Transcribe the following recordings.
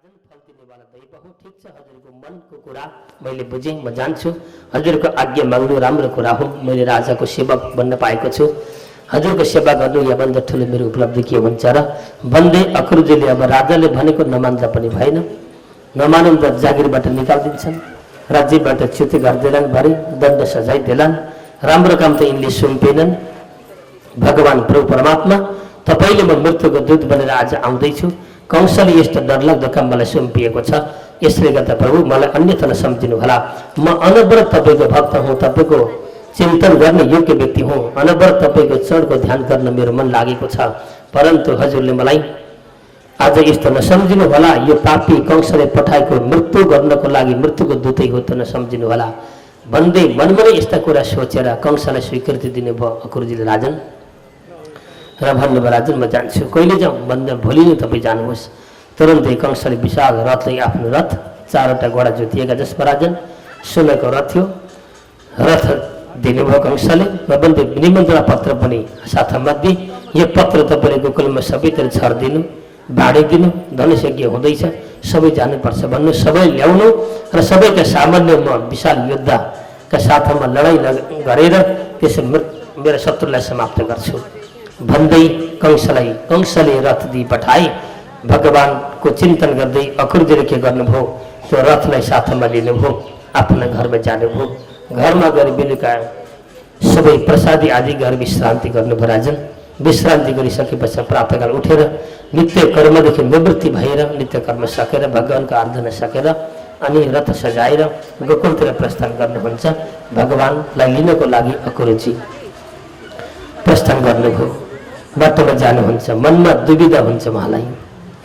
राजन फल दिनेवाला दैव हो। ठिक छ, हजुरको मनको कुरा मैले बुझेँ, म जान्छु। हजुरको आज्ञा माग्नु राम्रो कुरा हो। मैले राजाको सेवक बन्न पाएको छु। हजुरको सेवा गर्नु यहाँभन्दा ठुलो मेरो उपलब्धि के हुन्छ र भन्दै अक्रुजीले अब राजाले भनेको नमान्दा पनि भएन। नमानुन् त जागिरबाट निकालिदिन्छन्, राज्यबाट च्युत गरिदेलान्, भरे दण्ड सजाइदेलान्। राम्रो काम त यिनले सुम्पेनन्। भगवान प्रभु परमात्मा, तपाईँले म मृत्युको दूत बनेर आज आउँदैछु। कंसले यस्तो डरलाग्दो काम मलाई सुम्पिएको छ। यसले गर्दा प्रभु मलाई अन्यथा नसम्झिनु होला। म अनवरत तपाईँको भक्त हुँ, तपाईँको चिन्तन गर्ने योग्य व्यक्ति हुँ। अनवरत तपाईँको चरणको ध्यान गर्न मेरो मन लागेको छ। परन्तु हजुरले मलाई आज यस्तो नसम्झिनु होला। यो पापी कंसले पठाएको मृत्यु गर्नको लागि मृत्युको दूतै हो त नसम्झिनु होला भन्दै मनमा नै यस्ता कुरा सोचेर कंसलाई स्वीकृति दिने भयो अक्रुजीले राजन। र भन्नुभयो, राजन म जान्छु, कहिले जाउँ भन्दा भोलि नै तपाईँ जानुहोस्। तुरन्तै कंसले विशाल रथ लई आफ्नो रथ 4वटा घोडा जोतिएका जसमा राजन सुनको रथ थियो, रथ दिनुभयो कंसले। र भन्दै निमन्त्रणा पत्र पनि साथमा दिए, यो पत्र तपाईँले गोकुलमा सबैतिर छरिदिनु, बाँडिदिनु, धनुषयज्ञ हुँदैछ, सबै जानुपर्छ भन्नु, सबै ल्याउनु र सबैका सामान्य म विशाल योद्धाका साथमा लडाइँ गरेर त्यसो मेरो शत्रुलाई समाप्त गर्छु भन्दै कंसले रथ दिई पठाए। भगवानको चिन्तन गर्दै अक्रुजीले के गर्नुभयो, त्यो रथलाई साथमा लिनुभयो, आफ्ना घरमा जानुभयो। घरमा गएर बेलुका सबै प्रसादी आदि गरेर विश्रान्ति गर्नुभयो राजन। विश्रान्ति गरिसकेपछि प्रातःकाल उठेर नित्य कर्मदेखि निवृत्ति भएर नित्य कर्म सकेर भगवानको आराधना सकेर अनि रथ सजाएर गोकुलतिर प्रस्थान गर्नुहुन्छ। भगवानलाई लिनको लागि अक्रुजी प्रस्थान गर्नुभयो। बाटोमा जानुहुन्छ, मनमा दुविधा हुन्छ उहाँलाई,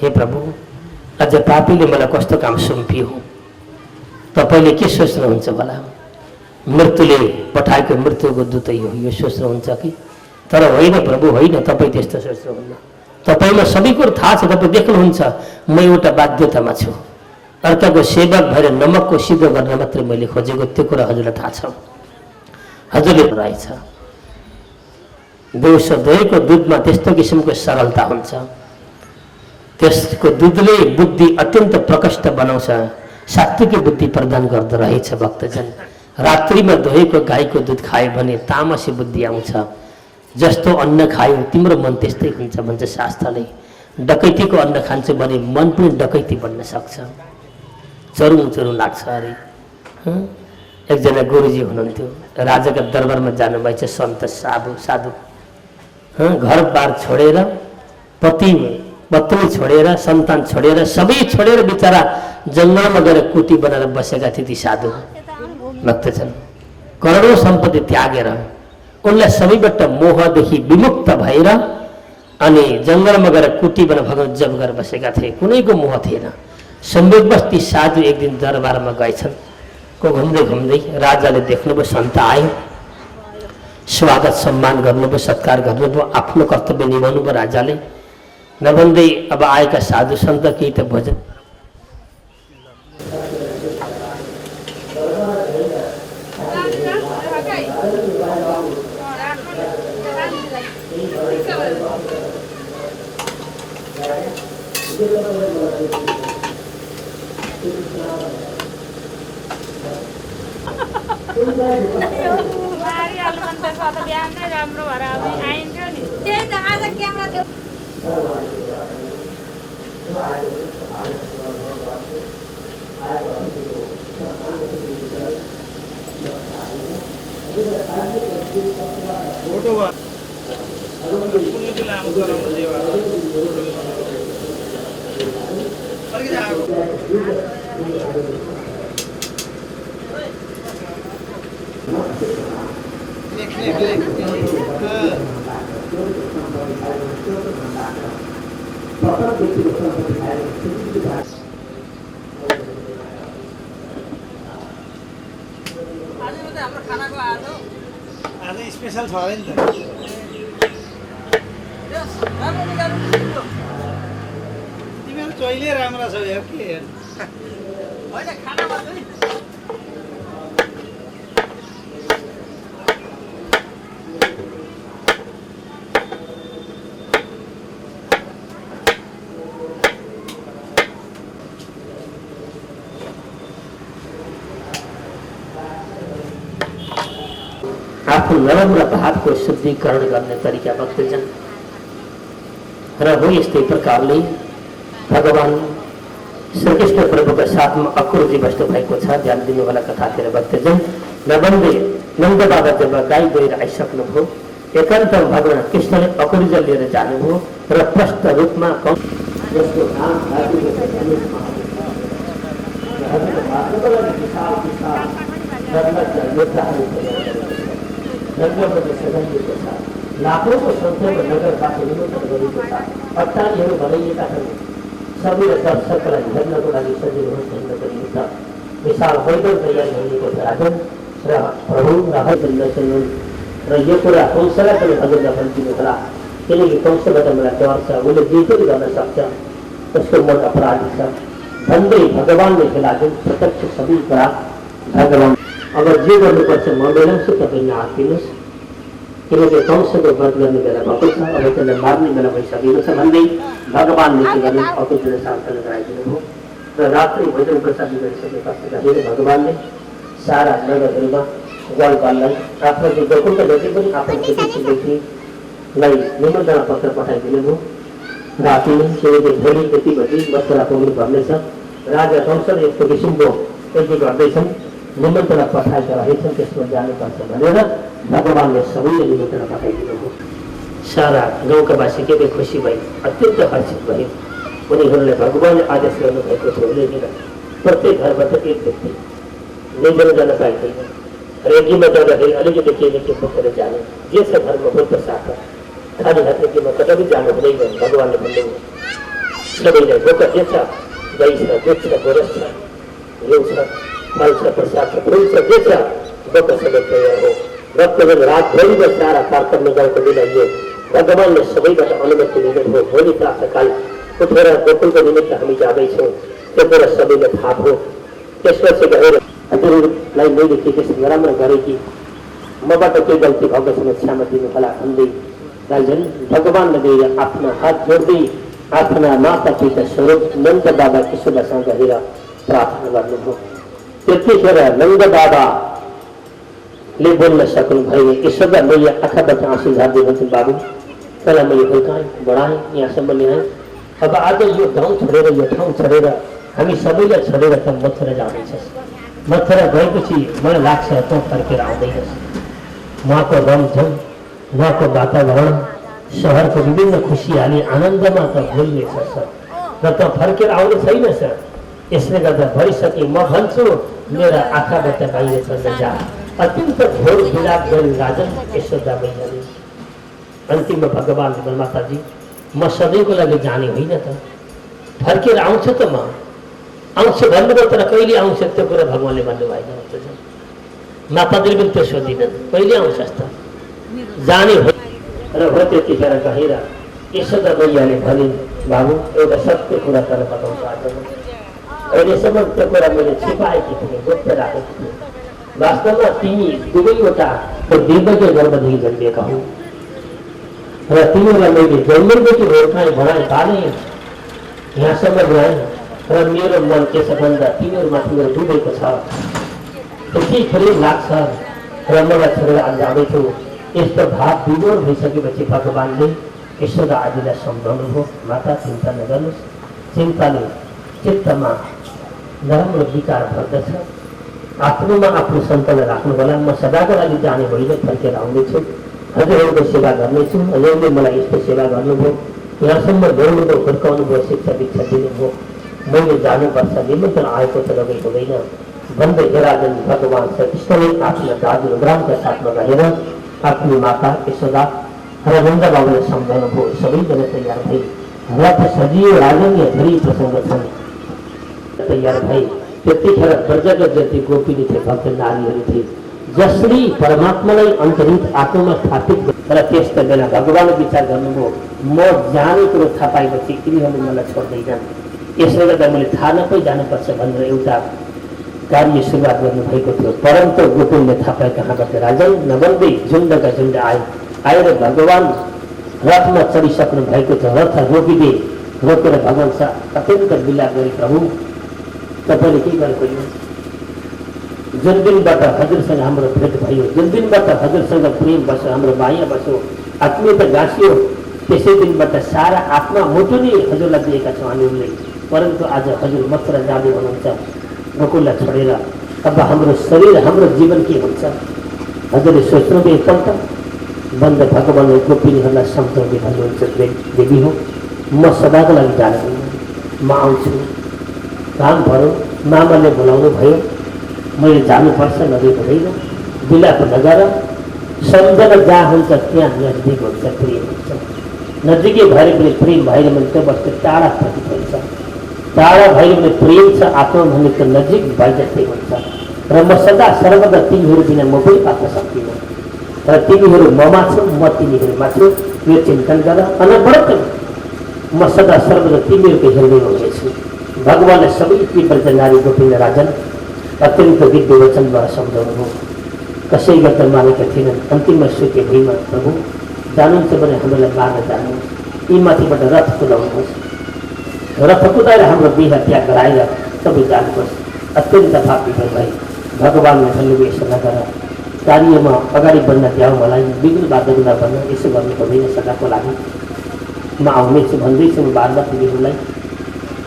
हे प्रभु अझ पापीले मलाई कस्तो काम सुम्पियो, तपाईँले के सोच्नुहुन्छ होला? मृत्युले पठाएको मृत्युको दूतै हो यो सोच्नुहुन्छ कि? तर होइन प्रभु, होइन, तपाईँ त्यस्तो सोच्नुहुन्न। तपाईँमा सबै कुरो थाहा छ, तपाईँ देख्नुहुन्छ म एउटा बाध्यतामा छु। अर्काको सेवक भएर नमकको सिद्धो गर्न मात्रै मैले खोजेको, त्यो कुरा हजुरलाई थाहा छ। हजुरले रहेछ देउसो दहीको दुधमा त्यस्तो किसिमको सरलता हुन्छ, त्यसको दुधले बुद्धि अत्यन्त प्रकष्ट बनाउँछ, सात्विक बुद्धि प्रदान गर्दो रहेछ। भक्तजन, रात्रिमा दहीको गाईको दुध खायो भने तामसी बुद्धि आउँछ। जस्तो अन्न खायो तिम्रो मन त्यस्तै हुन्छ भन्छ शास्त्रले। डकैतीको अन्न खान्छु भने मन पनि डकैती बन्न सक्छ, चरुङ चरुङ लाग्छ अरे। एकजना गुरुजी हुनुहुन्थ्यो, राजाका दरबारमा जानुभएछ सन्त साधु घरबार छोडेर, पत्नी छोडेर, सन्तान छोडेर, सबै छोडेर बिचरा जङ्गलमा गएर कुटी बनाएर बसेका थिए ती साधु भक्तजन। करोडौँ सम्पत्ति त्यागेर उनलाई सबैबाट मोहदेखि विमुक्त भएर अनि जङ्गलमा गएर कुटी बनाएर भगवान जप गरेर बसेका थिए। कुनैको मोह थिएन। संयोगवश ती साधु एक दिन दरबारमा गएछन्। घुम्दै घुम्दै राजाले देख्नुभयो, सन्त आयो, स्वागत सम्मान गर्नुभयो, सत्कार गर्नुभयो, आफ्नो कर्तव्य निभाउनुभयो राजाले। नभन्दै अब आएका साधु सन्त केही त भोजन राम्रो भएर आइन्थ्यो नि, त्यही त आज क्यामेरा थियो। आज स्पेशल छ नि त। तिमीहरू चहिले राम्रो छौ यार, के हेर होइन खानामा चाहिँ आफ्नो नराम्रा भावको शुद्धिकरण गर्ने तरिका बक्दैछन् र हो यस्तै प्रकारले भगवान श्रीकृष्ण प्रभुका साथमा अक्रुजी बस्नु भएको छ। ध्यान दिनु होला कथातिर बक्दैछन्। नबन्दै नन्द बाबा जब गाई गएर आइसक्नुभयो, एकान्तमा भगवान कृष्णले अक्रुज लिएर जानुभयो र प्रष्ट रूपमा जसको नाम लाखौंको संख्यामा नगरबाट निमन्त्रण गरिएको छ। अट्टालीहरू बनाइएका छन्। सबै दर्शकलाई हेर्नको लागि सजिलो होस् हेर्न गरिएको छ। विशाल मैदान तयार गरिएको छ। राजन र प्रभु र र यो कुरा कंसलाई पनि हजुरलाई भनिदिनु होला, किनकि कंसबाट मलाई डर छ, उसले जे पनि गर्न सक्छ, उसको मन अपराधी छ भन्दै भगवानले खेलाएको प्रत्यक्ष सबै कुरा भगवान अब जे गर्नुपर्छ म बेलाउँछु, तपाईँ नआत्तिनुहोस्, किनकि कंसको वध गर्ने बेला भएको छ, अब त्यसलाई मार्ने बेला भइसकेको छ भन्दै भगवानले के गर्नु अकुलले सावधान गराइदिनु भयो। र रात्रि भोजन प्रसाद गरिसके पश्चात भगवानले सारा नगरहरूमा ग्वालपाललाई आफ्नो जो गोकुलका जति पनि आफ्नो छिमेकीलाई निमन्त्रणा पत्र पठाइदिनु भयो। राति किनकि भोलि यति बजी मथुरा पुग्नु पर्नेछ। राजा कंसले यस्तो किसिमको यति गर्दैछन्, निमन्त्रणा पठाएका रहेछन्, त्यसमा जानुपर्छ भनेर भगवानले सबैले निमन्त्रणा पठाइदिनु भयो। सारा गाउँका वासी के खुसी भए, अत्यन्त हर्षित भए। उनीहरूले भगवानले आदेश गर्नुभएको थियो भने प्रत्येक घरबाट एक व्यक्ति निमन्त्रण जान पाइँदैन। रेडीमा जाँदाखेरि अलिकति के बोकेर जाने, जे छ घरमा बुद्ध साथ खाली हातले केमा कतै पनि जानु हुँदैन। भगवानले भन्नुभयो सबैलाई बोका जे छ, गाई छ, दुध छ, गोरस छ, घिउ छ, फल छ, प्रसाद छ, फुल छ, जे छ बोका सबै तयार हो। भक्तजन रातभरि र सारा कार्यक्रम गाउँको मिलाइयो। भगवानले सबैबाट अनुमति लिनुभयो। भोलि प्रातःकाल उठेर गोकुलको निमित्त हामी जाँदैछौँ, त्यो कुरा सबैलाई थाहा भयो। त्यसपछि गएर हजुरलाई मैले के नराम्रो गरेँ कि मबाट केही गल्ती भएको छ, क्षमा दिनु होला भन्दै राजन भगवानले गएर आफ्ना हात जोड्दै आफ्ना माता पिता स्वरूप नन्द बाबा यशोदासँग गएर प्रार्थना गर्नुभयो। त्यतिखेर नन्द बाबाले बोल्न सक्नु भयो। यशोदा मैया आँखाबाट आँसु झार्दै भन्छन्, बाबु तँलाई मैले हुर्काएँ, बढाएँ, यहाँसम्म ल्याएँ। अब आज यो गाउँ छोडेर यो ठाउँ छोडेर हामी सबैलाई छोडेर त मथुरा जाँदैछस्। मथुरा गएपछि मलाई लाग्छ त फर्केर आउँदैनस्। उहाँको रमझम, उहाँको वातावरण, सहरको विभिन्न खुसियाली आनन्दमा त भुल्नेछस् र त फर्केर आउने छैनस्। यसले गर्दा भइसके म भन्छु मेरा आँखाबाट बाहिर चल्न जा। अत्यन्त घोर विलाप गरी राजन यशोदा मैयाले। अन्तिममा भगवानले भने माताजी म सधैँको लागि जाने होइन त, फर्केर आउँछु त, म आउँछु भन्नुभयो, तर कहिले आउँछ त्यो कुरा भगवानले भन्नुभएन। माताजीले पनि त्यो सोधिनन्, कहिले आउँछस् त, जाने हो र हो। त्यतिखेर गएर यशोदा मैयाले भने बाबु एउटा सत्य कुरा तर बताउँछु आज अहिलेसम्म त्यो कुरा मैले छिपाएकी थिएँ, गुप्त राखेकी थिएँ। वास्तवमा तिमी दुवैवटा दिव्य गर्भदेखि जन्मिएका हौ र तिमीलाई मैले जन्मदेखि हुर्काएँ, बढाएँ, पालेँ, यहाँसम्म ल्याएँ र मेरो मन के छ भन्दा तिमीहरूमाथि मेरो डुबेको छ। त्यति फेरि लाग्छ र मलाई छोडेर आज जाँदैछु। यस्तो भाव विभोर भइसकेपछि भगवानले यशोदा आदिलाई सम्झाउनु भयो, माता चिन्ता नगर्नुहोस्, चिन्ताले चित्तमा नराम्रो विकार भर्दछ। आत्मामा आफ्नो सन्तानलाई राख्नु होला। म सदाको लागि जाने होइन, फर्केर आउँदैछु, हजुरहरूको सेवा गर्नेछु। हजुरले मलाई यस्तो सेवा गर्नुभयो, यहाँसम्म ल्याउनुभयो, हुर्काउनुभयो, शिक्षा दीक्षा दिनुभयो, मैले जानुपर्छ, निमन्त्रण आएको त लगै हुँदैन भन्दै राजन भगवान श्रीकृष्णले आफ्ना दाजु रुद्रामका साथमा गएर आफ्नो माता यशोदा र नन्द बाबुले सम्झाउनु भयो। सबैजना तयार भए। रथ सजियो, राजनीय धेरै प्रसङ्ग छन्, तयार भए। त्यतिखेर ब्रजका जति गोपिनी थिए, भक्त नारीहरू थिए, जसरी परमात्मालाई अन्तरित आत्मामा स्थापित र त्यस्तो बेला भगवानले विचार गर्नुभयो म जाने कुरो थाहा पाएपछि यिनीहरूले मलाई छोड्दैनन्, यसले गर्दा मैले थाहा नपाइ जानुपर्छ भनेर एउटा कार्य सुरुवात गर्नुभएको थियो। परन्तु गोकुलले थाहा पाए कहाँबाट राजन नबन्दै झुन्डका झुन्ड आएर भगवान रथमा चढिसक्नु भएको थियो। रथ रोकिदिए, रोकेर भगवान अत्यन्त विलाप गरे, प्रभु तपाईँले के गर्नुभयो, जुन दिनबाट हजुरसँग हाम्रो भेट भयो, जुन दिनबाट हजुरसँग प्रेम बस्यो, हाम्रो माया बस्यो, आत्मीयता गाँसियो, त्यसै दिनबाट सारा आत्मा मुटु नै हजुरलाई दिएका छौँ हामीहरूले। परन्तु आज हजुर मात्र जाँदै हुनुहुन्छ गोकुललाई छोडेर। अब हाम्रो शरीर, हाम्रो जीवन के हुन्छ? हजुरले सोच्नुभयो एकपल्ट? बन्द भगवान्ले गोपिनीहरूलाई सम्झाउँदै भन्नुहुन्छ, देवी हो, म सदाको लागि जाँदैन, म आउँछु। काम भयो, मामाले बोलाउनु भयो, मैले जानुपर्छ, नदिएको हुँदैन। बिलाप नगर, सम्झना जहाँ हुन्छ त्यहाँ नजिक हुन्छ, प्रेम हुन्छ। नजिकै भएर पनि प्रेम भएर भने त्यो वस्तु टाढा प्रतीत हुन्छ। टाढा भएर पनि प्रेम छ आत्मा भनेको नजिक भए जस्तै हुन्छ। र म सदा सर्वदा तिमीहरू बिना म पनि पात्र सक्दिनँ। र तिमीहरू ममा छौ, म तिमीहरूमा छु, यो चिन्तन गर। अनवरत म सदा सर्वदा तिमीहरूको हृदयमा हुनेछु। भगवानले सबै तीव्र नारी गोपिनी राजन अत्यन्त दिव्य वचनद्वारा सम्झाउनु हो। कसै गर्दा मानेका थिएनन्, अन्तिममा सुके भुइँमा प्रभु जानुहुन्छ भने हामीलाई मार्न जानुहोस्, यी माथिबाट रथ कुदाउनुहोस्। रथ कुदाएर हाम्रो बिहा त्याग गराएर सबै जानुहोस्। अत्यन्त भावविभोर भई भगवान्ले भन्नुभयो, यसो नगर, कार्यमा अगाडि बढ्न द्याऊ मलाई, बिग्र बाध्य बन्न, यसो गर्नु हुँदैन सदाको लागि। म आउनेछु भन्दैछु म बार तिमीहरूलाई।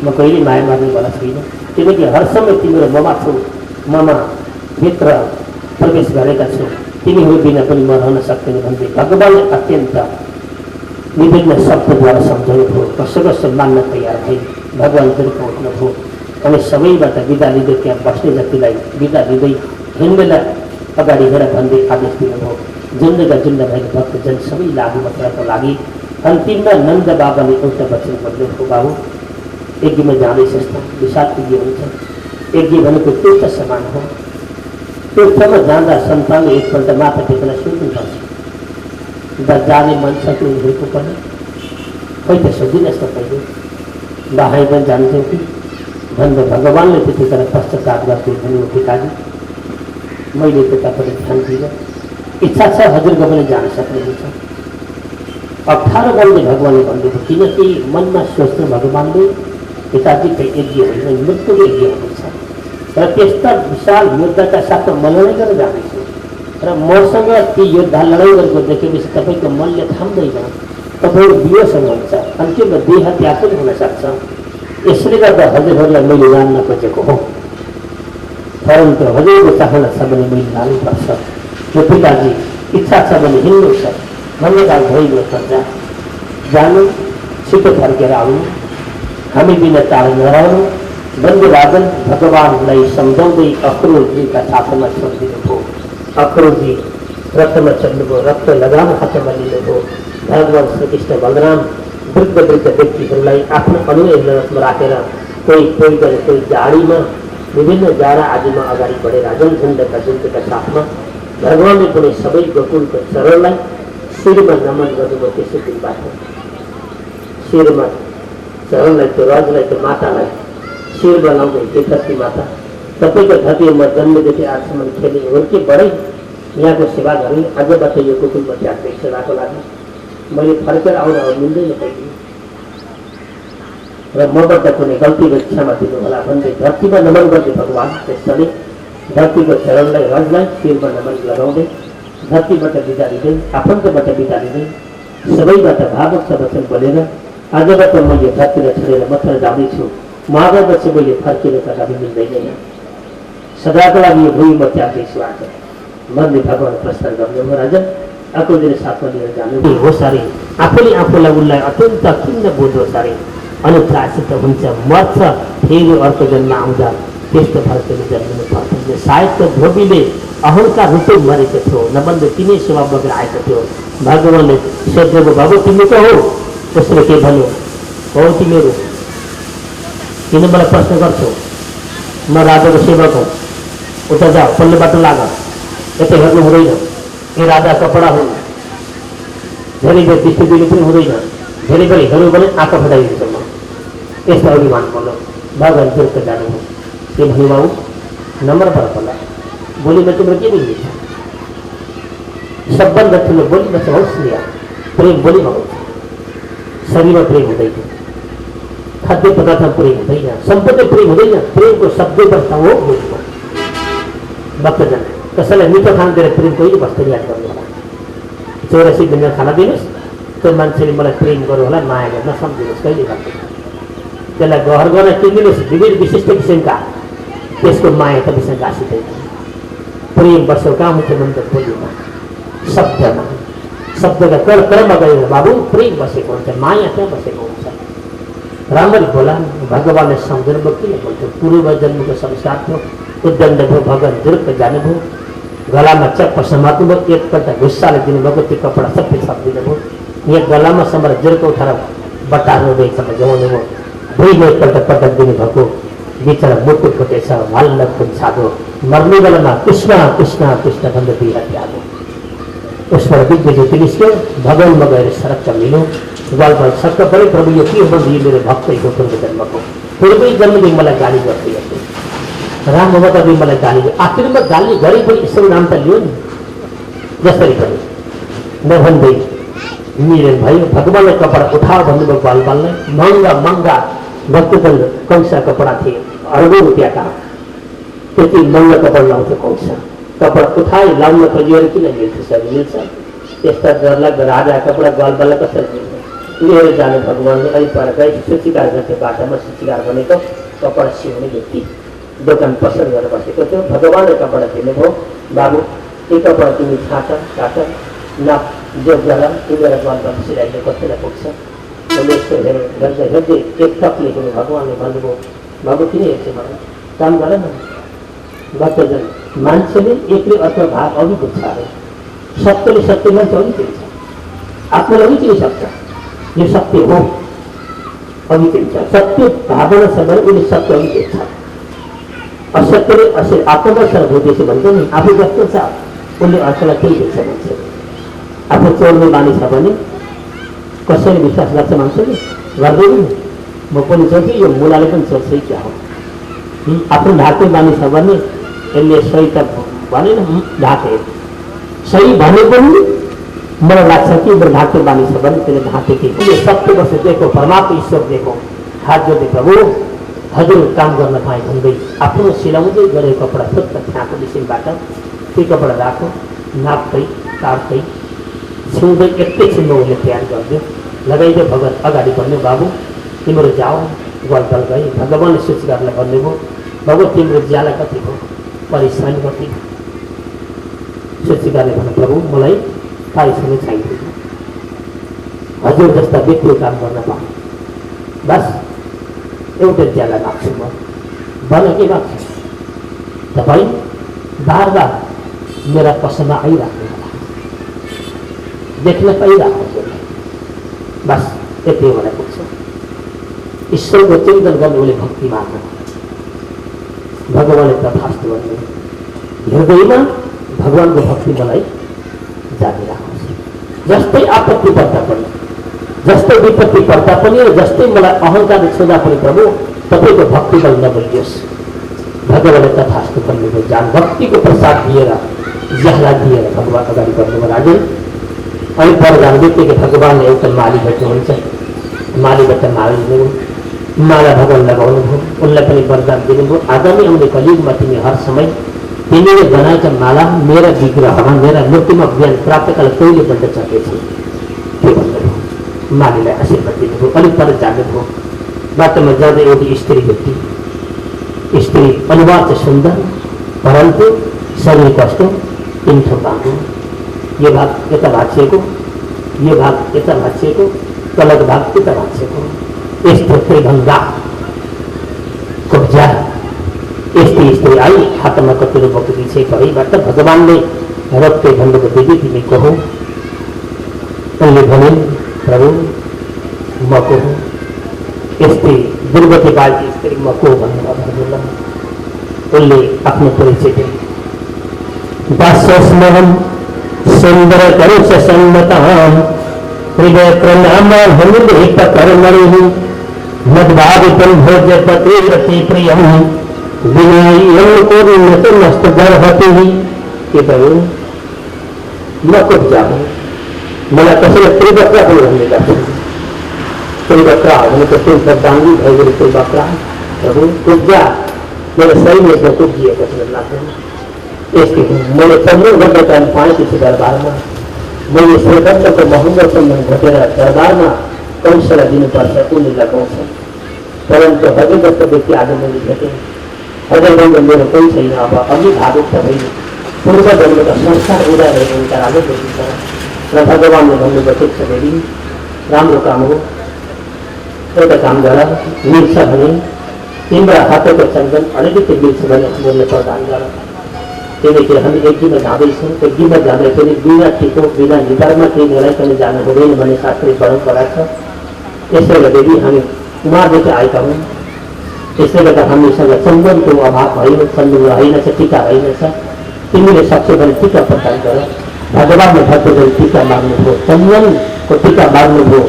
म कहिले माया मार्ने वाला छैन, किनकि हर समय तिम्रो ममा छु, ममा भित्र प्रवेश गरेका छु। तिमीहरू बिना पनि म रहन सक्दैन भन्दै भगवान्ले अत्यन्त विभिन्न शब्दद्वारा सम्झाउनु भयो। कसो कसो मान्न तयार भई भगवान् तिर्को उठ्नुभयो अनि सबैबाट बिदा लिँदै त्यहाँ बस्ने जतिलाई बिदा लिँदै हिँड्नेलाई अगाडि हेर भन्दै आदेश दिनुभयो। जुन्डका जुन्ड भएको भक्तजन सबै लागि मात्रको लागि अन्तिममा नन्द बाबाले एउटा वचन भन्नुभयो, बाबु यज्ञमा जाँदैछ, विशाल यज्ञ हुन्छ। यज्ञ भनेको तीर्थ समान हो। तीर्थमा जाँदा सन्तानले एकपल्ट माथा टेकेर सोध्नुपर्छ, जाने मन छ कि उनीहरूको पनि? खै त सोधिनुहोस् त पहिले, बाहिर जान्छौँ कि भन्दा भगवान्ले त्यतिखेर पश्चाताप गर्दै भन्नुभयो, पिताजी मैले त्यतापट्टि ध्यान दिँदैन, इच्छा छ हजुरको पनि जान सक्नुहुन्छ। 18 वर्षले भगवान्ले भन्नुभयो, किनकि मनमा सोच्नु भगवान्ले पिताजी चाहिँ यज्ञ होइन, मृत्युको यज्ञ हुनेछ र त्यस्ता विशाल योद्धाका साथमा म लडाइँ गरेर जाँदैछु र मसँग ती योद्धा लडाइँ गरेको देखेपछि तपाईँको मनले थाम्दैन, तपाईँहरू वियोसँग हुन्छ, अन्तिममा देह त्याग पनि हुन सक्छ। यसले गर्दा हजुरहरूलाई मैले जान्न खोजेको हो, परन्तु हजुरको चाहना छ भने मैले जानुपर्छ। यो पिताजी इच्छा छ भने हिँड्नु छ, धन्यवाद भइगयो पर्दा जानु, छिटो फर्केर आउनु, हामी बिना टाढा नरहनु। बन्धुराजन भगवान्लाई सम्झाउँदै अक्रोरजीका साथमा छोडिदिनुभयो। अक्रोरजी रथमा चढ्नुभयो, रथ लगाम हातमा लिनुभयो। भगवान् श्रीकृष्ण बलराम वृद्ध वृद्ध व्यक्तिहरूलाई आफ्नो अनुयायीमा राखेर कोही गरे, कोही झाडीमा विभिन्न जाडा आदिमा अगाडि बढेर झुन्डका झुन्डका साथमा भगवान्ले पनि सबै गोकुलको चरणलाई शिरमा नमन गर्नुभयो। त्यसै दिनबाट शिरमा चरणलाई, त्यो रजलाई, त्यो मातालाई शिरमा लाउँदै, हे धरती माता, तपाईँको धरतीमा जन्मदेखि आजसम्म खेले हुर्के बढै यहाँको सेवा गरेँ, आजबाट यो गोकुलमा त्याग्दै सेवाको लागि मैले फर्केर आउन मिल्दैन पहिले र मबाट कुनै गल्तीको क्षमा दिनु होला भन्दै धरतीमा नमन गर्दै भगवान् त्यसले धरतीको चरणलाई, रजलाई शिरमा नमन लगाउँदै धरतीबाट बिदा लिँदै, आफन्तबाट बिदा लिँदै, सबैबाट भावुक वचन बोलेर आजबाट म यो धरतीलाई छोडेर मात्र जाँदैछु, म आजपछि मैले फर्केर कदापि मिल्दैन, सदाको लागि यो भूमि म त्याग्दैछु आज भन्दै भगवान् प्रस्ताव गर्नुभयो। राजा आफूले साथमा लिएर जानु हो सारे, आफूले आफूलाई उनलाई अत्यन्त खिन्न बोध हो सारे, अनुत्रासित हुन्छ, मर्छ, फेरि अर्को जन्म आउँदा त्यस्तो फर्केर जन्मिनु पर्दैन। सायद त धोबीले अहङ्कार रूपै मरेको थियो, नभन्दा तिनै स्वभाव बगेर आएको थियो। भगवान्ले सोध्नुभयो, बाबु तिमी को हो? उसले के भन्यो, हो तिमीहरू किन मलाई प्रश्न गर्छौ? म राजाको सेवक हो, उता जाऊ, पल्लो बाटो लाग, यता हेर्नु हुँदैन, यो राजा कपडा हुन्, धेरै बेर दृष्टि दिनु पनि हुँदैन, धेरै बेर हेर्नु भने आँखा फटाइदिन्छ। म यस्तो अभिमान बोल्नु भगवान् तीर्थ जानु हो, के भन्नु बाबु नम्रबाट बोला, बोलीमा तिम्रो के बुझ्दैछ? सबभन्दा ठुलो बोलीमा चाहिँ होस् लिया, प्रेम बोलीमा हुन्छ, शरीरमा प्रेम हुँदैन, खाद्य पदार्थमा प्रेम हुँदैन, सम्पत्ति प्रेम हुँदैन, प्रेमको शब्द वर्ष हो बोलीमा। भक्तजन कसैलाई मिठो खाना दिएर प्रेम कहिले बस्दै याद गर्नु होला। 84 दिन खाना दिनुहोस्, त्यो मान्छेले मलाई प्रेम गर्नु होला, माया गर्न सम्झिनुहोस्, कहिले भन्दैन। त्यसलाई गहर गर्न किनिदिनुहोस् विविध विशिष्ट किसिमका, त्यसको माया तपाईँसँग गाँसिँदैन। प्रेम बस्यो कहाँ मुख्य मन्त्र बोलीमा, शब्दमा, शब्दका कर्ममा गएर बाबु प्रेम बसेको हुन्छ, माया त्यहाँ बसेको हुन्छ। राम्ररी बोला, भगवानले सम्झनु किन बोल्थ्यो? पूर्व जन्मको संस्कार थियो, उद्दण्ड भयो, भगवान जुरुक्क जानुभयो, गलामा चप्प समात्नुभयो, एकपल्ट गुस्साले दिनुभएको त्यो कपडा सबै सक्दिनुभयो, यहाँ गलामा समर जुरुक्क उठाएर बटार्नु रहेछ जमाउनु भयो, भुइँमा एकपल्ट पटक दिनुभएको, बिचरा मुटु फुटेछ, हल्ल खुन छादो, मर्ने बेलामा कृष्ण कृष्ण कृष्ण भन्दै बिहा त्यागो। उसबाट दिग्गज ज्योति निस्क्यो, भगवानमा गएर सरक्क मिल्यो, गलबल छक्क पऱ्यो, प्रभु यो के हो भन्दा यो मेरो भक्तैको पूर्व जन्मको, पूर्वै जन्मदेखि मलाई गाली गर्थ्यो, राम्रो बताउँदै मलाई गाली, आखिरमा गाली गरे पनि यसो नाम त लियो नि, जसरी पनि नभन्दै मिलेन भयो। भगवानले कपडा उठाओ भन्नुभयो बालबाललाई, महँगा महँगा भक्तजन कंसा कपडा थिए, अर्बौं रुपियाँका, त्यति महँगा कपडा लाउँथ्यो कंसा। कपडा उठाए लाउन खोजिएर किन मिल्छ? सर मिल्छ, यस्ता डरलाग्दो राजा कपडा बालबाललाई कसरी मिल्छ? लिएर जाने भगवानले अलिक पर गए, सूचीकार गर्थ्यो बाटामा, सूचीकार भनेको कपडा सिउने व्यक्ति, दोकान पसल गरेर बसेको थियो। भगवानले कपडा दिनुभयो, बाबु यो कपडा तिमी छाट काट नाप जोग गर, तिमीलाई बालबाल सिलाइले कतिलाई पुग्छ। यसो हेर्दै हेर्दै एक टक लेख्नु, भगवानले भन्नुभयो बाबु किन हेर्छु मलाई, काम गर न। भक्तजन मान्छेले एक्लै अथवा भाव अघि पुग्छ अरे, सत्यले सत्य मान्छे अघि पुग्छ, आत्मालाई अघि चिनिसक्छ, यो सत्य हो अघि पुग्छ। सत्य भावना छ भने उसले सत्य अघि पुग्छ। असत्यले आत्ममा सर्वभूतेछ भन्छ नि, आफू जस्तो छ उसले अर्कोलाई केही देख्छ मान्छे। आफू चोर्ने बानी छ भने कसैले विश्वास गर्छ मान्छेले? गर्दैन। म पनि चोर्छु, यो मुलाले पनि चोर्छ क्या हो? आफ्नो ढाक्ने बानी छ भने यसले सही त भनेन, ढाके सही भने पनि मलाई लाग्छ कि मेरो ढाक्ने बानी छ भने त्यसले ढाके कि उसले सत्य वस्तु दिएको, परमात्मा ईश्वर दिएको। हात जोड्दै प्रभु हजुर काम गर्न पाएँ भन्दै आफ्नो सिलाउँदै गरेको कपडा फुत्त छाँको विषयबाट त्यो कपडा राखो, नाप्दै काट्दै छुँदै एकैछिनमा उसले तयार गरिदियो, लगाइदियो। भगवान अगाडि भन्यो बाबु तिम्रो जाऊ, गलबल गए। भगवानले सूचीकारलाई भन्नुभयो बाबु तिम्रो ज्याला कति हो, परेशानी कति? सूचीकारले भन्नु प्रभु मलाई परेशानी चाहिँदैन, हजुर जस्ता व्यक्तिको काम गर्न पाएँ, बस एउटा ज्याला राख्छु म। भन के राख्छु? तपाईँ बार बार मेरा पसलमा आइराख्नु होला, देख्न पाइराख्नु, बस यति मलाई पुग्छ। ईश्वरको चिन्तन गर्ने उसले भक्ति माग्नु, भगवानले तथास्तु भन्नु, हृदयमा भगवानको भक्ति मलाई जारी राख्नुहोस्। जस्तै आपत्ति पर्दा पनि, जस्तै विपत्ति पर्दा पनि, र जस्तै मलाई अहङ्कार छुँदा पनि प्रभु तपाईँको भक्ति बल नबोलियोस्। भगवानले तथास्तु भन्नुभयो। जान भक्तिको प्रसाद दिएर, जहला दिएर भगवान अगाडि बढ्नुभयो। राजन अनि पर जान बित्तिकै भगवानले एउटा माली भेट्नुहुन्छ, मालीबाट माला लिनुभयो, माला भगवान लगाउनुभयो, उनलाई पनि वरदान दिनुभयो आगामी आउने कलियुगमा तिमी हर समय तिमीले बनाएका माला मेरा विग्रहमा, मेरा मूर्तिमा ज्ञान प्राप्तकाल कहिले बन्न सकेछ त्यो भन्नुभयो। मालीलाई आशीर्वाद दिनुभयो। अलिक पर जानुभयो, बाटोमा जाँदै एउटी स्त्री भेटी। स्त्री अनुहार चाहिँ सुन्दर, परन्तु शरीर कस्तो, पिन्ठो बाँधो, यो भाग यता भाँचिएको, यो भाग यता भाँचिएको, तलको भाग यता भाँचिएको, यस्तो त्रिभङ्गा कब्जा। यस्तै स्त्री आई, हातमा कतिरो बोकेकी छ घरैबाट। भगवानले रक्तै भन्नुभयो दिदी तिमी को हो? उनले भनिन् प्रभु म को हो? यस्तै दुर्गति बालकी स्त्री म को भन्नुभयो। उनले आफ्नो परिचय दिए। दास्यस्महं सुन्दर करुष सन्मतां हृदय प्रणाम हनुदेत कर्मणि मद्भावितं भोजपते प्रियं विनयं कुर्वन्नस्तगर्भतिः। के भयो म कुछ जाऊँ, मलाई कसैले त्रिवक्रा पनि भन्ने गर्छ। त्रिवक्रा भनेको त्यो श्रद्धाङ्गी भइगयो त्रिवक्रा। प्रभु कुब्जा मेरो शरीरमा कुब्जिएको छ लाग्दैन। यसको मैले 15 घण्टा काम पाएपछि दरबारमा मैले श्रीकण्ठको महँगो सम्मान घटेर दरबारमा कंसलाई दिनुपर्छ उनले लगाउँछ। परन्तु हजुर जस्तो व्यक्ति आज मैले भेटेँ। हजुरसँग मेरो कोही छैन। अब अघि भावुक त होइन, पूर्व जन्मका संस्कार उदय भएको उनका राजा देखिन्छ र भगवान्ले भन्नुभयो ठिक छ बेबी, राम्रो काम हो, एउटा काम गर, मिल्छ भने तिम्रो हातको चन्दन अलिकति मिल्छ भने मैले प्रदान गर। त्यही हामी एक दिनमा जाँदैछौँ। एक दिनमा जाँदै पनि बिना टिको बिना निधारमा केही नलाइकन जानु हुँदैन भन्ने शास्त्रीय परम्परा छ। यसले गर्दाखेरि हामी उहाँदेखि आएका हौँ। त्यसले गर्दा हामीसँग चन्दनको अभाव होइन, चन्दन रहेनछ, टिका रहेनछ। तिमीले सक्छौ भने टिका प्रदान गर। भगवान्ले भक्तले टिका माग्नुभयो, चन्दनको टिका माग्नुभयो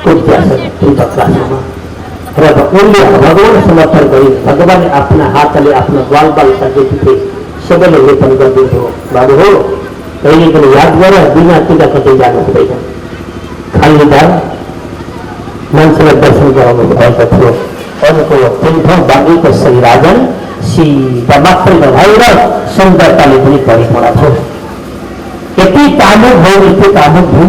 क्लासमा र उनले भगवान समर्पण गरी भगवान्ले आफ्ना हातले आफ्नो बाल सजिए सबैले लेपन गरिदिनुभयो। बाबु हो कहिले पनि याद गर, बिना टिका कतै जानु हुँदैन। खाली दाल मान्छेलाई दर्शन गराउनु भएको थियो। अरूको तीन ठाउँ बाँधेको श्री राजन सिधा मात्रै नभएर सुन्दरताले पनि परिपूर्ण थियो। यति कामुक भयो, यति कामुक भयो,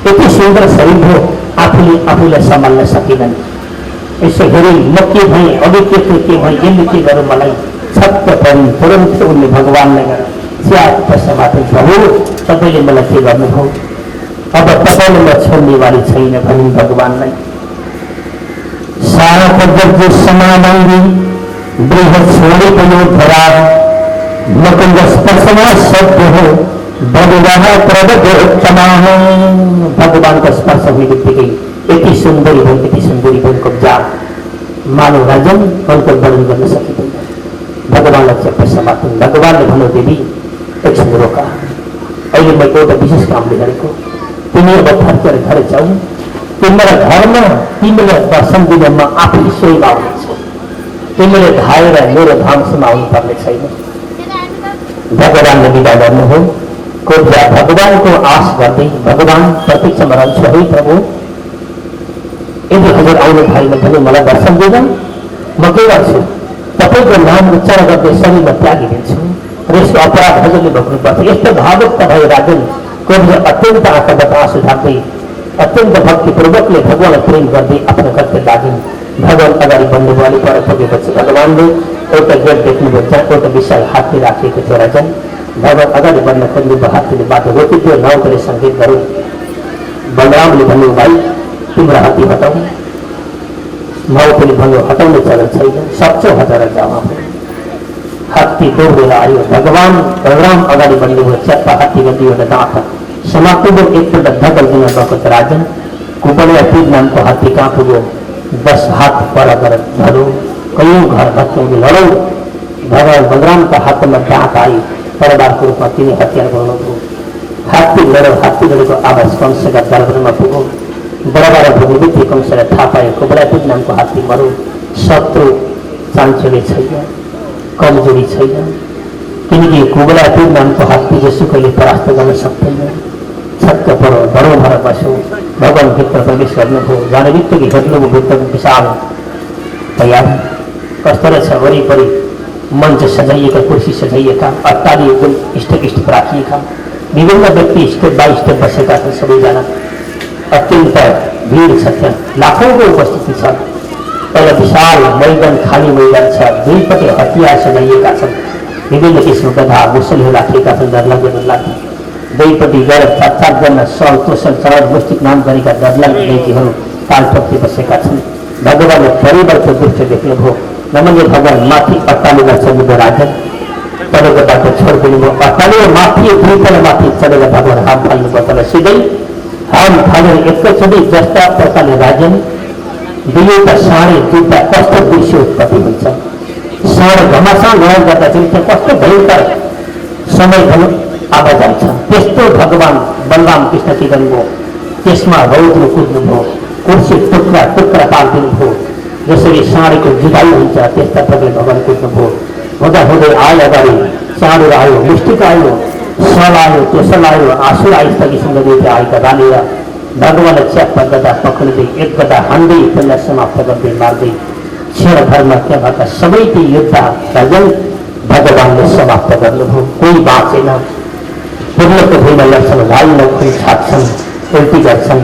यति सुन्दर शरीर भयो, आफूलाई सम्हाल्न सकिँदैन। यसो हेरी म के भएँ, अघि के भएँ, यसले के गरौँ, मलाई छक्क परि तुरन्त उनले भगवान्लाई च्यामाथि प्रभु तपाईँले मलाई के गर्नुभयो, अब तपाईँले म छोड्ने वाली छैन भनी भगवान्लाई। सारा पद्धति समानाङ्गी बृहत छोडे पनि धरा मकंद स्पर्शमा शब्द हो भगवान प्रबोधमा। भगवानको स्पर्श हुने बित्तिकै यति सुन्दरी भयो कब्जा मानव राजन उनको वर्णन गर्न सकिँदैन। भगवान्लाई चेप्न समात्नु। भगवान्ले भन्नु देवी एकछिन रोका, अहिले म एउटा विशेष कामले गरेको, तिमी अब फर्केर घर जाऊ, तिम्रो घरमा तिमीलाई दर्शन दिन म आफूले स्वयं आउनेछु, तिमीले धाएर मेरो धामसम्म आउनुपर्ने छैन। भगवान्ले विदा गर्नुभयो। कोब्जा भगवानको आश गर्दै भगवान प्रतीक्षामा रहन्छु, है प्रभु यदि हजुर आउनु भएन भने मलाई दर्शन दिन म के गर्छु, तपाईँको नाम उच्चार गर्दै शरीरमा त्यागिदिन्छु र यसको अपराध हजुरले भोग्नुपर्छ। यस्तो भावुकता भयो राजन। कोब्जा अत्यन्त आँखाबाट आँसु ढाक्दै अत्यन्त भक्तिपूर्वकले भगवान्लाई प्रेम गर्दै आफ्नो कर्तव्य लागिन्। भगवान अगाडि बढ्नुभयो। अलि पर पुगेपछि भगवान्ले एउटा गेट देख्नुभयो, जहाँ एउटा विशाल हात्ती राखिएको थियो। राजन भगवान अगाडि बढ्न खोज्नुभयो, हात्तीले बाटो रोकिदियो। नाउँले सङ्गीत गऱ्यो। बलरामले भन्नु, भाइ तिम्रो हात्ती हटाऊ। माउले भन्यो, हटाउने चलन छैन, सक्छौ हटाएर जाऊ। हात्ती दौडेर आयो। भगवान बलराम अगाडि बढ्नुभयो। चप्पा हात्तीको दुईवटा दाँत समाप्तको एकपल्ट धकल दिन गएको छ। राजन कुपडिया पीर नामको हात्ती कहाँ पुग्यो, 10 हात पर गरेर धरो, कयौँ घर भत्काउने लडौ। भगवान बलरामका हातमा दाँत आई, तरबारको रूपमा तिनी हतियार बनाउनुभयो। हात्ती लडेको आवाज कंसका दरबारमा पुग्यो। दरबार पुग्ने बित्तिकै कंसलाई थाहा पायो कुपडिया पीर नामको हात्ती मरो। शत्रु चान्चुले छैन, कमजोरी छैन, किनकि कुबला पीर नामको हात्ती जेसुकैले परास्त गर्न सक्दैन। छक्क परो, बडो भएर बस्यो। भगवान भित्र प्रवेश गर्नुभयो। जाने बित्तिकै हेर्नुभयो भित्रको विशाल तयार कस्तो रहेछ। वरिपरि मञ्च सजाइएका, कुर्सी सजाइएका, अट्टाली एकदम स्टेप राखिएका, विभिन्न व्यक्ति स्टेप बाई स्टेप बसेका छन्। सबैजना अत्यन्त भिड छ, त्यहाँ लाखौँको उपस्थिति छ। एउटा विशाल मैदान, खाली मैदान छ। दुईपट्टि हतियार सजाइएका छन्। विभिन्न किसिमका गधा मुसलहरू राखिएका छन्। डरलाग्दो दुईपट्टि गएर 4-4 सल तोसल चरण मुस्टिक नाम गरेका डरलाग्दो व्यक्तिहरू तालपट्टि बसेका छन्। भगवान्ले परिवारको दृश्य देख्नुभयो। नमन्य भगवान माथि अट्टालीमा चढ्नुभयो। राजन तलको बाटो छोडिदिनुभयो। अट्टालीमा माथि दुईपल्ट माथि चढेर भगवान हाम फाल्नुभयो। तर सिधै हाम फालेर एकैचोटि जस्ता प्रकारले राजन दुईवटा साँडे जुत्ता कस्तो दृश्य उत्पत्ति हुन्छ। साँड घमासान लडाइँ गर्दाखेरि त्यहाँ कस्तो भयङ्कर समय आवाज आउँछ। त्यस्तो भगवान बलराम कृष्ण के गर्नुभयो, त्यसमा रौद्र कुद्नुभयो। कुर्सी टुक्रा पारिदिनुभयो। जसरी साँडेको जुदाई हुन्छ त्यस्ता प्रकारले भगवान कुद्नुभयो। हुँदै आयो अगाडि साँडहरू आयो, मुष्टिक आयो, सल आयो, त्यसल आयो, आँसु आइस्ता किसिमले आएका रालेर भगवान्लाई च्याप्प गदा पक्रिँदै एक गदा हान्दै त्यसलाई समाप्त गर्दै मार्दै क्षणभरमा त्यहाँ भएका सबै ती योद्धा राजन भगवानले समाप्त गर्नुभयो। कोही बाँचेन। पूर्णको भुइँमा लड्छन्, वायुमा खुन छाप्छन्, उल्टी गर्छन्,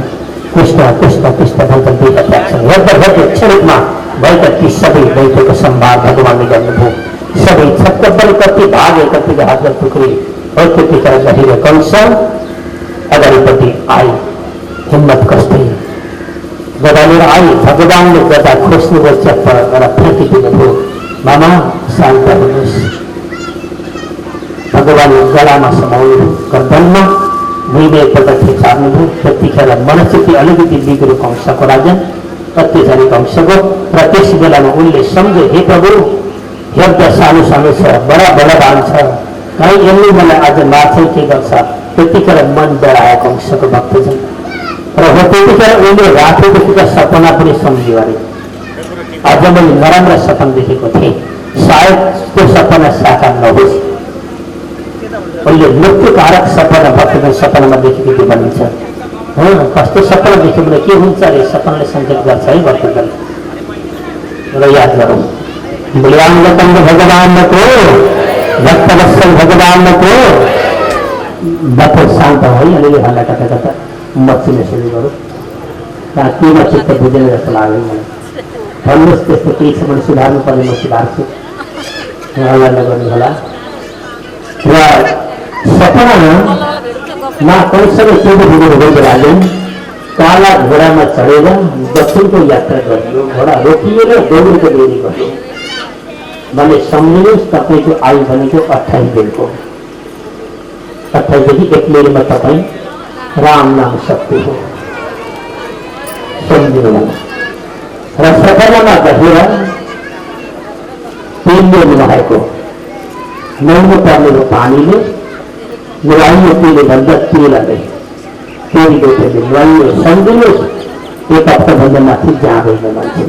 कृष्ण कृष्ण कृष्ण भन्छन्, देह त्याग्छन्। हेर्दा क्षणिकमा भएका ती सबै दैत्यको सम्भार भगवानले गर्नुभयो। सबै छक्कपल कति भागे, कतिको हातमा टुक्री हो। त्यतिखेर गहिरो कंस अगाडिपट्टि आए, हिम्मत कस्तै गदा लिएर आए। भगवानले गदा खोज्नुभयो, च्याप्प गरेर फ्याँकिदिनुभयो। मामा शान्त हुनुहोस्। भगवानले गलामा समाउनुभयो, गर्दनमा भुइँमा एकपल्ट थिचार्नुभयो। त्यतिखेर मनस्थिति अलिकति बिग्रो कंसको, राजन अत्याचारी कंसको। र त्यस बेलामा उनले सम्झे, हे प्रभु हेर्दा सानो सानो छ, बडा बलवान छ, कहीँ यसले मलाई आज मार्छ के गर्छ। त्यतिखेर मन डरायो कंसको भक्तजन। र हो त्यतिखेर उनले रातोदेखिका सपना पनि सम्झ्यो। अरे आज मैले नराम्रो सपना देखेको थिएँ, सायद त्यो सपना साकार नहोस्। उनले मृत्युकारक सपना भक्तजन सपनामा देखेको त्यो भनिन्छ। कस्तो सपना देख्यो भने के हुन्छ अरे, सपनाले सङ्केत गर्छ है भक्तजन। र याद गरौँ, मूल्याङ्गतङ्ग भगवानको, भक्तवत्सल भगवानको। बाटो शान्त है, अलिअलि हल्ला कता कता मचिने सुरु गरौँ। केमा चित्त बुझेन जस्तो लाग्यो मलाई। भन्नुहोस् त्यस्तो केही छ भने सुधार्नु पर्ने, म सुधार्छु, हल्ला नगर्नु होला। र सपनामा कंसले के बुझ्नुभयो राजन, काला घोडामा चढेर दक्षिणको यात्रा गरियो। घोडा रोकिएर दौडको देरी गर्यो भने सम्झिनुहोस्, तपाईँको आयु भनेको 28 दिनको। 28देखि 1 मिनेटमा तपाईँ राम नाम शक्ति हो, सम्झिनु होला। र सपनामा गएर तेलले नुहाएको, नुहाउनु पर्ने पानीले नुहाइयो, तेलले भन्दा तेलले तेल बोतलले नुहाइयो। सम्झिनुहोस्, 1 हप्ताभन्दा माथि जाँदैन मान्छे,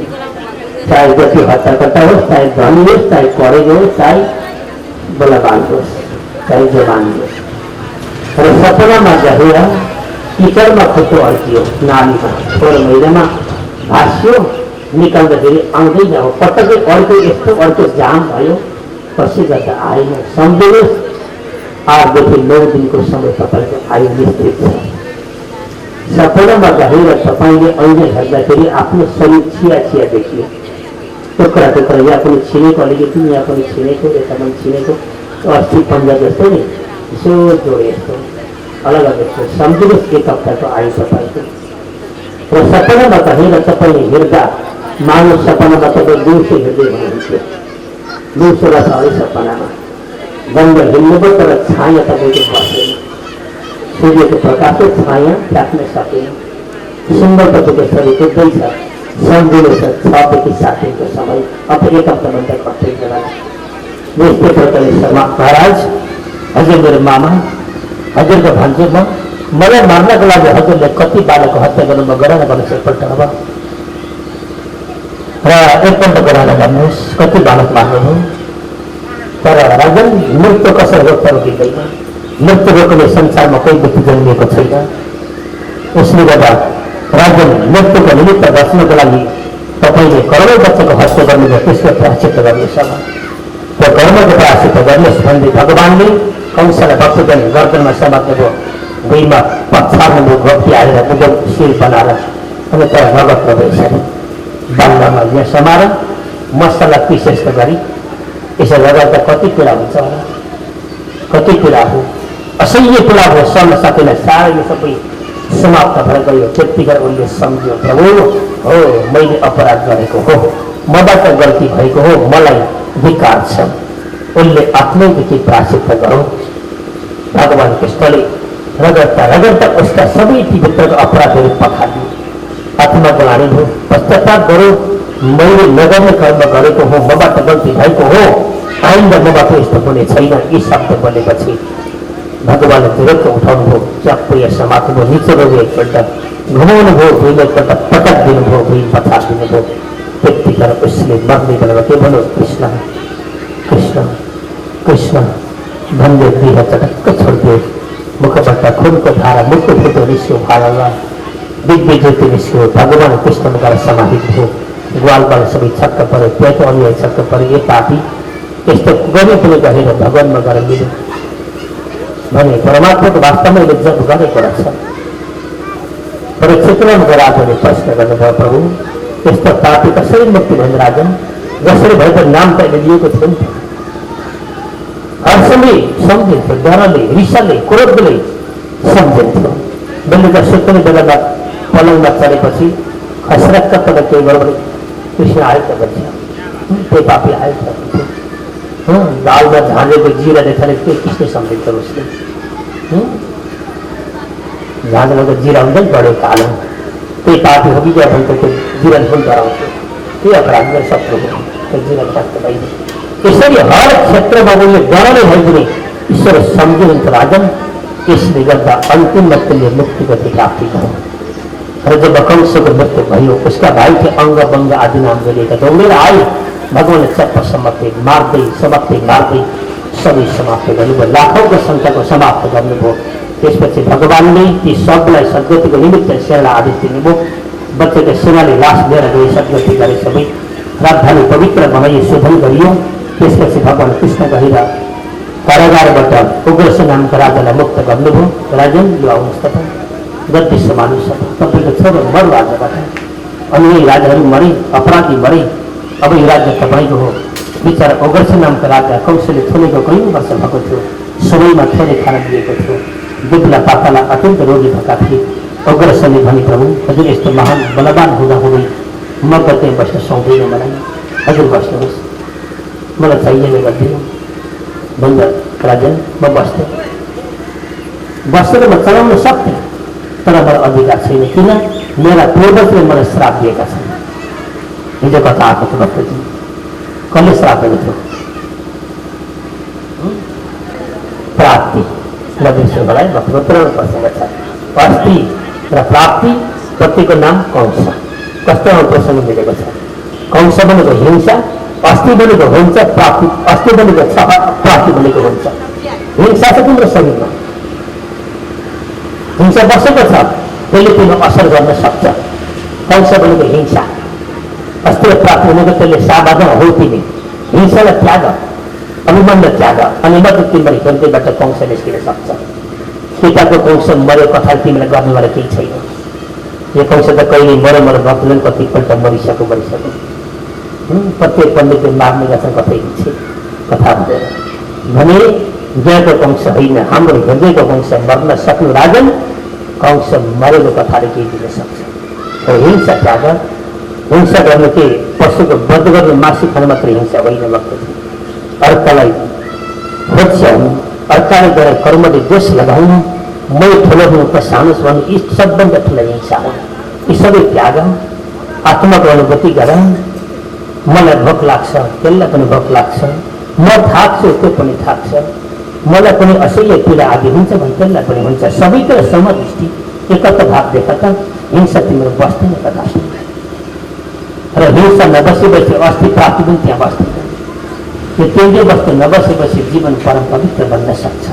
चाहे जति हट्टाकट्टा होस्, चाहे धनी होस्, चाहे पढेको होस्, चाहे बलवान होस्, चाहे जवान होस्। र सपनामा गएर किचनमा खुट्टो अड्कियो, नालीमा थोरै महिनामा भाँसियो, निकाल्दाखेरि आउँदैन हो, पटक्कै अर्को यस्तो अर्को जाम भयो, कसै गर्दा आएन। सम्झिनुहोस्, 8देखि 9 दिनको समय तपाईँको आयु निश्चित छ। सपनामा गएर तपाईँले अहिले हेर्दाखेरि आफ्नो शरीर छिया देखियो, टुक्रा टुक्रा, यहाँ पनि छिनेको अलिकति, यहाँ पनि छिनेको, यता पनि छिनेको, अस्थि पन्जा जस्तो नि यसो जोडे यस्तो अलग अलग छ। सम्झिनुहोस्, 1 हप्ताको आयु तपाईँको। र सपनामा गएर तपाईँले हेर्दा मानव सपनामा तपाईँ दिउँसो हेर्दै हुनुहुन्थ्यो, दिउँसो र है सपनामा बन्द हिँड्नुभयो, तर छाया तपाईँको बसेन। सूर्यको प्रकाशको छाया राख्न सकेन। सुन्दर तपाईँको शरीर कुद्दैछ। सम्झिनुहोस्, 6देखि 7 दिनको समय, अब 1 हप्ताभन्दा कतै बेला। यस्तै प्रकारले महाराज, हजुर मेरो मामा, हजुरको भन्छु म, मलाई मार्नको लागि हजुरले कति बालकको हत्या गर्नु, म गराएर गर्नुहोस् एकपल्ट। अब र एकपल्ट गराएर गर्नुहोस्, कति बालक मार्नुभयो। तर राजन, मृत्यु कसरी रोक्छ रोकिँदैन, मृत्यु रोक्ने संसारमा कोही व्यक्ति जन्मिएको छैन। उसले गर्दा राजन, मृत्युको निमित्त बच्नको लागि तपाईँले करोडौँ बच्चाको हत्या गर्नुभयो, त्यसको प्रायश्चित गर्नुहोस्। अब त्यो कर्मको प्रायश्चित गर्नुहोस् भन्दै भगवानले कंसलाई भक्तजन गर्दनमा समात्नुभयो, भुइँमा पछार्नुभयो, घोप्टी आएर उदर शिर बनाएर, अनि तर रगत प्रवेश बाङ्गामा यहाँ समाएर मसला विशेष गरी यसो लगाउँदा कति पीडा हुन्छ होला, कति पीडा हो, असह्य पीडा हो, सहन सकेन। साह्रै यो सबै समाप्त भएर गयो। त्यतिखेर उनले सम्झ्यो, प्रभु हो मैले अपराध गरेको हो, मबाट गल्ती भएको हो, मलाई विकार छ। उनले आफ्नैदेखि प्रायश्चित गरौँ। भगवान कृष्णले रगड्दा रगड्दा उसका सबै ती भित्रको अपराधहरू पखाल्यो, आत्मा गलानी भयो। पश्चाताप गरौँ, मैले नगर्ने कर्म गरेको हो, मबाट गल्ती भएको हो, आइन्दा मबाट यस्तो हुने छैन। यी शब्द बोलेपछि भगवानले तुरन्त उठाउनुभयो, चक्रिय समात्नुभयो, निचो गयो, एकपल्ट घुमाउनु भयो, भुइँमा एकपल्ट पटक दिनुभयो, भुइँ पछाड दिनुभयो। त्यतिखेर उसले मर्ने बेलामा के भन्यो, कृष्ण कृष्ण कृष्ण भन्दै देह चटक्क छोडिदियो। मुखबाट खुनको धारा मुखको फुटो निस्क्यो, भाला दिव्य ज्योति निस्क्यो। भगवान कृष्ण गएर समाहित भयो। ग्वालबाल सबै छक्क पऱ्यो, पेटो अनुयायी छक्क पऱ्यो। ए पापी यस्तो गरे पनि गरेर भगवानमा गएर मिल्यो भने परमात्माको वास्तवमा इज्जत गरेको रहेछ। परीक्षितमा राजाले प्रश्न गर्नुभयो, प्रभु यस्तो पापी कसरी मुक्ति भयो राजन? जसरी भए त नाम त लिएको थियो नि त। हर्षले सम्झिन्थ्यो, डरले, रिसले, क्रोधले सम्झिन्थ्यो। बेलुका सुत्ने बेलामा पलङमा चढेपछि खसरक्क पद केही गर्यो भने कृष्ण आएको भन्छ, त्यो पापी आएको थियो। दालमा झाँजेको जिरा देखाले त्यो कृष्ण सम्झिन्छ उसले। झाँझमा त जिरा हुन्छ नि बढ्यो कालो, त्यही पापी हो कि क्या भन्छ, त्यो जिरा पनि डराउँथ्यो। त्यही अपराध मेरो शत्रुको त्यो जिरा प्राप्त भइदियो। यसरी हर क्षेत्रमा उनले डरले भए पनि ईश्वर सम्झिनुहुन्छ राजन। यसले गर्दा अन्तिममा त्यसले मुक्तिको प्राप्ति गर्यो। र जब कंसको मृत्यु भयो, उसका भाइ थे अङ्ग बङ्ग आदि नाम लिएका दौडेर आए। भगवान्ले चप्प समाप्ति मार्दै सबै समाप्त गर्नुभयो, लाखौँको सङ्ख्याको समाप्त गर्नुभयो। त्यसपछि भगवान्ले ती सबलाई सद्गतिको निमित्त सेनालाई आदेश दिनुभयो। बच्चेको सेनाले लास लिएर गए, सद्गति गरे, सबै राजधानी पवित्र बनाइयो, शोधन गरियो। त्यसपछि भगवान् कृष्ण गएर कारागारबाट उग्रसेन नामका राजालाई मुक्त गर्नुभयो। राजन यो आउनुहोस् तपाईँ, गद्दी समानुष तपाईँको छोरो मरु राजाबाट। अनि यही राजाहरू मरे, अपराधी मरे, अब यो राज्य तपाईँको हो। बिचरा उग्रसेन नामका राजा कंसले थुनेको कैयौँ वर्ष भएको थियो, सबैमा थोरै खाना दिएको थियो। दुब्ला पाताला अत्यन्त रोगी भएका थिए। उग्रसेनले भने, प्रभु हजुर यस्तो महान बलवान हुँदाहुँदै म कतै बस्न सक्दैन, मलाई हजुर बस्नुहोस्, मलाई चाहिने गरिदिनु भन्दा राजन म बस्थे बसेर म चलाउन सक्थेँ, तर मलाई अधिकार छैन। किन? मेरा पूर्वजले मलाई श्राप दिएका छन्। हिजो कथा आएको थियो भक्तजी, कसले श्राप दिएको थियो? प्राप्ति नबिर्सनु होला है, भक्तपुत्र प्रसङ्ग छ। अस्ति र प्राप्ति पतिको नाम कंस। कस्तो प्रसङ्ग मिलेको छ? कंस भनेको हिंसा, अस्ति भनेको हुन्छ प्राप्ति, अस्ति भनेको छ प्राप्ति भनेको हुन्छ। हिंसा छ तिम्रो शरीरमा, हिंसा बसेको छ, त्यसले तिम्रो असर गर्न सक्छ। कंस भनेको हिंसा, अस्ति र प्राप्ति भनेको त्यसले सावधान हो। तिमी हिंसालाई त्याग, अभिमन्य त्याग, अनि मात्र तिम्रो हृदयबाट कंस निस्किन सक्छ। पिताको कंस मर्यो कथा तिमीलाई गर्नेबाट केही छैन। यो कंस त कहिले मर भक्तजन कतिपल्ट मरिसक्यो। प्रत्येक पण्डितले मार्ने गर्छन् कतै कथा हुँदैन भने जयको कंस होइन, हाम्रो हृदयको कंस मर्न सक्नु राजन। कंस मरेको कथाले केही दिन सक्छ। हिंसा त्याग, हिंसा गर्नु के पशुको वध गर्नु, मासु खानु मात्रै हिंसा होइन भक्तजी। अर्कालाई खोज्याउनु, अर्काले गरेर कर्मले दोष लगाउनु, मै ठुलो हुनु त सानोस् भन्नु, यी सबभन्दा ठुलो हिंसा हो। यी सबै त्याग, आत्माको अनुभूति गर। मलाई भोक लाग्छ, त्यसलाई पनि भोक लाग्छ, म थाक्छु त्यो पनि थाक्छ, मलाई पनि असह्य पीडा आदि हुन्छ भने त्यसलाई पनि हुन्छ। सबैतिर समदृष्टि एकत्र भाव देखा त हिंसा तिम्रो बस्दैन कथा। र हिंसा नबसेपछि अस्ति प्राप्ति पनि त्यहाँ बस्दैन। यो तिनले वस्तु नबसेपछि जीवन परम पवित्र बन्न सक्छ।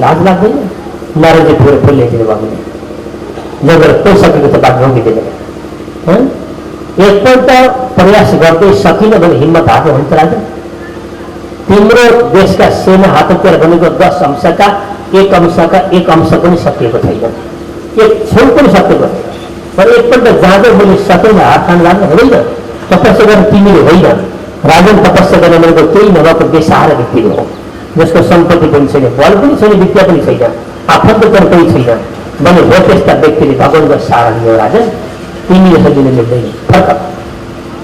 लाज लाग्दैन? नाराजी पुरो फुलिदिनु भयो भने लगेर पैसकेको त बात रोकिदिनु। एकपल्ट प्रयास गर्दै सकिन भने हिम्मत हार्नु हुन्छ राजा। तिम्रो देशका सेना हाततिर बनेको 10 अंशका एक अंश पनि सकिएको छैन, एक छेउ पनि सकेको छैन। तर एकपल्ट जाँदै मैले सकेन, हात खान लाग्नु हुँदैन। तपस्या गर्न तिमीले होइन, राजन तपस्या गर्न भनेको केही नभएको बेसहारा व्यक्ति हो, जसको सम्पत्ति पनि छैन, बल पनि छैन, विद्या पनि छैन, आफन्त पनि कोही छैन भने हो त्यस्ता व्यक्तिले भगवानको सहारा लियो राजन। तिमीले सजिलो मिल्दैन, फर्क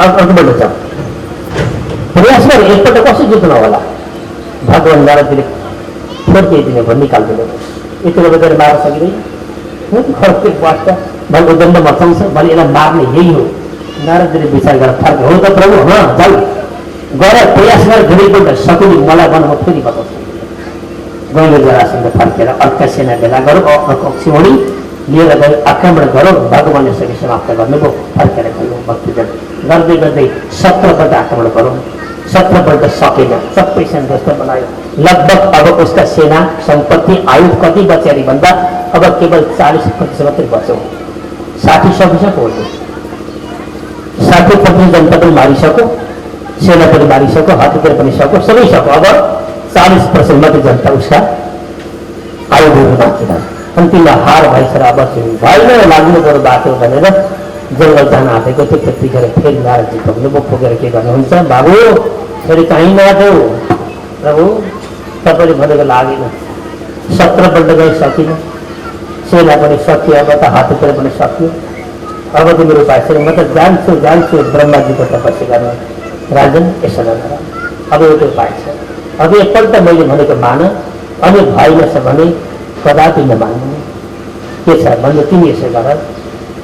अर्कोबाट छ। प्रयास गरेर एकपल्ट कसरी जित्नु होला? भगवान् नारदले फर्किदिने भयो, निकालिदिनु। यति बेला मार्न सकिँदैन, खर्के बस्छ भएको दण्ड मचाउँछ भने यसलाई मार्ने यही हो। नारदले विचार गरेर फर्क हो त प्रभु, जाऊ गएर प्रयास गरेर धेरैपल्ट सकिने मलाई बनाउनु फेरि बताउँछ। गैलो जरासँग फर्केर अर्का सेना भेला गरौँ, अक्षिमणी लिएर गएर आक्रमण गरौँ, भगवान्ले सबै समाप्त गर्नुभयो। फर्केर गयो भक्तजन, गर्दै गर्दै 17पल्ट आक्रमण गरौँ, 17पल्ट सकेन, सबै सेना ध्वस्त बनायो। लगभग अब उसका सेना सम्पत्ति आयु कति बच्यो अरे भन्दा अब केवल 40% मात्रै बच्यो। 60 सकिसक्यो, 60% जनता पनि मारिसक्यो, सेना पनि मारिसक्यो, हतियार पनि सक्यो, सबै सक्यो। अब 40% मात्रै जनता उसका आयुधहरू बाँकी रह्यो। अन्तिममा हार भइसकेर अब भएन लाग्नु पर्यो बाटो भनेर जङ्गल जान आँटेको थियो। त्यतिखेर फेरि नारदजी पुग्नुभयो। पुगेर के गर्नुहुन्छ, बाबु फेरि कहीँ नआएको प्रभु, तपाईँले भनेको लागेन, 17 पल्ट गई सकिन, सेना पनि सकियो, अब त हतियार पनि सकियो, अब त मेरो उपाय छैन, म त जान्छु जान्छु ब्रह्माजीको तपस्या गर्न। राजन यसो नगर, अब एउटा उपाय छ, अब एकपल्ट मैले भनेको मान, अनि भएनछ भने कदापि नमान्नु। के छ भन्दा तिमी यसो गर,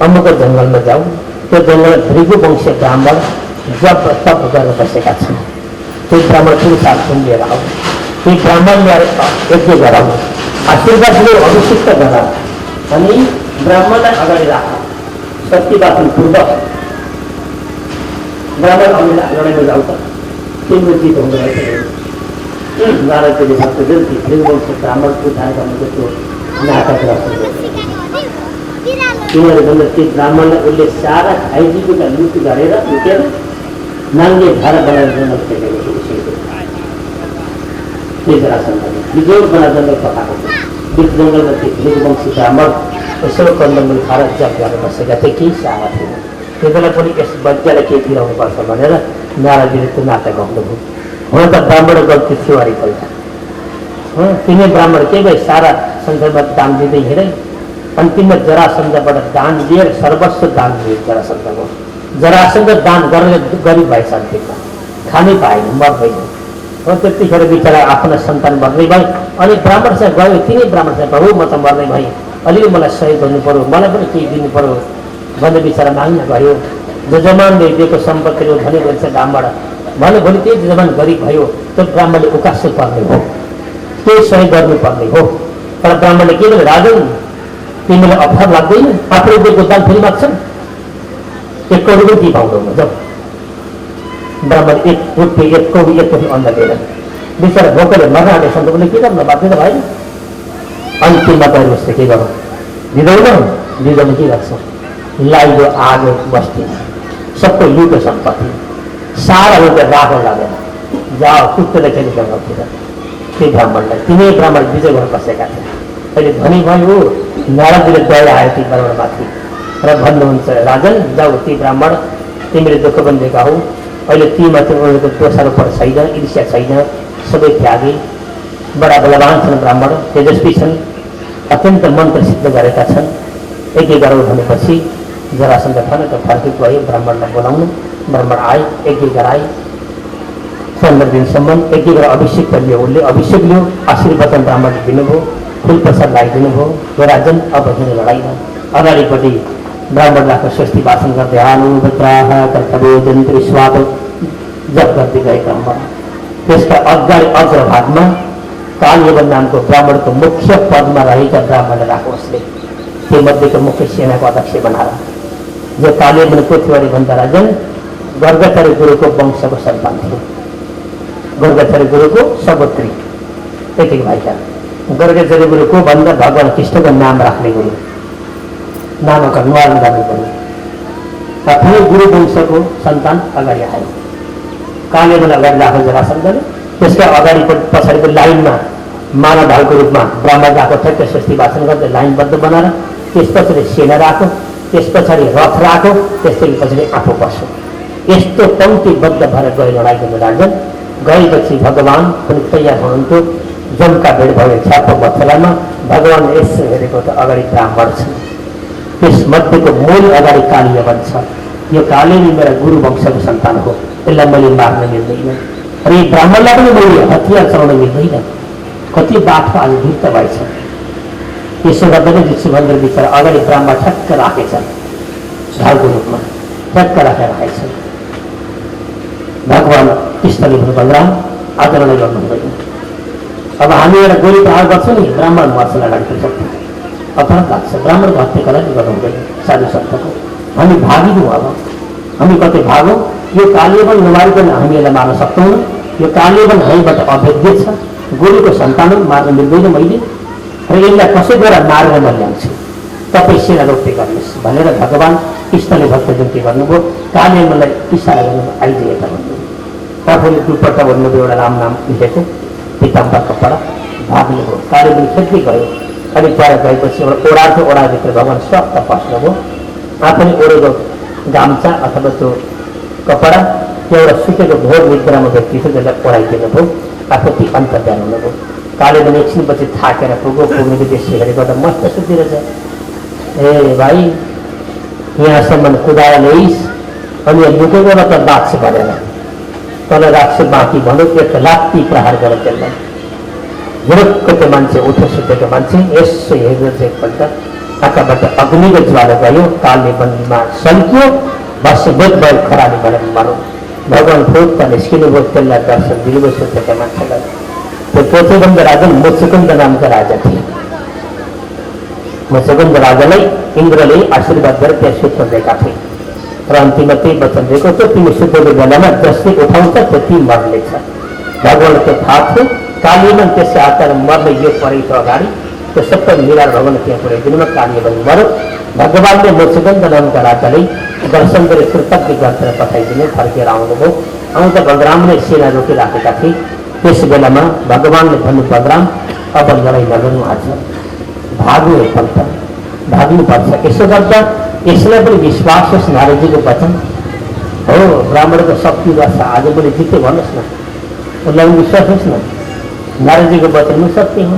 अम्मको जङ्गलमा जाऊ, त्यो जङ्गलमा भृगु वंशीय ब्राह्मण जप तप गरेर बसेका छन्, त्यो ब्राह्मण पुरुषार्थ लिएर आऊ, त्यो ब्राह्मण ल्याएर यज्ञ गराऊ, आशीर्वाद लियो, अभिषिक्त गर, अनि ब्राह्मणलाई अगाडि राख, शक्तिवाचन पूर्वक ब्राह्मण लडाइँमा जाऊ त तिम्रो जित हुँदो रहेछ। नारदले भन्छ जति भृगुवंश ब्राह्मण उद्धार गर्नुको त्यो नाटक रचेको किनभने भन्दा त्यो ब्राह्मणलाई उसले सारा खाइजीको लुट गरेर लुटेर नाङ्गे घर बनाएर जङ्गल खेलेको थियो। त्यो जरासन्धले बिजोड बनाएर जङ्गल पकाएको थियो। बिच जङ्गलमा त्यो भृगुवंशी ब्राह्मण यसो कन्दमूल खाएर जप गरेर बसेका थिए, केही सारा थिएन। त्यो बेला पनि यस बच्चालाई केही दिलाउनुपर्छ भनेर नारदले त्यो नाटक गर्नुभयो। हुन त ब्राह्मण गल्ती थियो अरेपल्ट, तिनै ब्राह्मण के भए सारा संसारमा दान दिँदै हिँडे, अन्तिममा जरासन्धबाट दान लिएर सर्वस्व दान दिए जरासन्धको। जरासन्ध दान गरेर गरिब भएछ, अन्तिममा खानै पाएन, मर्दैन। हो त्यतिखेर बिचरा आफ्ना सन्तान मर्दै भए, अनि ब्राह्मणसँग गयो, तिनै ब्राह्मणसँग प्रभु म त मर्दै भएँ, अलिअलि मलाई सहयोग गर्नु पऱ्यो, मलाई पनि केही दिनु पऱ्यो भन्ने बिचरा माग्न गयो। जजमानले दिएको सम्पत्तिहरू भने भन्छ दामबाट भने भोलि त्यही जजमान गरिब भयो, त्यो ब्राह्मणले उकास्नु पर्ने हो, केही सहयोग गर्नुपर्ने हो। तर ब्राह्मणले के भन्यो, राजन तिमीलाई अफर लाग्दैन, आफूले दिएको दान फेरि माग्छन्, 1 करोड रुपियाँ पाउँदैन जाऊ। ब्राह्मण 1 रुपियाँ 1 करोड 1 रुपियाँ अन्न दिएन, बिचरा भोकले मर्न आँटेछन् त उसले के गर्नु, बाध्य त भएन। अन्तिममा गएर उसले के गर्नु, दिँदैन, दिँदैन के गर्छ, लाइदो आगो बस्ती सबै लुटो सम्पत्ति सारा रुपियाँ राखो लागेर जाओ कुत्तले खेली जङ्गलतिर। त्यो ब्राह्मणलाई तिनै ब्राह्मण विजय गर्न बसेका थिए। अहिले धनी भयो, नारदले दया आयो ती ब्राह्मणमाथि र भन्नुहुन्छ, राजन जाऊ, ती ब्राह्मण तिमीले दुःख पनि दिएका हौ, अहिले तीमाथि उनीहरूको दोषारोपण छैन, ईर्ष्या छैन, सबै त्यागे, बडा बलवान छन् ब्राह्मण, तेजस्वी छन्, अत्यन्त मन्त्र सिद्ध गरेका छन्, यज्ञ गरौँ भनेपछि जरासन्ध फनक फर्केको भयो। ब्राह्मणलाई बोलाउनु, ब्राह्मण आए, यज्ञ गराए, 15 दिनसम्म यज्ञ गरेर अभिषेक लियो, उसले अभिषेक लियो, आशीर्वाद ब्राह्मणले दिनुभयो, फुल प्रसाद लगाइदिनु भयो। राजन अब हिँड्न लडाइन अगाडिपट्टि ब्राह्मणलाई स्वस्ति भाषण गर्दै हानुभद्राः कर्तव्य जन्त्री स्वाद जप गर्दै गए क्रममा त्यसका अग्रभागमा कालियवन नामको ब्राह्मणको मुख्य पदमा रहेका ब्राह्मणले राख्यो उसले, त्यो मध्येको मुख्य सेनाको अध्यक्ष बनाएर। जो कालियवन को थियो अरे भन्दा राजन गर्गाचार्य गुरुको वंशको सन्तान थियो। गर्गाचार्य गुरुको सगोत्री एक भाइका गर्गाचार्य गुरुको भन्दा भगवान कृष्णको नाम राख्ने गुरु, नामका नुहार गर्ने गुरु, आफ्नो गुरु वंशको सन्तान अगाडि आयो। कालियवन अगाडि राख्यो जरासन्धले, त्यसका अगाडि पछाडिको लाइनमा मानव ढालको रूपमा ब्राह्मण राख्यो, ठ्याक्कै स्वस्ति भाषण गर्दै लाइनबद्ध बनाएर, त्यस पछाडि सेना राख्यो, त्यस पछाडि रथ राख्यो, त्यसै पछाडि आफू बस्यो। यस्तो पङ्क्तिबद्ध भएर गए लडाइँ गर्ने राजन। गएपछि भगवान पनि तयार हुनुहुन्थ्यो, जमका भेट भयो छ्याप मथलामा। भगवानले यसो हेरेको त अगाडि ब्राह्मण छ, त्यस मध्येको मूल अगाडि कालियवन छ, यो कालियवन मेरा गुरु वंशको सन्तान हो, यसलाई मैले मार्न मिल्दैन, र यी ब्राह्मणलाई पनि मैले हतियार चलाउन मिल्दैन। कति बाटो आज ढुक्क भएछ। यसो गर्दा नै ऋषिभद्र बिचरा अगाडि ब्राह्मण ठ्याक्क राखेछ, ढालको रूपमा ठ्याक्क राखेर राखेछ। भगवान कृष्णले भन्नु, बलराम आदरणै गर्नु हुँदैन, अब हामी एउटा गोली प्रहार गर्छौँ नि, ब्राह्मण मर्छलाई अगाडि सक्छ, अपराध लाग्छ, ब्राह्मणको हत्या कदापि गर्नु हुँदैन साधु सन्तको। हामी भागिदिउँ, अब हामी कतै भागौँ, यो कालियवन नमारिकन हामी यसलाई मार्न सक्दैनौँ, यो कालियवन हामीबाट अभेद्य छ, गुरुको सन्तान मार्न मिल्दैन मैले, र यसलाई कसैद्वारा मारेर म ल्याउँछु, तपाईँ सेना रोक्दै गर्नुहोस् भनेर भगवान कृष्णले भक्त विन्ती गर्नुभयो। कालियवनलाई इसारा गर्नु आइदिए त भन्नु, आफूले दुपट्टा भन्नु एउटा राम लेखेको पिताम्बर कपडा भाग्नु भयो। कालेबुङ खेल्दै गयो। अलिक पर गएपछि एउटा ओडाको ओडाभित्र भगवान् स्वास्थ्य पस्नुभयो। आफूले ओढेको गाम्चा अथवा त्यो कपडा एउटा सुकेको भोर निद्रामा व्यक्ति छ जसलाई ओढाइदिनु भयो। आफू ती अन्तर्ध्यान हुनुभयो। कालेबुङ एकछिनपछि थाकेर पुग्ने दृश्य हेरेको त मस्त सुतिरहेछ। ए भाइ यहाँसम्म कुदाएर ल्याइस् अनि लुकेको त बाँच्छ भनेर तल राख्छ बाँकी भन्यो एक लात्ती प्रहार गरेर त्यसलाई झुरुक्क त्यो मान्छे उठे सुतेको मान्छे यसो हेरेर चाहिँ एकपल्ट आँखाबाट अग्निको ज्वाला गयो। कालले बन्दीमा सल्कियो। बसबोध भयो खरानी भनेर मरौँ। भगवान् फुट निस्किनु भयो। त्यसलाई दर्शन दिनुभयो सुतेका मान्छेलाई। त्यो पोथेबन्द राजा मुचुकुन्द नामका राजा थिए। मुचुकुन्द राजालाई इन्द्रले आशीर्वाद गरेर त्यहाँ सुत्न दिएका थिए र अन्तिममा त्यही वचन दिएको थियो तिमी सुतेको बेलामा जसले उठाउँछ त्यति मर्नेछ। भगवान्लाई त्यो थाहा थियो। कालीमा त्यसै हातबाट मर्ने यो परेको अगाडि त्यो सबै मिलाएर भगवान्ले त्यहाँ पुर्याइदिनुमा कालीमा मर्यो। भगवान्ले मुचुकुन्द नामका राजालाई दर्शन गरी कृतज्ञ गरेर पठाइदिनु। फर्केर आउनुभयो। आउँदा बलरामले सेना रोकिराखेका थिए। त्यस बेलामा भगवान्ले भन्नु बलराम अब लडाइँ नगर्नु आज भाग्नु एकपल्ट भाग्नुपर्छ। यसो गर्दा यसलाई पनि विश्वास होस् नारदजीको वचन हो। ब्राह्मणको शक्ति गर्छ। आज पनि जित्यो भन्नुहोस् न। उसलाई पनि विश्वास होस् न नारदजीको वचनमा सत्य हो।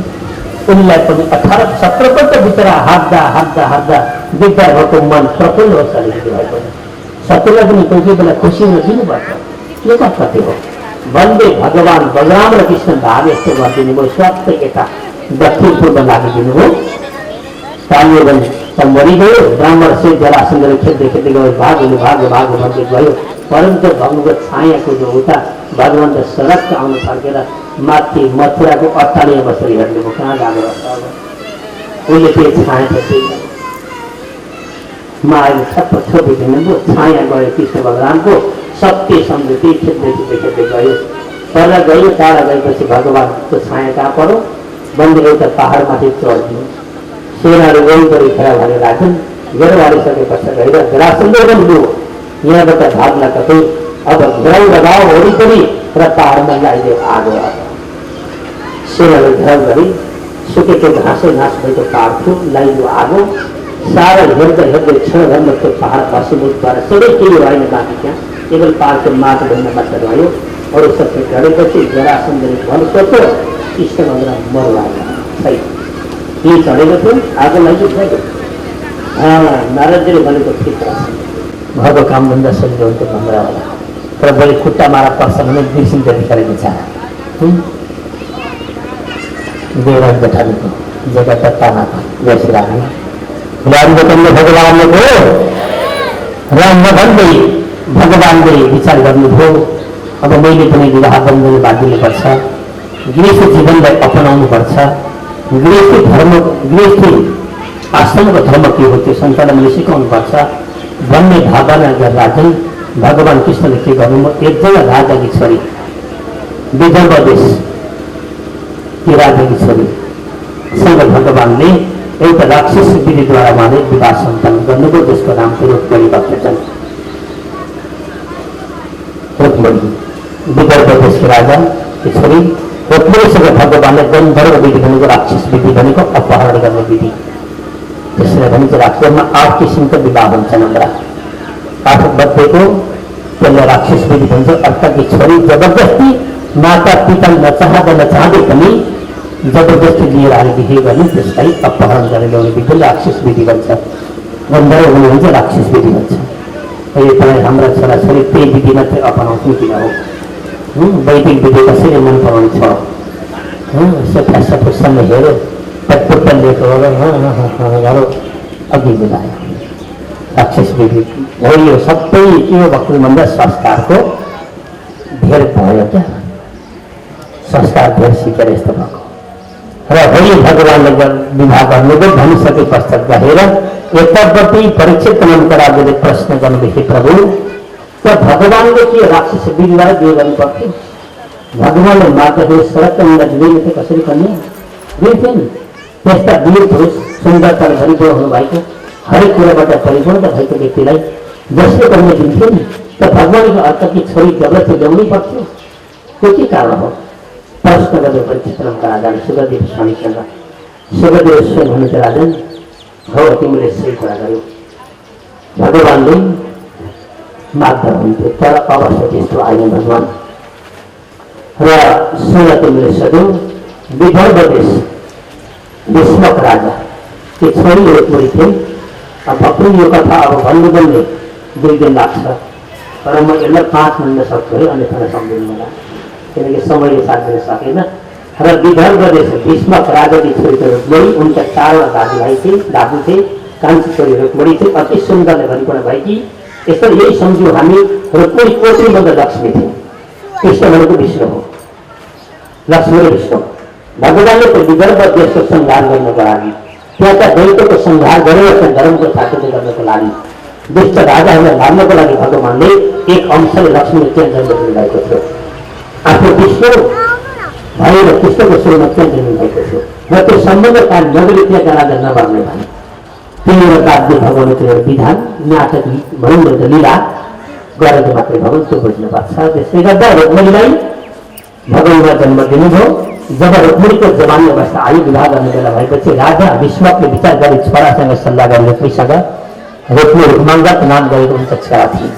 उनलाई पनि 18-17 भित्र हार्दा विद्यार्थीको मन प्रफुल्ल होस् अलिकति भएको सत्यलाई पनि कोही कोही बेला खुसी नदिनुपर्छ। यो कति हो वन्दे भगवान् बलराम र कृष्ण भाग यस्तो गरिदिनु भयो। स्वास्थ्य यता दक्षिण पूर्व लागिदिनु भयो। कालीवन मरिगयो। ब्राह्मण से जरासन्धले खेल्दै गयो। भाग्नु भन्दै गयो। परन्तु भगवानको छायाको जो उता भगवान् त सडक आउन फर्केर माथि मथुराको अट्टालिया बसेर हेर्नुभयो। कहाँ गएको रहेछ अब उसले त्यही छाया थियो। मायाले छप्प छोपिदिनु भयो। छाया गयो कृष्ण भगवानको सत्य सम्झिँदै खेल्दै गयो। तल गयो। टाढा गएपछि भगवान्को छाया कहाँ पऱ्यो बन्दी एउटा पहाडमाथि चढ्दियो। सेनाहरू वरिपरि खेला भने राख्छन्। घेर हालिसके पश्चात गएर जरासन्ध पनि लु यहाँबाट भाग्ला कतै अब घेराउ लगाओ वरिपरि र पहाडमा लगाइदियो आगो। सेनाले घेराउ गरी सुकेको घाँस भएको पहाड थियो लगाइदियो आगो। सारा हेर्दै क्षणभरमा त्यो पहाड भस्मीभूत भएर सबै केही भएन। बाँकी त्यहाँ केवल पहाडको माटो भन्दा मात्र रह्यो। अरू सबै गरेपछि जरासन्धले भन्न सोच्यो कृष्ण भनेर मरुवायो। सही के चढेको थियो आगो लागिसक्यो। नारदजीले भनेको ठिक रहेछ। घरको कामधन्दा सजिलो हुन्थ्यो भन्द्रा होला तर भोलि खुट्टा मारा पर्छ भने बिर्सिन्छ बिचारा बिचारा। देवराज बैठालेको जग्गा तत्तामा बेसिरहेको रामचन्द्र भगवान्ले भयो। राम भन्दै भगवान्ले विचार गर्नुभयो अब मैले पनि विवाह बन्धन बाँधिनुपर्छ। गृहस्थ जीवनलाई अपनाउनुपर्छ। गृहस्थी आश्रमको धर्म के हो त्यो सन्तानलाई मैले सिकाउनुपर्छ भन्ने भावना गरेर राजन भगवान् कृष्णले के गर्नुभयो। एकजना राजाकी छोरी विदर्भ देश ती राजाकी छोरीसँग भगवान्ले एउटा राक्षस विधिद्वारा उहाँले विवाह सन्तान गर्नुभयो जसको नाम थियो रुक्मणी भक्तजन। रुक्मणी विदर्भ देशको राजा छोरी रुक्मणीसँग भगवान्ले गन्धर्व विधि भनेको राक्षस विधि भनेको अपहरण गर्ने विधि। त्यसलाई भनिन्छ राक्षसमा 8 किसिमका विवाह हुन्छन्। हाम्रा 8 बच्चेको त्यसलाई राक्षस विधि भन्छ। अर्काकी छोरी जबरजस्ती माता पिता नचाहँदै पनि जबरजस्ती लिएर आएर बिहे गर्ने त्यसलाई अपहरण गरेर ल्याउने विधि राक्षस विधि भन्छ। गन्धर्व हुने भन्छ राक्षस विधि भन्छ। तपाईँ हाम्रा छोराछोरी त्यही विधि मात्रै अपनाउँछौँ किन हो। वैदिक विधि कसैले मन पराउँछ। फुस्सामा हेऱ्यो पटपुट्टा लिएको गरो अघि मिलायो राक्षस विधि हो। यो सबै के हो भन्दा संस्कारको धेर भयो क्या। संस्कार धेर सिकेर यस्तो भएको र होली भगवान्ले विवाह गर्नुभयो। भनिसके पश्चात गएर एकपट्टि परीक्षित नामका राजाले प्रश्न गर्नुभयो प्रभु त भगवान्ले के राक्षस विधिलाई बिहे गर्नु पर्थ्यो। भगवान्ले मार्दाखेरि सडकमा दिँदै कसरी कन्या दिन्थ्यो नि। त्यस्ता वीर पुरुष सुन्दरता भरिपूर्ण हुनुभएको हरेक कुराबाट परिपूर्ण भएको व्यक्तिलाई जसले कन्या दिन्थ्यो नि त भगवानको अर्थ कि छोरी जबरजस्ती ल्याउनै पर्थ्यो? त्यो के कारण हो? प्रश्न गर्दै परीक्षित राजाले सुखदेव स्वामीसँग सुखदेव स्वयं हुनुहुन्छ राजन, हो तिमीले सही कुरा गर्यो, भगवानले माग्दा हुन्थ्यो तर अवश्य त्यस्तो आएन भगवान। र सुन तिमीले सोध्यो विदर्भ देश भीष्मक राजा त्यो छोरी रुक्मिणी थिए। भक्तु यो कथा अब भन्नु 2 दिन लाग्छ तर म यसलाई 5 मिनट सक्छु है, अन्यथा सम्झिनु होला किनकि समयले साथ दिन सकेन। र विदर्भ देश भीष्मक राजाकी छोरीको रुक्मिणी उनका 4 दाजुभाइ थिए, दाजु थिए, कान्छी छोरी रुक्मिणी थिए, अति सुन्दरले भरिपूर्ण भएकी। यसरी यही सम्झ्यौँ हामी रुक्मिणी कोटीमध्ये लक्ष्मी थिए, कृष्ण भनेको विष्णु हो, लक्ष्मी र विष्णु। भगवानले त्यो विदर्भ देशको संहार गर्नको लागि त्यहाँका दैत्यको संहार गरेर धर्मको स्थापना गर्नको लागि दुष्ट राजाहरूलाई मार्नको लागि भगवानले एक अंशले लक्ष्मीले त्यहाँ जन्म दिनुभएको थियो। आफू विष्णु भएर कृष्णको स्वरूपमा त्यहाँ जन्म भएको थियो र त्यो सम्बन्ध काल नगरी त्यहाँका राजा नभर्ने भने तिनीहरू काव्य भगवानको विधान नाटक भनौँ न लीला गरेको मात्रै भगवान त्यो बुझ्नुपर्छ। त्यसले गर्दा रुक्मिणीलाई भगवानमा जन्म दिनुभयो। जब रुक्मिणीको जवानी अवस्था आयु विवाह गर्ने बेला भएपछि राजा भीष्मकले विचार गरी छोरासँग सल्लाह गरी रुक्मीसँग रुक्मी रुक्माङ्गत नाम गरेको हुन्छ छोरा थिए।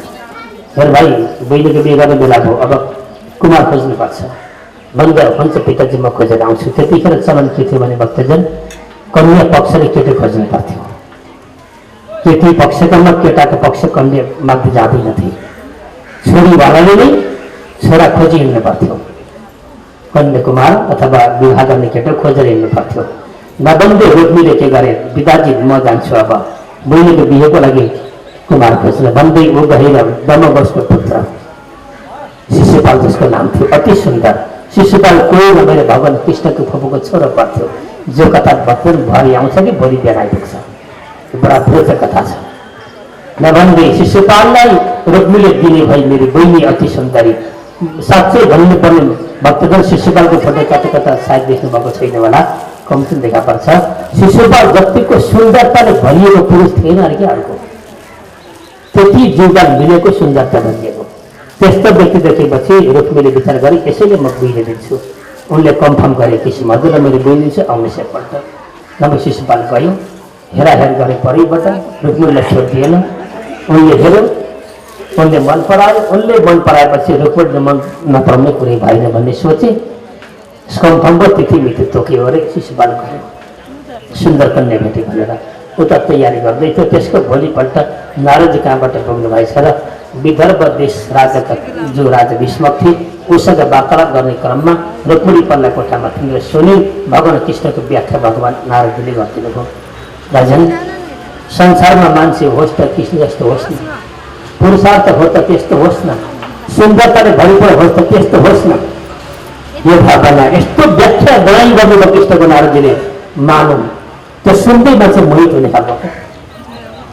हेर भाइ बहिनीको बिहे गर्ने बेला भयो, अब कुमार खोज्नुपर्छ भन्दा भन्छ पिताजी म खोजेर आउँछु। त्यतिखेर चलन के थियो भने भक्तजन कन्या पक्षले केटी खोज्नु पर्थ्यो, केटी पक्षकामा केटाको पक्ष कन्या माग्दै जाँदैनथे, छोरीवालाले नै छोरा खोजी हिँड्नु पर्थ्यो, कन्याकुमार अथवा विवाह गर्ने केटा खोजेर हिँड्नु पर्थ्यो। नबन्दै रुक्मीले के गरे, पिताजी म जान्छु अब बहिनीको बिहेको लागि कुमार खोज्न भन्दै ऊ गएर ब्रह्मवंशको पुत्र शिशुपाल जसको नाम थियो, अति सुन्दर शिशुपाल कोही नभएर भगवान कृष्णको फुपूको छोरो पर्थ्यो। जो कथा भक्तन भरि आउँछ कि भोलि बिहान आइपुग्छ, बडा रोचक कथा छ। नभन्दै शिशुपाललाई रुक्मीले दिने भई मेरी बहिनी अति सुन्दरी। साँच्चै भन्नुपर्ने भक्तजन शिशुपालको फोटो कता कता सायद देख्नुभएको छैन होला, कमजोर देखा पर्छ। शिशुपाल जतिको सुन्दरताले भरिएको पुरुष थिएन अरे के अर्को, त्यति जीवकाल मिलेको सुन्दरता भनिएको। त्यस्तो व्यक्ति देखेपछि रुक्मीले विचार गरे यसैले म बुझ्दै दिन्छु। उनले कन्फर्म गरे किसिम हजुर मेरो बुझ्नु छ आउनुहोस् एकपल्ट। नभए शिशुपाल गयो, हेराहेर गरे परिबाट रुक्मीलाई छोडिदिएन। उनले हेऱ्यो, उनले मन परायो, उनले मन पराएपछि रुक्मीले मन नपराउने कुरै भएन भन्ने सोचे। कन्फर्म भयो, तिथि मिति तोक्यो अरे शिशुपाल गयो, सुन्दर कन्या भेटे भनेर उता तयारी गर्दै थियो। त्यसको भोलिपल्ट नारदजी कहाँबाट पुग्नु भएछ र विदर्भ देश राजाका जो राजा भीष्मक थिए उसँग वार्तालाप गर्ने क्रममा रुक्मिणी पल्ला कोठामा थिए। सुनि भगवान कृष्णको व्याख्या भगवान नारदजीले गरिदिनु भयो। राजन संसारमा मान्छे होस् त कृष्ण जस्तो होस् न, पुरुषार्थ हो त त्यस्तो होस् न, सुन्दरताले भरिपूर्ण होस् त त्यस्तो होस् न, यो भावना यस्तो व्याख्या बढाइ गर्नुभयो कृष्णको नारदजीले। मानौँ त्यो सुन्दै मान्छे मोहित हुने खालको,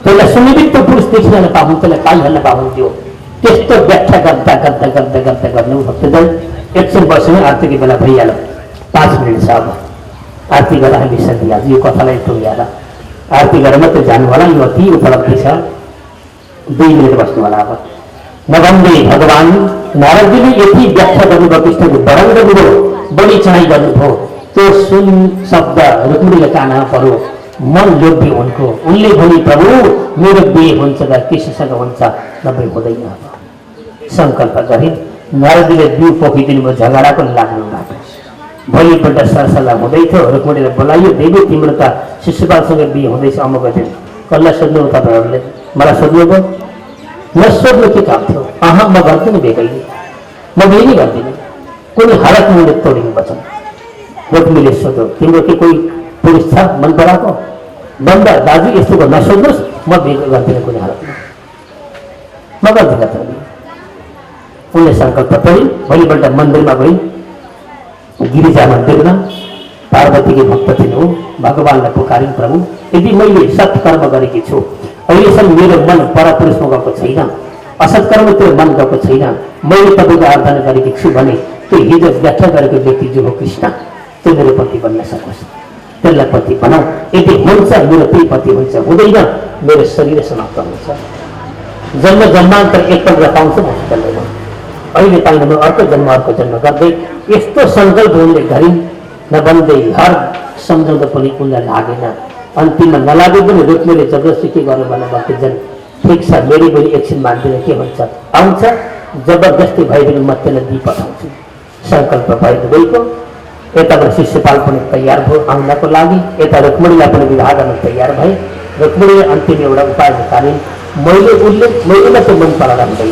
त्यसलाई सुनिबित्त पुरुष देखिन पाउनु, त्यसलाई पाइहाल्न पाउन्थ्यो। त्यस्तो व्याख्या गर्दा गर्दा गर्दा गर्दा गर्नु भक्तजन एकछिन बस्ने आरतीको बेला भइहाल्यो। 5 मिनट छ अब आरती गरेर हामी सकिहाल्छ। यो कथालाई टुङ्ग्याएर आरती गरेर मात्रै जानु होला, यो अति उपलब्धि छ। 2 मिनट बस्नु होला अब। नभन्दै भगवान नारदजीले यति व्याख्या गर्नुभयो, कृष्णको वर्णन गर्नुभयो, बढी चढाइ गर्नुभयो। त्यो सुन शब्द रुक्मिणीले कानमा पर्यो, मन लोभ्य उनको। उनले भने प्रभु मेरो बिहे हुन्छ र कृष्णसँग हुन्छ, नभए हुँदैन। सङ्कल्प गरे नारदजीले बिउ पोखिदिनु भयो, झगडाको लाग्नु भएको। भोलिपल्ट सरसल्लाह हुँदै थियो, रुक्मिणीले बोलाइयो, देवी तिम्रो त शिशुपालसँग बिहे हुँदैछ अमुक दिन, कसलाई सोध्नु तपाईँहरूले, मलाई सोध्नुभयो, नसोध्नु के काम थियो? म गर्दिनँ बिहे कहिले, म बिहे नै गर्दिनँ, कुनै हालतमा उनले तोडिनु वचन। रुक्मिणीले सोध्यो तिम्रो के कोही पुरुष छ मन पराएको? भन्दा दाजु यस्तो नसोध्नुहोस्, म बिहे गर्दिनँ कुनै हालतमा, म गर्दिनँ त। उनले सङ्कल्प तोडी भोलिपल्ट मन्दिरमा गई, गिरिजा मन्दिरमा पार्वतीकी भक्त थिइन् हो। भगवानलाई पुकारिन्, प्रभु यदि मैले सत्कर्म गरेकी छु, अहिलेसम्म मेरो मन परपुरुषमा गएको छैन, असत्कर्मतिर मन गएको छैन, मैले तपाईँको आराधना गरेकी छु भने त्यो हिजो व्याख्या गरेको व्यक्ति जो हो कृष्ण, त्यो मेरो पति बन्न सकोस्, त्यसलाई पति बनाऊ। यदि हुन्छ मेरो त्यही पति हुन्छ, हुँदैन मेरो शरीर समाप्त हुन्छ। जन्म जन्मान्तर एकपल्ट पाउँछ भन्दैन। अहिले पाइनु अर्को जन्म गर्दै यस्तो सङ्कल्प उनले गरिन् नबन्दै हर सम्झाउँदा पनि उनलाई लागेन। अन्तिममा नलागे पनि रुक्मीले जबरजस्ती के गर्नु भने भक्तजन ठिक छ मेरी पनि एकछिन मान्दिनँ के भन्छ आउँछ जबरजस्ती भइदिनु म त्यसलाई दिइ पठाउँछु। सङ्कल्प भयो दुवैको। यताबाट शिष्यपाल पनि तयार भयो आउनको लागि, यता रुक्मिणीलाई पनि विवाह गर्न तयार भए। रुक्मिणीले अन्तिम एउटा उपाय निकालिन्। मैले मात्रै मन पराउँदैन,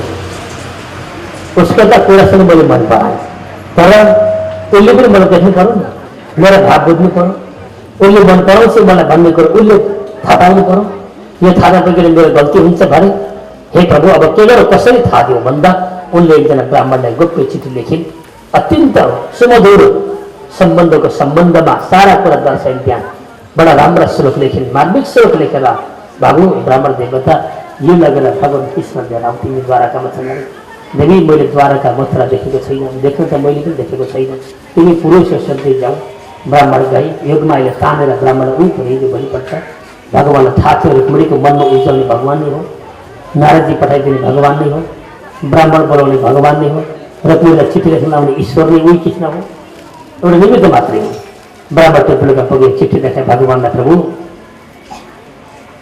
उसको त कुरासँग मैले मन पराएँ, तर उसले पनि मलाई देख्नु पऱ्यो नि, मेरो भाव बुझ्नु पऱ्यो। उसले मन पराउँछ मलाई भन्ने कुरो उसले थाहा पाउनु पऱ्यो। यो थाहा नपाइकन मेरो गल्ती हुन्छ भने हे प्रभु अब के गरेर कसरी थाहा दिउँ भन्दा उनले एकजना ब्राह्मणलाई गोप्य चिठी लेखिन्। अत्यन्त सुमधुर सम्बन्धको सम्बन्धमा सारा कुरा दर्शाइन्। त्यहाँ बडा राम्रा श्लोक लेखिन्, मार्मिक श्लोक लेखेर बाबु ब्राह्मण देवता यो लगेर भगवान् कृष्ण लिएर आऊ तिमी द्वारकामा छन्। देवी मैले द्वारका मथुरा देखेको छैन, देख्न त मैले पनि देखेको छैन, तिमी पुरुष सधैँ जाऊ। ब्राह्मण गई योगमा अहिले तानेर ब्राह्मण उही पुऱ्याइदियो भोलिपल्ट। भगवान्लाई थाहा थियो रुक्मिणीको मनमा उज्याउने भगवान् नै हो, नारदजी पठाइदिने भगवान् नै हो, ब्राह्मण बोलाउने भगवान् नै हो, रुक्मिणीलाई चिठी लेख्न आउने ईश्वर नै उही कृष्ण हो, एउटा निमित्त मात्रै हो। ब्राह्मण टेम्पलका पुगे चिठी लेखे भगवान्लाई प्रभु।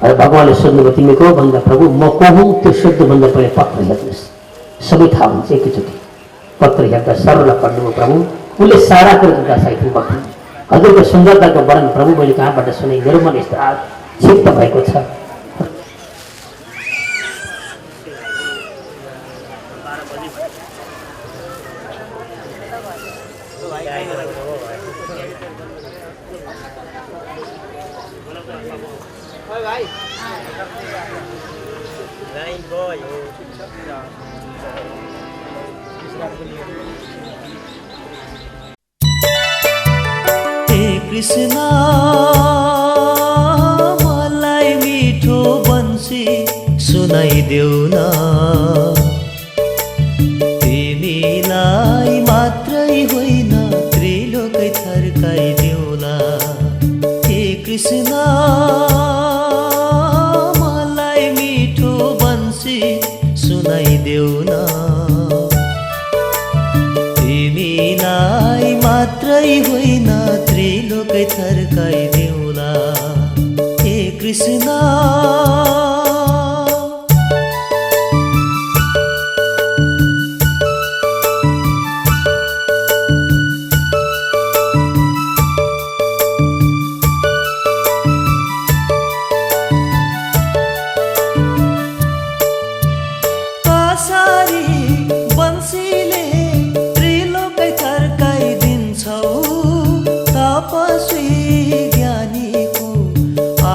भगवान्ले सोध्नुभयो तिमी को भन्दा प्रभु म को हुँ त्यो सोध्नुभन्दा पहिले पत्र हेर्नुहोस् सबै थाहा हुन्छ एकैचोटि। पत्र हेर्दा सरल पढ्नुभयो प्रभु। उसले सारा कुरा दर्शाइदिनु भयो। हजुरको सुन्दरताको वर्णन प्रभु मैले कहाँबाट सुने, मेरो मन यस्तो क्षिप्त भएको छ। कृष्ण मलाई मिठो बन्सी सुनाइदेऊ न, तिमीलाई मात्रै होइन त्रिलोकै थर्काइदेऊला। हे कृष्ण मलाई मिठो बन्सी सुनाइदेऊ न, तिमीलाई मात्रै होइन त्रिलोकै थर्काइदेऊला। हे कृष्ण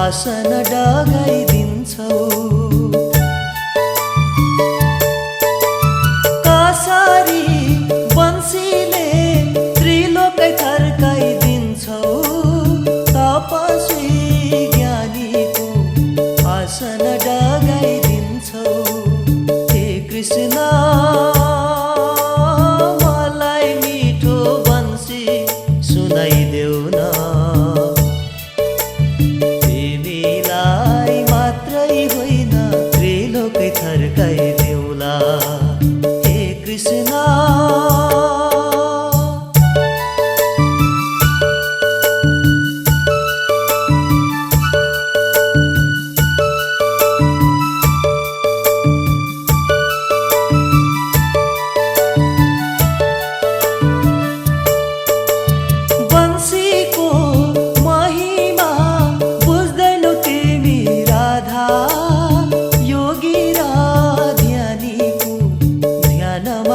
आसन डगाइदिन्छौ, कासारी बन्सीले त्रिलोकै थर्काइदिन्छौ, तपस्वी ज्ञानीको आसन डगाइदिन्छौ। हे कृष्ण मलाई मिठो बन्सी सुनाइदेऊ न, थर्काइदेऊला। हे कृष्ण बन्सीको महिमा बुझ्दैनौ तिमी राधा,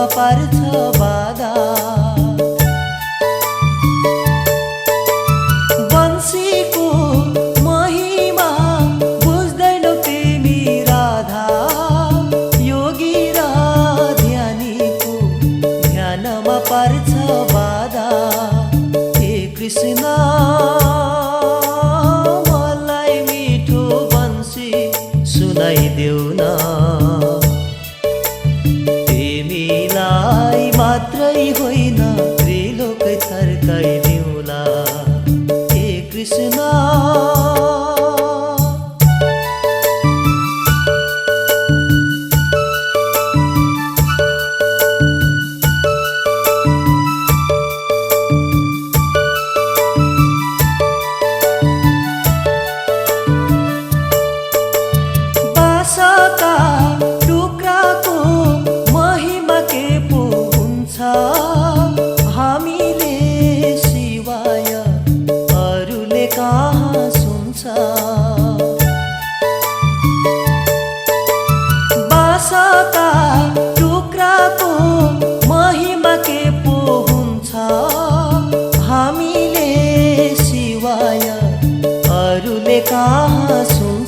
पार्छ बाधा। बन्सीको महिमा बुझ्दैनौ तिमी राधा, योगी र ध्यानीको ध्यानमा पार्छ बाधा। हे कृष्ण मलाई मिठो बन्सी सुनाइदेऊ न, मात्रै होइन त्रिलोकै थर्काइदेऊला। हे कृष्ण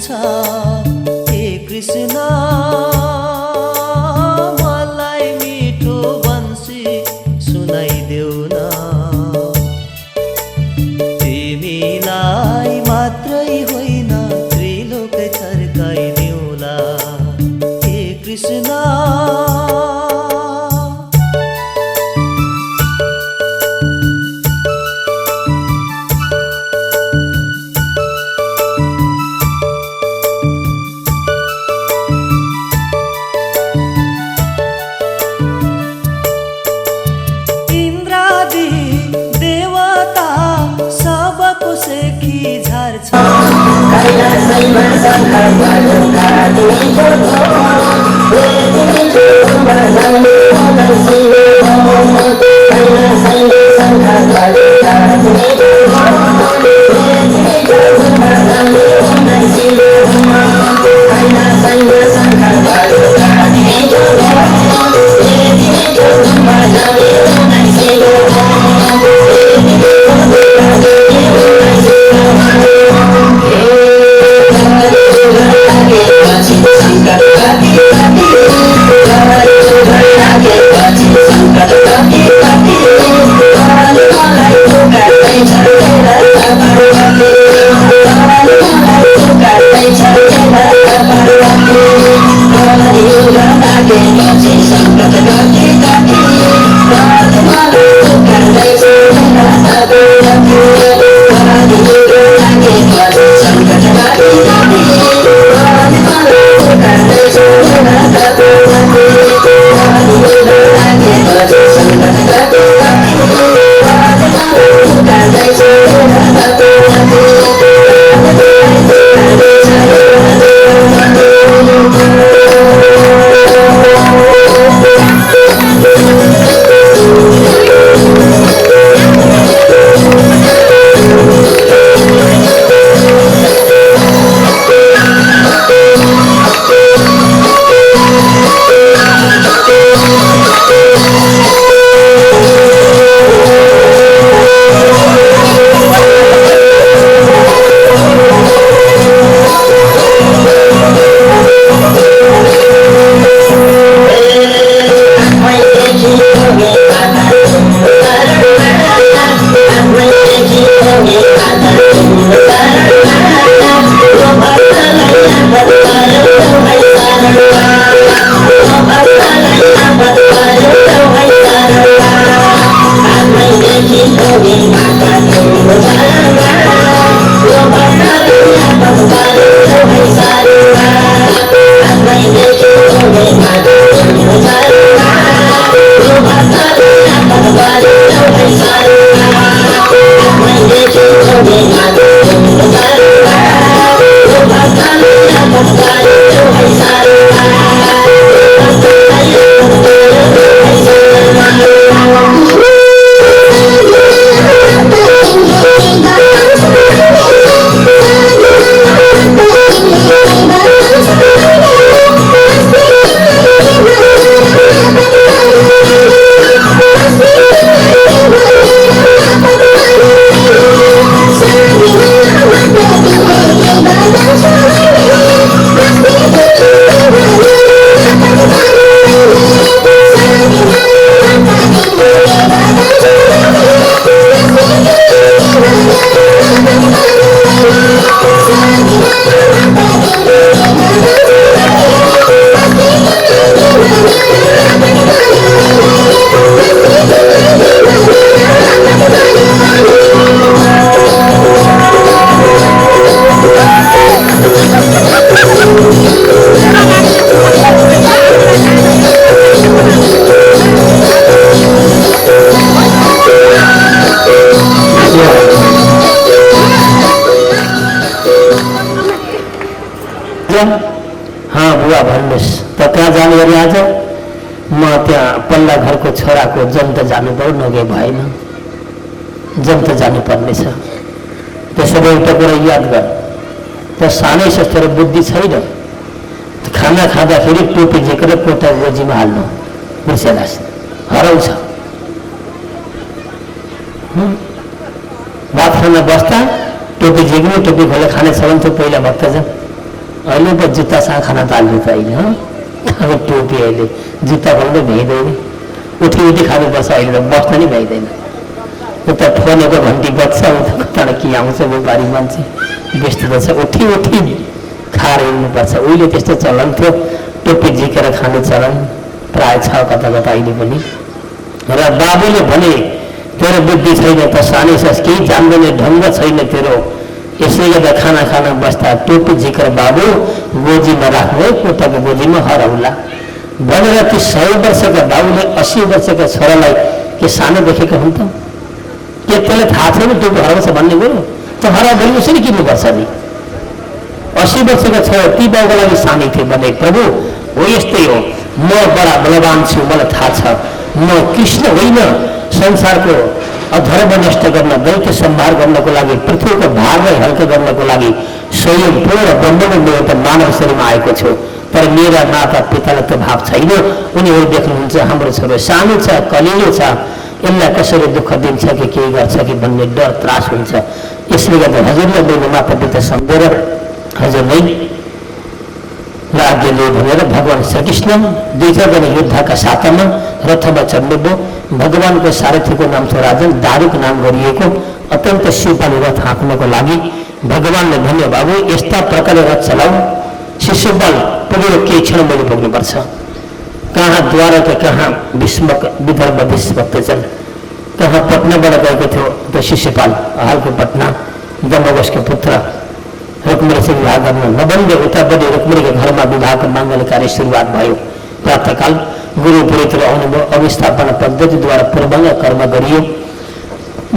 हे कृष्ण मलाई मिठो बन्सी सुनाइदेऊ न तिमीलाई मात्रै होइन त्रिलोकै थर्काइदेऊला हे कृष्ण हाँ बुवा भन्नुहोस् त कहाँ जानु गरी आज म त्यहाँ पल्ला घरको छोराको जन्त जानु पर्यो नगए भएन जन्त जानुपर्नेछ त्यसैले एउटा कुरा याद गर त सानै छ तर बुद्धि छैन खाना खाँदाखेरि टोपी झिकेर कोटा गोजीमा हाल्नु बिर्सेलास् हराउँछ भात खान बस्दा टोपी झिक्नु टोपी खोले खाने छ भने पहिला भक्तजन अहिले त जुत्तासँग खाना ताल्नु त होइन, अब टोपी अहिले जुत्ता पनि भ्याइँदैन, उठी उठी खानुपर्छ, अहिले त बस्न नि भ्याइँदैन। उता फोनको घन्टी बज्छ, उता कताबाट के आउँछ, व्यापारी मान्छे व्यस्तता छ, उठी उठी खाएर हिँड्नुपर्छ। उहिले त्यस्तो चलन थियो, टोपी झिकेर खाने चलन प्राय छ कता कता अहिले पनि। र बाबुले भने तेरो बुद्धि छैन त, सानै छस्, केही जान्दैन, ढङ्ग छैन तेरो, यसले गर्दा खाना खान बस्दा टोपी झिकेर बाबु गोजीमा राख्नु है, पोताको गोजीमा हराउला भनेर ती 100 वर्षका बाबुले 80 वर्षका छोरालाई के सानो देखेको हुन् त? के त्यसलाई थाहा छैन टोपी हराउँछ भन्ने कुरो? त हरा भने उसरी किन्नुपर्छ नि। 80 वर्षका छोरा ती बाबुको लागि सानै थियो भने प्रभु हो यस्तै हो, म बडा बलवान छु, मलाई थाहा छ, म कृष्ण होइन, संसारको अधर्म नष्ट गर्न, दैत्य संहार गर्नको लागि, पृथ्वीको भारलाई हल्का गर्नको लागि स्वयं पूर्ण ब्रह्ममा म एउटा मानव शरीरमा आएको छु। तर मेरा माता पितालाई त भाव छैन, उनीहरू देख्नुहुन्छ हाम्रो छोरो सानो छ, कलिलो छ, यसलाई कसरी दुःख दिन्छ कि केही गर्छ कि भन्ने डर त्रास हुन्छ। यसले गर्दा हजुरलाई मेरो माता पिता सम्झेर हजुरलाई राज्य लियो भनेर भगवान श्रीकृष्ण 2-4 जना योद्धाका साथमा रथमा चढ्नुभयो। भगवानको सारथीको नाम थियो राजन, दारुक नाम गरिएको, अत्यन्त शिवपाली रथ हाँक्नको लागि भगवानले भन्यो बाबु यस्ता प्रकारले रथ चलाऊ, शिशुपाल पुगेर केही क्षण मैले पुग्नुपर्छ। कहाँ द्वारका, कहाँ विदर्भ विश्वक्तजन, कहाँ पटनाबाट गएको थियो त्यो शिशुपाल, हालको पटना, दमोगसको पुत्र रुक्मिणीसँग विवाह गर्न नबन्दै उतापट्टि रुक्मिणीको घरमा विवाहको माङ्गल्य कार्य सुरुवात भयो। प्रातःकाल गुरु पुरोहितहरू आउनुभयो, अभिस्थापना पद्धतिद्वारा पूर्वाङ्ग कर्म गरियो।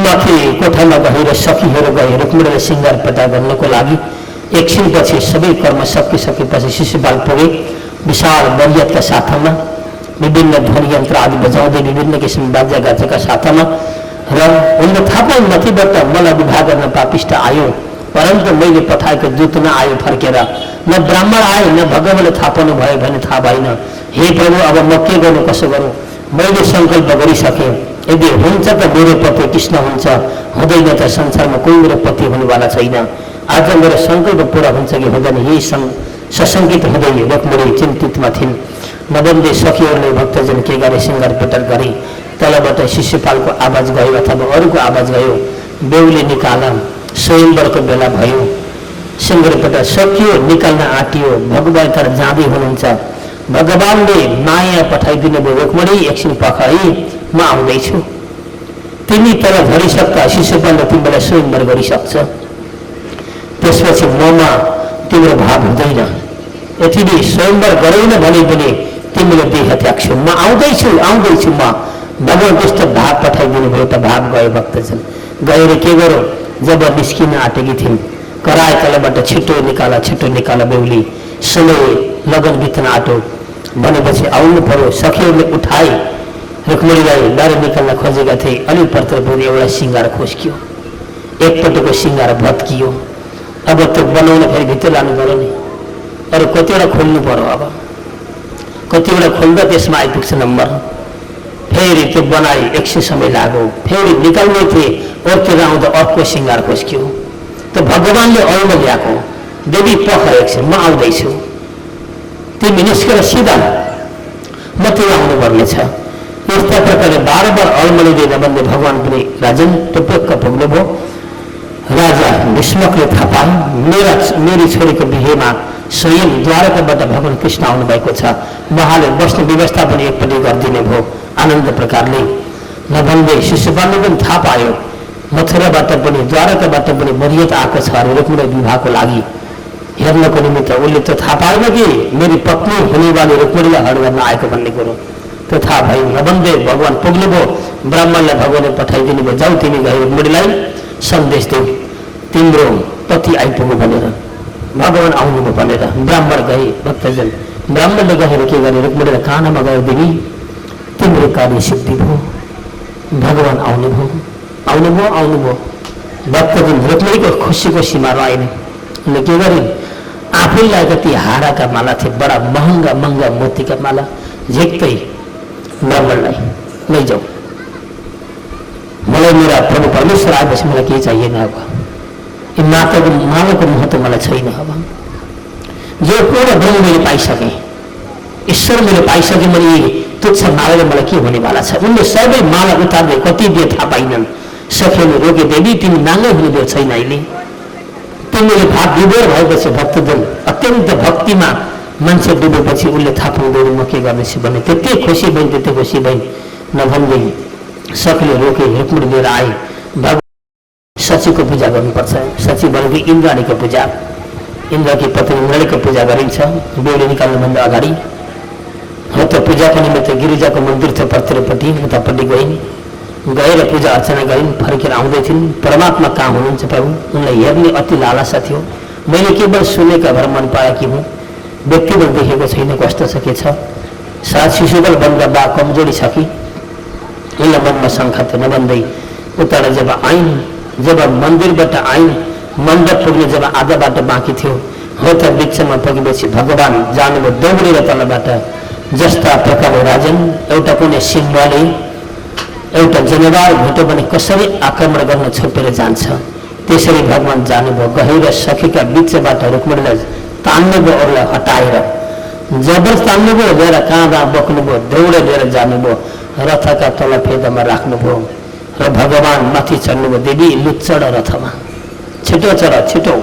माथि कोठामा गएर सखीहरू गए रुक्मिणीलाई सिङ्गार पटा गर्नको लागि। एकछिनपछि सबै कर्म सकिसकेपछि शिशुपाल पुगे विशाल बरियतका साथमा, विभिन्न ध्वनि यन्त्र आदि बजाउँदै विभिन्न किसिम बाजा गाजाका साथमा। र उनले थाहा पाउनु नथीबाट मलाई विवाह गर्न पापिष्ट आयो, परन्तु मैले पठाएको दूत नआयो फर्केर, न ब्राह्मण आयो, न भगवानले थाहा पाउनु भयो भने थाहा भएन। हे प्रभु अब म के गर्नु, कसो गरौँ? मैले सङ्कल्प गरिसकेँ, यदि हुन्छ त मेरो पति कृष्ण हुन्छ, हुँदैन त संसारमा कोही मेरो पति हुनेवाला छैन। आज मेरो सङ्कल्प पुरा हुन्छ कि हुँदैन, यही सशङ्कित हुँदै रुक्मिणी चिन्तितमा थिइन्। नबन्दै सखीहरूले भक्तजन के गरे, सिङ्गार पेटर गरे। तलबाट शिशुपालको आवाज गयो अथवा अरूको आवाज गयो, बेहुली निकाल, स्वयंवरको बेला भयो, सिङ्गार पेटर सकियो, निकाल्न आँटियो, भगवान तर जाँदै हुनुहुन्छ। भगवानले माया पठाइदिनु भयो, रुक्मिणी एकछिन पखाई म आउँदैछु, तिमी तल झरिसक्दा शिशुपालले तिमीलाई स्वयंवर गरिसक्छ, त्यसपछि ममा तिम्रो भाव हुँदैन। यतिले स्वयंवर गरेन भने पनि तिमीले देह त्याग्छौ, म आउँदैछु म। भगवान त्यस्तो भाव पठाइदिनु भयो त भाव गयो। भक्तजन गएर के गरौँ, जब निस्किन आँटेकी थिइन्, कराए तलबाट छिटो निकाला बेहुली, समय लगन बित्न आँटो भनेपछि आउनु पर्यो। सखीहरूले उठाए रुक्मिणीलाई बाहिर निकाल्न खोजेका थिए, अलि पर्तर पुग्यो, एउटा सिङ्गार खोस्कियो, एकपट्टिको सिङ्गार भत्कियो। अब त्यो बनाउन फेरि भित्र लानु पर्यो नि, अरू कतिवटा खोल्नु पर्यो, अब कतिवटा खोल्दा त्यसमा आइपुग्छ नम्बर, फेरि त्यो बनाए, एकछिन समय लाग्यो, फेरि निकाल्ने थिए, ओर्केर आउँदा अर्को सिङ्गार खोस्कियो। त भगवानले अल्म ल्याएको, देवी पख एकछिन म आउँदैछु, तिमी निस्केर सिधा मात्रै आउनुपर्नेछ। यस्ता प्रकारले बार अल्मलिँदै नबन्दै भगवान पनि राजन टुप्पक्क पुग्नुभयो। राजा भीष्मकले थाहा पाए मेरी छोरीको बिहेमा स्वयं द्वारकाबाट भगवान कृष्ण आउनुभएको छ, उहाँले बस्ने व्यवस्था पनि एकपट्टि गरिदिने भयो आनन्द प्रकारले। नभन्दै शिशुपालले पनि थाहा पायो मथुराबाट पनि द्वारकाबाट पनि मर्यादा आएको छ अरे रुक्मिणी विवाहको लागि हेर्नको निमित्त। उसले त थाहा पाएन कि मेरी पत्नी हुनेवाली रुक्मिणीलाई हड गर्न आएको भन्ने कुरो, त्यो थाहा भयो। नभन्दै भगवान पुग्नुभयो, ब्राह्मणलाई भगवानले पठाइदिनु भयो, जाऊ तिमी गए रुक्मिणीलाई सन्देश देऊ तिम्रो पति आइपुग्यो भनेर, भगवान आउनुभयो भनेर। ब्राह्मण गए। भक्तजन ब्राह्मणले गएर के गरे, रुक्मिणीलाई कानमा गयो, देवी तिम्रो कार्य सिद्धि भयो, भगवान आउनुभयो। भक्तजन रुक्मिणीको खुसीको सीमा रहेन। उनले के गरे, आफै लागेका ती हाराका माला थिए, बडा महँगा मोतीका माला, झिक्दै ब्राह्मणलाई लैजाऊ, मलाई मेरा प्रभु परमेश्वर आएपछि मलाई केही चाहिएन, अब यी माताको मालाको महत्त्व मलाई छैन। अब जो पूर्ण ब्रह्म मैले पाइसकेँ, ईश्वर मैले पाइसकेँ, मैले तुच्छ मालेर मलाई के हुनेवाला छ। उनले सबै माला उतार्दै कति दिए थाहा पाइनन्। सखीले रोके, देवी तिमी नाङ्गै हुनुभयो छैन अहिले, तिमीले भाग विभोर भएपछि भक्तजन अत्यन्त भक्तिमा मान्छे डुबेपछि उसले थाहा पाउँदैन म के गर्नेछु भन्ने। त्यति खुसी भइन्, त्यति खुसी भइन् नभन्दै सखीले रोके, रुक्मिणी लिएर आए। भगवान् शचीको पूजा गर्नुपर्छ। शची भनेको इन्द्राणीको पूजा, इन्द्रकी पत्नी इन्द्राणीको पूजा गरिन्छ बेहुली निकाल्नुभन्दा अगाडि। हो त पूजाको निमित्त गिरिजाको मन्दिर थियो पत्रिपट्टि, उतापट्टि गइन्, गएर पूजा अर्चना गरिन्। फर्केर आउँदै थिइन्, परमात्मा कहाँ हुनुहुन्छ प्रभु, उनलाई हेर्ने अति लालसा थियो। मैले केवल सुनेका भएर मन पाएकी हुँ, व्यक्तिगत देखेको छैन कस्तो छ के छ। सायद शिशुपाल वनका बा कमजोरी छ कि, उनलाई मनमा शङ्का थियो। नभन्दै उता जब आइन्, जब मन्दिरबाट आइन्, मण्डप पुग्ने जब आधा बाटो बाँकी थियो, हो त वृक्षमा पुगेपछि भगवान् जानुभयो दौडेर तलबाट। जस्ता प्रकारले राजन एउटा कुनै सिंहले एउटा जनावर भेट्यो भने कसरी आक्रमण गर्न छोपेर जान्छ, त्यसरी भगवान् जानुभयो। गएर सखीका बिचबाट रुक्मिणीलाई तान्नुभयो, अरूलाई हटाएर जबरजस्त तान्नुभयो, लिएर कहाँ बोक्नुभयो, दौडेर लिएर जानुभयो, रथका तल फेदामा राख्नुभयो र भगवान् माथि चढ्नुभयो। देवी लु चढ रथमा, छिटो चढ, छिटो,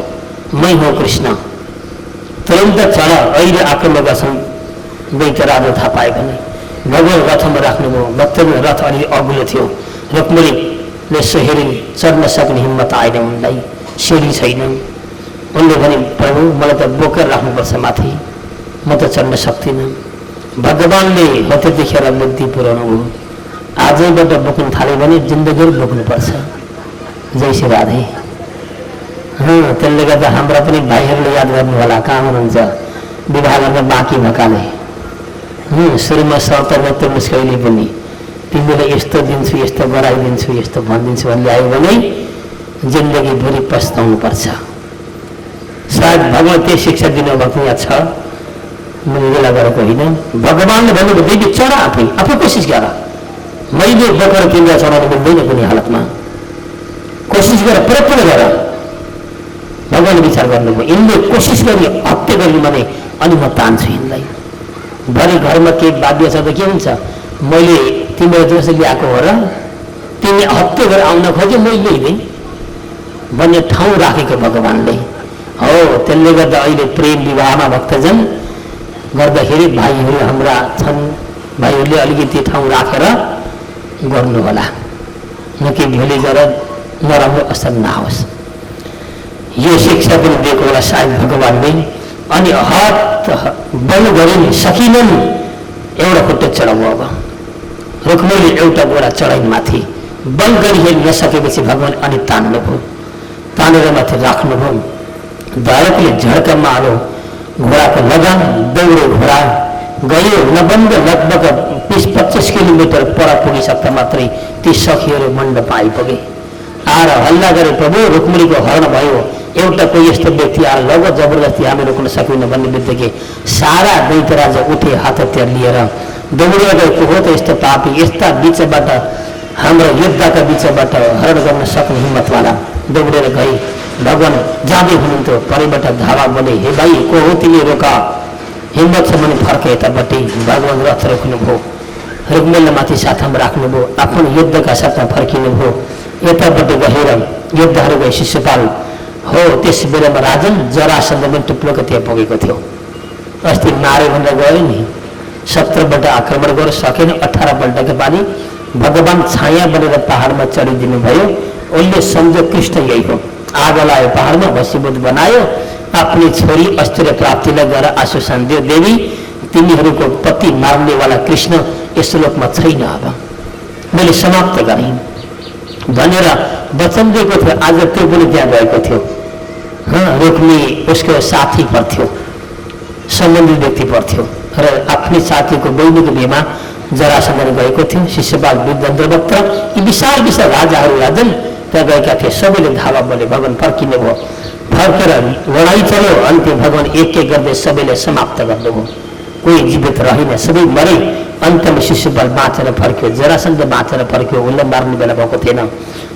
मै हो कृष्ण, तुरन्त चढ, अहिले आक्रमण गर्छन् दैत्यराजले थाहा पाए भने। भगवान् रथमा राख्नुभयो। भक्तले रथ अलि अग्लो थियो, रुक्मिणीले सोहेरी चढ्न सक्ने हिम्मत आएन उनलाई, सिँढी छैन। उनले भने प्रभु मलाई त बोकेर राख्नुपर्छ माथि, म त चढ्न सक्दिनँ। भगवान्ले हो त्यतिखेर बुद्धि पुऱ्याउनु भयो, आजैबाट बोक्न थाल्यो भने जिन्दगी बोक्नुपर्छ। जय श्री राधे। त्यसले गर्दा हाम्रा पनि भाइहरूले याद गर्नु होला, कहाँ हुनुहुन्छ विवाह गर्न बाँकी भएकाले। सुरुमा शर्त मात्रै मुस्कैले पनि तिमीलाई यस्तो दिन्छु, यस्तो गराइदिन्छु, यस्तो भनिदिन्छु भन्ने आयो भने जिन्दगीभरि पछ्ताउनुपर्छ। सायद भगवान् त्यही शिक्षा दिनुभएको यहाँ छ, मैले बेला गरेको होइन। भगवान्ले भन्नुभयो देवी चढ, आफै कोसिस गर, मैले बोकेर तिमीलाई चढाउनु मिल्दैन कुनै हालतमा, कोसिस गर, प्रयत्न गर। भगवान्ले विचार गर्नुभयो, यिनले कोसिस गरी हत्या गर्नु भने अनि म तान्छु यिनलाई। भरे घरमा केही बाध्य छ त के हुन्छ, मैले तिमीलाई जसरी ल्याएको हो र तिमी हत्या गरेर आउन खोज्यो, मैले ल्याइदिएँ भन्ने ठाउँ राखेको भगवान्ले हो। त्यसले गर्दा अहिले प्रेम विवाहमा भक्तजन गर्दाखेरि भाइहरू हाम्रा छन्, भाइहरूले अलिकति ठाउँ राखेर गर्नुहोला, न कि भेली गरेर नराम्रो असर नहोस्। यो शिक्षा पनि दिएको होला सायद भगवान्ले। अनि हात बल गरिन्, सकिनन्, एउटा खुट्टा चढाउ। अब रुक्मिणीले एउटा घोडा चढाइन् माथि, बल गरी हेर्न नसकेपछि भगवान् अनि तान्नुभयो, तानेर माथि राख्नुभयो। धारकले झड्का मारो, घोडाको लगाम, दौडे घोडा गयो। नबन्द लगभग 20-25 किलोमिटर पर पुगिसक्दा मात्रै ती सखीहरू मण्डप आइपुगे। आएर हल्ला गरे, प्रभु रुक्मिणीको हरण भयो, एउटा कोही यस्तो व्यक्ति आएर लग जबरजस्ती हामी रोक्न सकिन्न भन्ने बित्तिकै सारा दैत्यराज उठे हात हतियार लिएर दौडेर गएको हो। त यस्तो पापी, यस्ता बिचबाट हाम्रो युद्धका बिचबाट हरण गर्न सक्ने हिम्मतवाला दौडेर गए। भगवान् जाँदै हुनुहुन्थ्यो, परैबाट धावा बोले, हे भाइ को हो तिमी, रोक, हिम्मत छ भने फर्क यतापट्टि। भगवान् रथ रोक्नुभयो, रुक्मिणीलाई माथि साथमा राख्नुभयो, आफ्नो युद्धका साथमा फर्किनुभयो। यतापट्टि गएर युद्धहरू गए। शिशुपाल हो त्यस बेलामा राजन जरासन्ध पनि टुप्लोको त्यहाँ पुगेको थियो। अस्ति मारे भनेर गयो नि, 17पल्ट आक्रमण गर्न सकेन, 18पल्टको पानी भगवान् छाया बनेर पहाडमा चढिदिनु भयो। उनले सम्झो कृष्ण यही हो, आगो लायो पहाडमा, भस्मीभूत बनायो, आफ्नी छोरी ऐश्वर्य प्राप्तिलाई गएर आश्वासन दियो, देवी तिमीहरूको पति मार्नेवाला कृष्ण यस लोकमा छैन, अब मैले समाप्त गरेँ भनेर वचन दिएको थियो। आज त्यो पनि त्यहाँ गएको थियो। रुक्मिणी उसको साथी पर्थ्यो, सम्बन्धित व्यक्ति पर्थ्यो र आफ्नै साथीको बहिनीको बिहेमा जरासन्ध गएको थियो। शिशुपाल, विद्यन्द्रवक्त्र, यी विशाल विशाल राजाहरू राजन त्यहाँ गएका थिए। सबैले धावा बोले, भगवान् फर्किनु भयो। फर्केर लडाइँ चल्यो, अन्त्य भगवान् एक एक गर्दै सबैले समाप्त गर्नुभयो। कोही जीवित रहेन, सबै मरे। अन्तमा शिशुपाल बाँचेर फर्क्यो, जरासन्ध बाँचेर फर्क्यो, उसलाई मार्ने बेला भएको थिएन।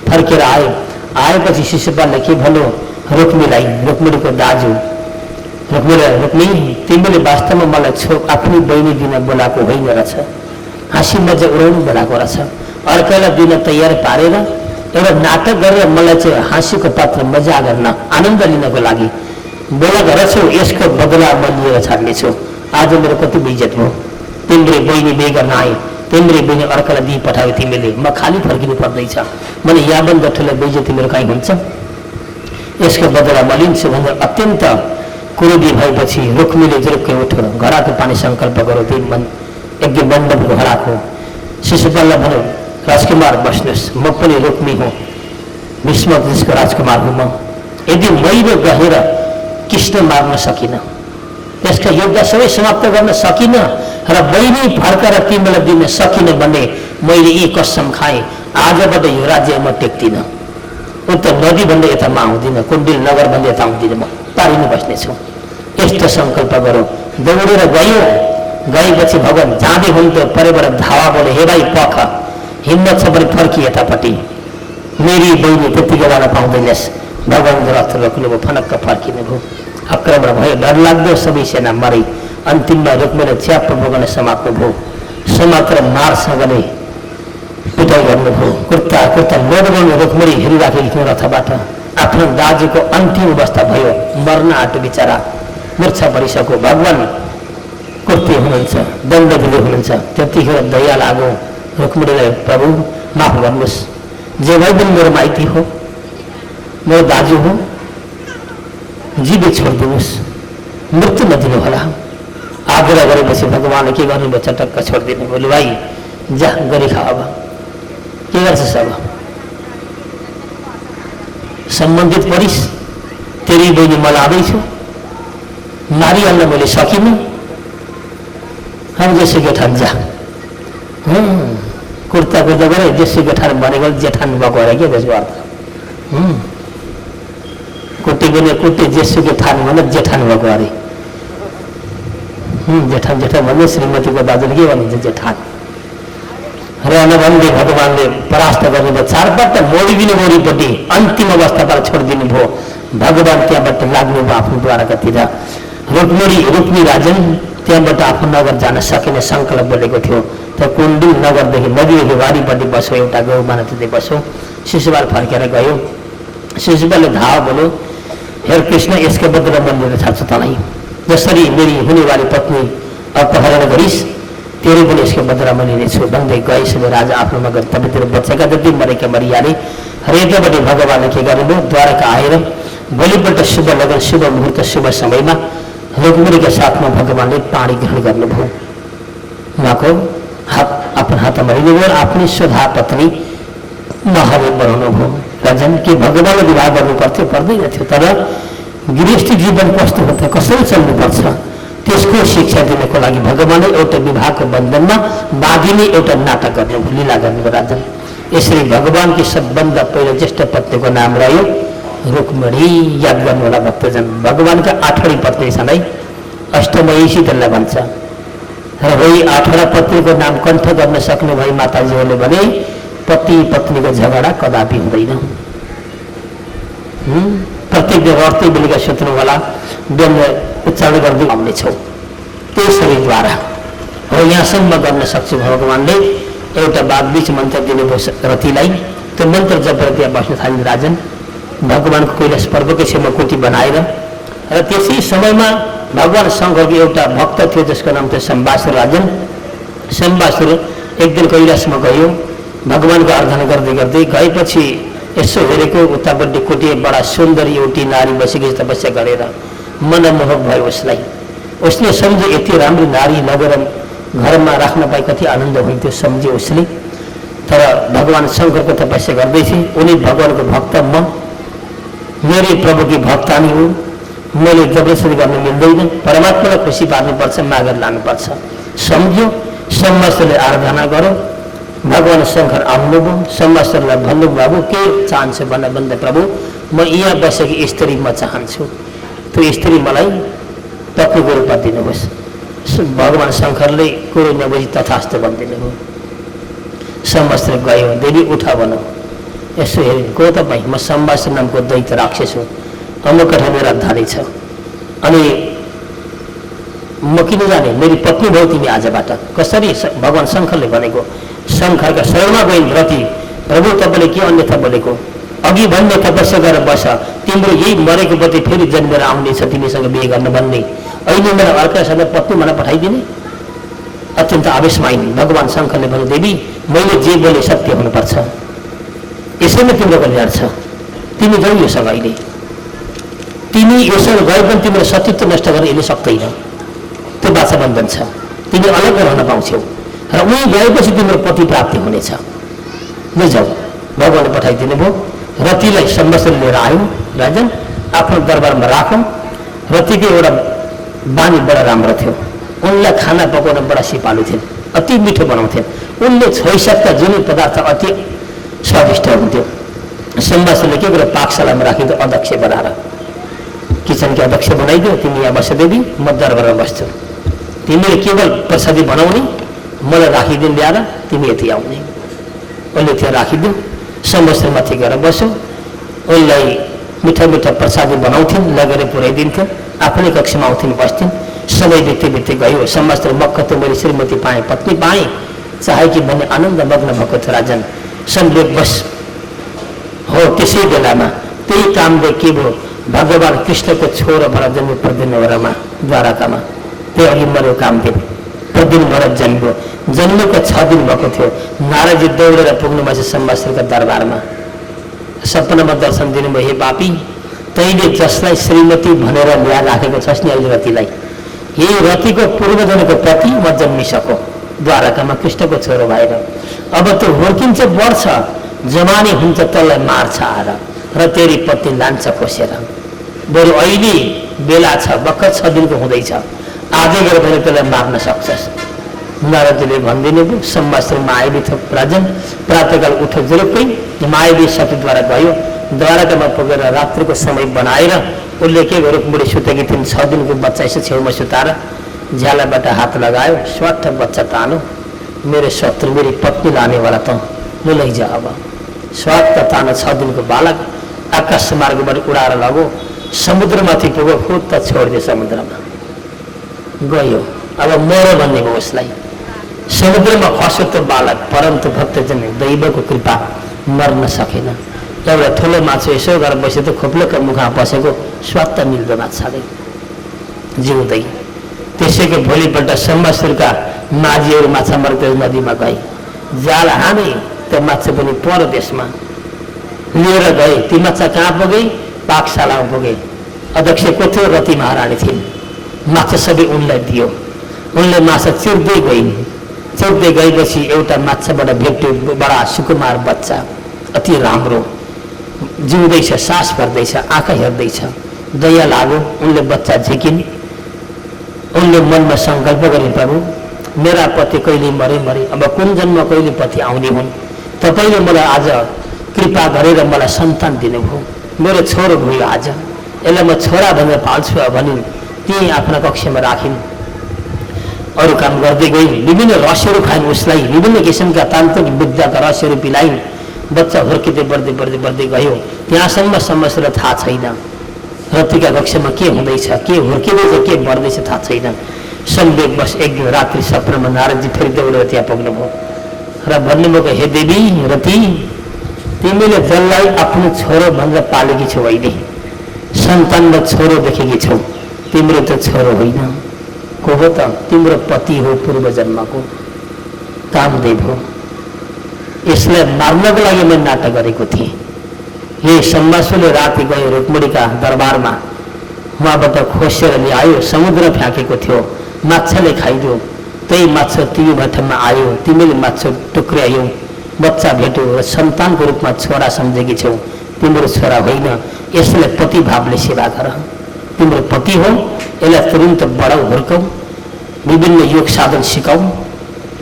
फर्केर आयो। आएपछि शिशुपालले के भन्यो रुक्मिणीलाई, रुक्मिणीको दाजु रुक्मी तिमीले वास्तवमा मलाई आफ्नै बहिनी दिन बोलाएको होइन रहेछ, हाँसी मजा उडाउनु बोलाएको रहेछ। अर्कैलाई दिन तयार पारेर एउटा नाटक गरेर मलाई चाहिँ हाँसीको पात्र मजा गर्न आनन्द लिनको लागि बोलाएको रहेछौ। यसको बदला म लिएर छाड्नेछु। आज मेरो कति बेइज्जत भयो। तिम्रो बहिनी बिहे गर्न आयो, तिम्रो बहिनी अर्कालाई दिई पठायो तिमीले, म खाली फर्किनु पर्दैछ। मैले याबन्द ठुलो बेइज्जती मेरो कहीँ हुन्छ? यसको बदला म लिन्छु भनेर अत्यन्त क्रोधी भएपछि रुक्मीले जुरुक्कै उठ्यो, घराको पानी सङ्कल्प गरौँ, दिन मन यज्ञ मण्डपको घराको शिशुपाललाई भन्यो, राजकुमार बस्नुहोस्, म पनि रुक्मी हुँ, भीष्म देशको राजकुमार हुँ म। यदि मैले गएर कृष्ण मार्न सकिनँ, त्यसका योद्धा सबै समाप्त गर्न सकिनँ र बहिनी फर्काएर तिमीलाई दिन सकिनँ भने मैले यी कसम खाएँ, आजबाट यो राज्य म टेक्दिनँ। उत्तर नदी भन्दा यता म आउँदिनँ, कुण्डिल नगर भन्दा यता आउँदिनँ, म पारिनु बस्नेछु। यस्तो सङ्कल्प गरौँ। दौडेर गयो। गएपछि भगवान् जाँदै हुन्थ्यो, परेबाट धावा बोले, हे भाइ पख, हिम्मत छ भने फर्की यतापट्टि, मेरी बहिनी त्यतिकै जान पाउँदैनस्। भगवान् रथ रोक्नुभयो, फनक्क फर्किनु भयो। आक्रमण भयो, डरलाग्दो सबै सेना मरे। अन्तिममा रुक्मीले च्याप्प भोगन समाप्त भयो। समात्र मारसँगले पिटाइ गर्नुभयो। कुर्ता कुर्ता लोडगाउनु रुक्मी हेरिराखेको थियो रथबाट। आफ्नो दाजुको अन्तिम अवस्था भयो, मर्न आँट्यो बिचरा, मूर्छा परिसक्यो। भगवान् कुर्ती हुनुहुन्छ, दण्ड दिँदै हुनुहुन्छ। त्यतिखेर दया लाग्यो रुक्मीलाई, प्रभु माफ गर्नुहोस्, जे भए पनि मेरो माइती हो, मेरो दाजु हो, जीवित छोडिदिनुहोस्, मृत्यु नदिनु होला। आग्रह गरेपछि भगवान्ले के गर्नुभयो, चटक्क छोडिदिनु। बोले भाइ जा गरी खा, अब के गर्छस्, अब सम्बन्धित परिस, तेरी बहिनी म लाँदैछु, मारिहाल्न मैले सकिनँ, हम जेसुकै ठान जा। कुर्ता कुर्ता गरे, जेसुकै ठान भनेको जेठान भएको अरे के त्यसको अर्थ। कुट्टी पनि कुट्टी, जेसुकै ठान भने जेठान भएको अरे। जेठान जेठान भन्ने श्रीमतीको दाजुले के भनिन्छ, जेठान। र भन्दै भगवान्ले परास्त गर्नुभयो, चारपट्ट मोडिदिनु मोडीपट्टि, अन्तिम अवस्थाबाट छोडिदिनु भयो। भगवान् त्यहाँबाट लाग्नुभयो आफ्नो द्वारकातिर। रुक्मी राजन त्यहाँबाट आफ्नो नगर जान सकिने सङ्कल्प बोलेको थियो। त कुण्डिल नगरदेखि नदीदेखि वारीपट्टि बस्यो, एउटा गौ मानवतिर बस्यो। शिशुपाल फर्केर गयो। शिशुपालले धावा बोल्यो, हे कृष्ण, यसको बदला म लिन थाल्छु तँलाई। जसरी मेरी हुनेवाली पत्नी अपहरण गरिस्, तेरो पनि यसको बदला म लिनेछु भन्दै गएपछि राजा आफ्नो नगर तबतिर बचेका जति मरेका मरिहाले। रेतपट्टि भगवान्ले के गर्नुभयो, द्वारका आएर भोलिपल्ट शुभ लगन, शुभ मुहुर्त, शुभ समयमा रुक्मीका साथमा भगवान्ले पानी ग्रहण गर्नुभयो। उहाँको आफ्नो हातमा लिनुभयो, आफ्नै स्वधा पत्नी महादेव बनाउनु भयो। राजन के भगवान्ले विवाह गर्नु पर्थ्यो, पर्दैन थियो, तर गृहस्थी जीवन कस्तो हुन्छ, कसरी चल्नुपर्छ, त्यसको शिक्षा दिनको लागि भगवान्ले एउटा विवाहको बन्धनमा बाँधिने एउटा नाटक गर्नुभयो, लीला गर्नुभयो। राजन यसरी भगवान्की सबभन्दा पहिलो ज्येष्ठ पत्नीको नाम रह्यो रुक्मिणी। याद गर्नु होला भक्तजन, भगवान्का 8वटी पत्नी छन् है, अष्टमयी त्यसलाई भन्छ। र वही 8वटा पत्नीको नाम कण्ठ गर्न सक्नु भए माताजीहरूले भने पति पत्नीको झगडा कदापि हुँदैन। प्रत्येक दिन रट्दै बेलुका सुत्नु होला, बिहान उच्चारण गर्दै आउनेछौँ त्यही शरीरद्वारा हो। यहाँसम्म गर्न सक्छु भगवान्ले एउटा बीच मन्त्र दिनुभयो रतिलाई। त्यो मन्त्र जपेर त्यहाँ बस्न थालिन् राजन। भगवान्को कैलाश पर्वकै छेउमा कोठी बनाएर, र त्यसै समयमा भगवान् शङ्करको एउटा भक्त थियो जसको नाम थियो सम्बासुर राजन। सम्बासुर एक दिन कैलाशमा गयो, भगवान्को आराधना गर्दै गर्दै गएपछि यसो हेरेको उतापट्टि कोठी बडा सुन्दरी एउटी नारी बसेकी तपस्या गरेर मनमोहक भयो उसलाई। उसले सम्झ्यो यति राम्रो नारी लगेर घरमा राख्न पाए कति आनन्द हुन्थ्यो सम्झ्यो उसले। तर भगवान् शङ्करको तपस्या गर्दैथे, उनी भगवान्को भक्त, म मेरै प्रभुकी भक्तानी हुँ, मैले जबरजस्ती गर्न मिल्दैन, परमात्मालाई खुसी पार्नुपर्छ, मागेर लानुपर्छ सम्झ्यो। सम्वत्सरले आराधना गरौँ, भगवान् शङ्कर आउनुभयो। सम्वत्सरलाई भन्नु, बाबु के चाहन्छु भन्दा प्रभु म यहाँ बसेकी स्त्री म चाहन्छु, त्यो स्त्री मलाई पत्नीको रूपमा दिनुहोस्। भगवान् शङ्करले कुरो नबुझी तथास्थ भनिदिनु भयो। सम्वत्सर गयो, देवी उठा भनौँ। यसो हेरि को तपाईँ, म सम्वत्सर नामको दैत्य राक्षस हुँ, अमुक ठाउँ मेरो धारी छ। अनि म किन जाने, मेरी पत्नी भौ तिमी आजबाट। कसरी? भगवान् शङ्करले भनेको, शङ्करका शरणमा गइन् रति, प्रभु तपाईँले के अन्यथा बोलेको, अघि भन्ने तपस्या गरेर बस, तिम्रो यही मरेको पति फेरि जन्मेर आउनेछ तिमीसँग बिहे गर्न भन्ने, अहिले मेरो अर्कासँग पत्नी मलाई पठाइदिने। अत्यन्त आवेशमा आइन्। भगवान् शङ्करले भन्यो, देवी मैले जे बोले सत्य हुनुपर्छ, यसैमा तिम्रो कल्याण छ, तिमी जाऊ योसँग। अहिले तिमी योसँग गए पनि तिम्रो सतीत्व नष्ट गर्न यसले सक्दैन, त्यो बाछा बन्धन छ, तिमी अलग रहन पाउँछौ र उहीँ गएपछि तिम्रो पति प्राप्ति हुनेछ। जाऊ। भगवान्ले पठाइदिनु भयो। रतिलाई सम्वत्सर लिएर आयो राजन, आफ्नो दरबारमा राखौँ। रतिको एउटा बानी बडा राम्रो थियो, उनलाई खाना पकाउन बडा सिपालु थिए, अति मिठो बनाउँथे। उनले छोइसक्दा जुनै पदार्थ अति स्वादिष्ट हुन्थ्यो। सम्वत्सरले के गरेर पाकशालामा राखिदियो अध्यक्ष बनाएर, किचनकी अध्यक्ष बनाइदियो, तिमी यहाँ बस देवी, म दरबारमा बस्छु, तिमीले केवल प्रसादी बनाउने, मलाई राखिदिनु ल्याएर तिमी यति आउने। उसले त्यहाँ राखिदियो। सम्वत्सर माथि गएर बस्यो। उसलाई मिठा मिठा प्रसादी बनाउँथिन्, लगेर पुर्याइदिन्थ्यो, आफ्नै कक्षमा आउँथिन्, बस्थ्थिन्। समय बित्दै बित्दै गयो। सम्वत्सर मक्क त मैले श्रीमती पाएँ, पत्नी पाएँ, चाहे कि भन्ने आनन्द मग्न भएको थियो राजन। संयोग बस हो त्यसै बेलामा त्यही कामले के भयो, भगवान् कृष्णको छोरो भरत जन्म प्रदिन वरमा द्वारकामा, त्यो अघि मर्यो कामदेव, प्रदिन भरत जन्म्यो। जन्मेको 6 दिन भएको थियो। नारदजी दौडेर पुग्नु भएछ सम्वत्सरका दरबारमा। सपनामा दर्शन दिनुभयो, हे पापी, तैँले जसलाई श्रीमती भनेर ल्याएर राखेको छस् नि अहिले रतिलाई, यही रतिको पूर्वजनको पति म जन्मिसको द्वारकामा कृष्णको छोरो भएर। अब त्यो हुर्किन्छ, बढ्छ, जवानी हुन्छ, तँलाई मार्छ आएर र तेरी पत्नी लान्छ खोसेर। बरु अहिले बेला छ, भर्खर 6 दिनको हुँदैछ, आजै गएर भने त्यसलाई मार्न सक्छस्। नारदजीले भनिदिनु भयो। सम्वत्सर मायावी थियो राजन। प्रातःकाल उठ जुरुक्कै मायावी सतीद्वारा गयो। द्वारकामा पुगेर रात्रिको समय बनाएर उसले के गर्यो, रुखमुडी सुतेकी थिइन्, 6 दिनको बच्चा यसो छेउमा सुताएर झ्यालाबाट हात लगायो, स्वाट बच्चा तानो, मेरो शत्रु मेरी पत्नी लानेवाला त ल लैजा। अब स्वाट तानो 6 दिनको बालक आकाश मार्गबाट उडाएर लगो, समुद्रमाथि पुग्यो, खुद त छोडिदियो समुद्रमा गयो। अब मर भन्ने भयो उसलाई। समुद्रमा खस्यो त्यो बालक, परन्तु भक्तजन दैवको कृपा मर्न सकेन। एउटा ठुलो माछा यसो गरेर बस्यो त खोप्लोको मुखमा पसेको, स्वाद त मिल्दो माछाले जिउँदै। त्यसैको भोलिपल्ट सम्वत्सरका माझीहरू माछा मर्दै नदीमा गए, जाल हाने, त्यो माछा पनि परदेशमा लिएर गए। ती माछा कहाँ पुगे? पाकशालामा पुगे। अध्यक्ष को थियो? रति महारानी थिइन्। माछा सबै उनलाई दियो। उनले माछा चिर्दै गइन्। चिर्दै गएपछि एउटा माछाबाट भेट्यो बडा सुकुमार बच्चा, अति राम्रो, जिउँदैछ, सास भर्दैछ, आँखा हेर्दैछ, दया लाग्यो। उनले बच्चा झिकिन्। उनले मनमा सङ्कल्प गरिन्, प्रभु मेरा पति कहिले मरे, अब कुन जन्म कहिले पति आउने हुन्, तपाईँले मलाई आज कृपा गरेर मलाई सन्तान दिनुभयो, मेरो छोरो भयो आज, यसलाई म छोरा भनेर पाल्छु भनिन्। त्यही आफ्ना कक्षमा राखिन्। अरू काम गर्दै गइन्। विभिन्न रसहरू खाइन्, उसलाई विभिन्न किसिमका तान्त्रिक विद्याका रसहरू पिलाइन्। बच्चा हुर्किँदै बढ्दै बढ्दै बढ्दै गयो। त्यहाँसम्म समस्या थाहा छैन, रतिका कक्षमा के हुँदैछ, के हुर्किँदैछ, के बढ्दैछ थाहा छैन। संवेगवश एक दिन रात्रि सपनामा नारदजी फेरि दौडेर त्यहाँ पुग्नुभयो र भन्नुभयो, हे देवी रति, तिमीले जसलाई आफ्नो छोरो भनेर पालेकी छौ, अहिले सन्तानमा छोरो देखेकी छौ, तिम्रो त छोरो होइन, को हो त? तिम्रो पति हो, पूर्व जन्मको कामदेव हो। यसलाई मार्नको लागि मैले नाटक गरेको थिएँ। यही सम्वत्सरले राति गयो रुक्मिणीका दरबारमा, उहाँबाट खोसेर ल्यायो, समुद्र फ्याँकेको थियो, माछाले खाइदियो। त्यही माछा तिमी ठाउँमा आयो, तिमीले माछा टुक्र्यायौ, बच्चा भेट्यो र सन्तानको रूपमा छोरा सम्झेकी छौ, तिम्रो छोरा होइन। यसलाई पति भावले सेवा गर, तिम्रो पति हो, यसलाई तुरन्त बढाऊ, हुर्काऊ, विभिन्न योग साधन सिकाऊ,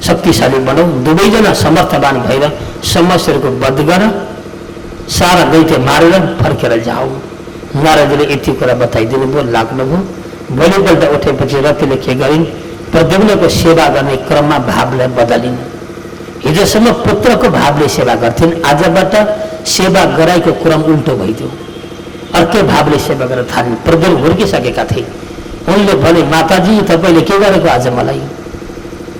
शक्तिशाली बनाऊ, दुवैजना समर्थवान भएर सम्वत्सरको वध गर, सारा दैत्य मारेर फर्केर जाऊ। नारदले यति कुरा बताइदिनु भयो, लाग्नुभयो। भोलिपल्ट उठेपछि रतिले के गरिन्, प्रद्युम्नको सेवा गर्ने क्रममा भावलाई बदलिन्। हिजोसम्म पुत्रको भावले सेवा गर्थिन्, आजबाट सेवा गराएको क्रम उल्टो भइदियो, अर्कै भावले सेवा गर्न थालिन्। प्रद्युम्न हुर्किसकेका थिए, उनले भने माताजी तपाईँले के गरेको आज मलाई?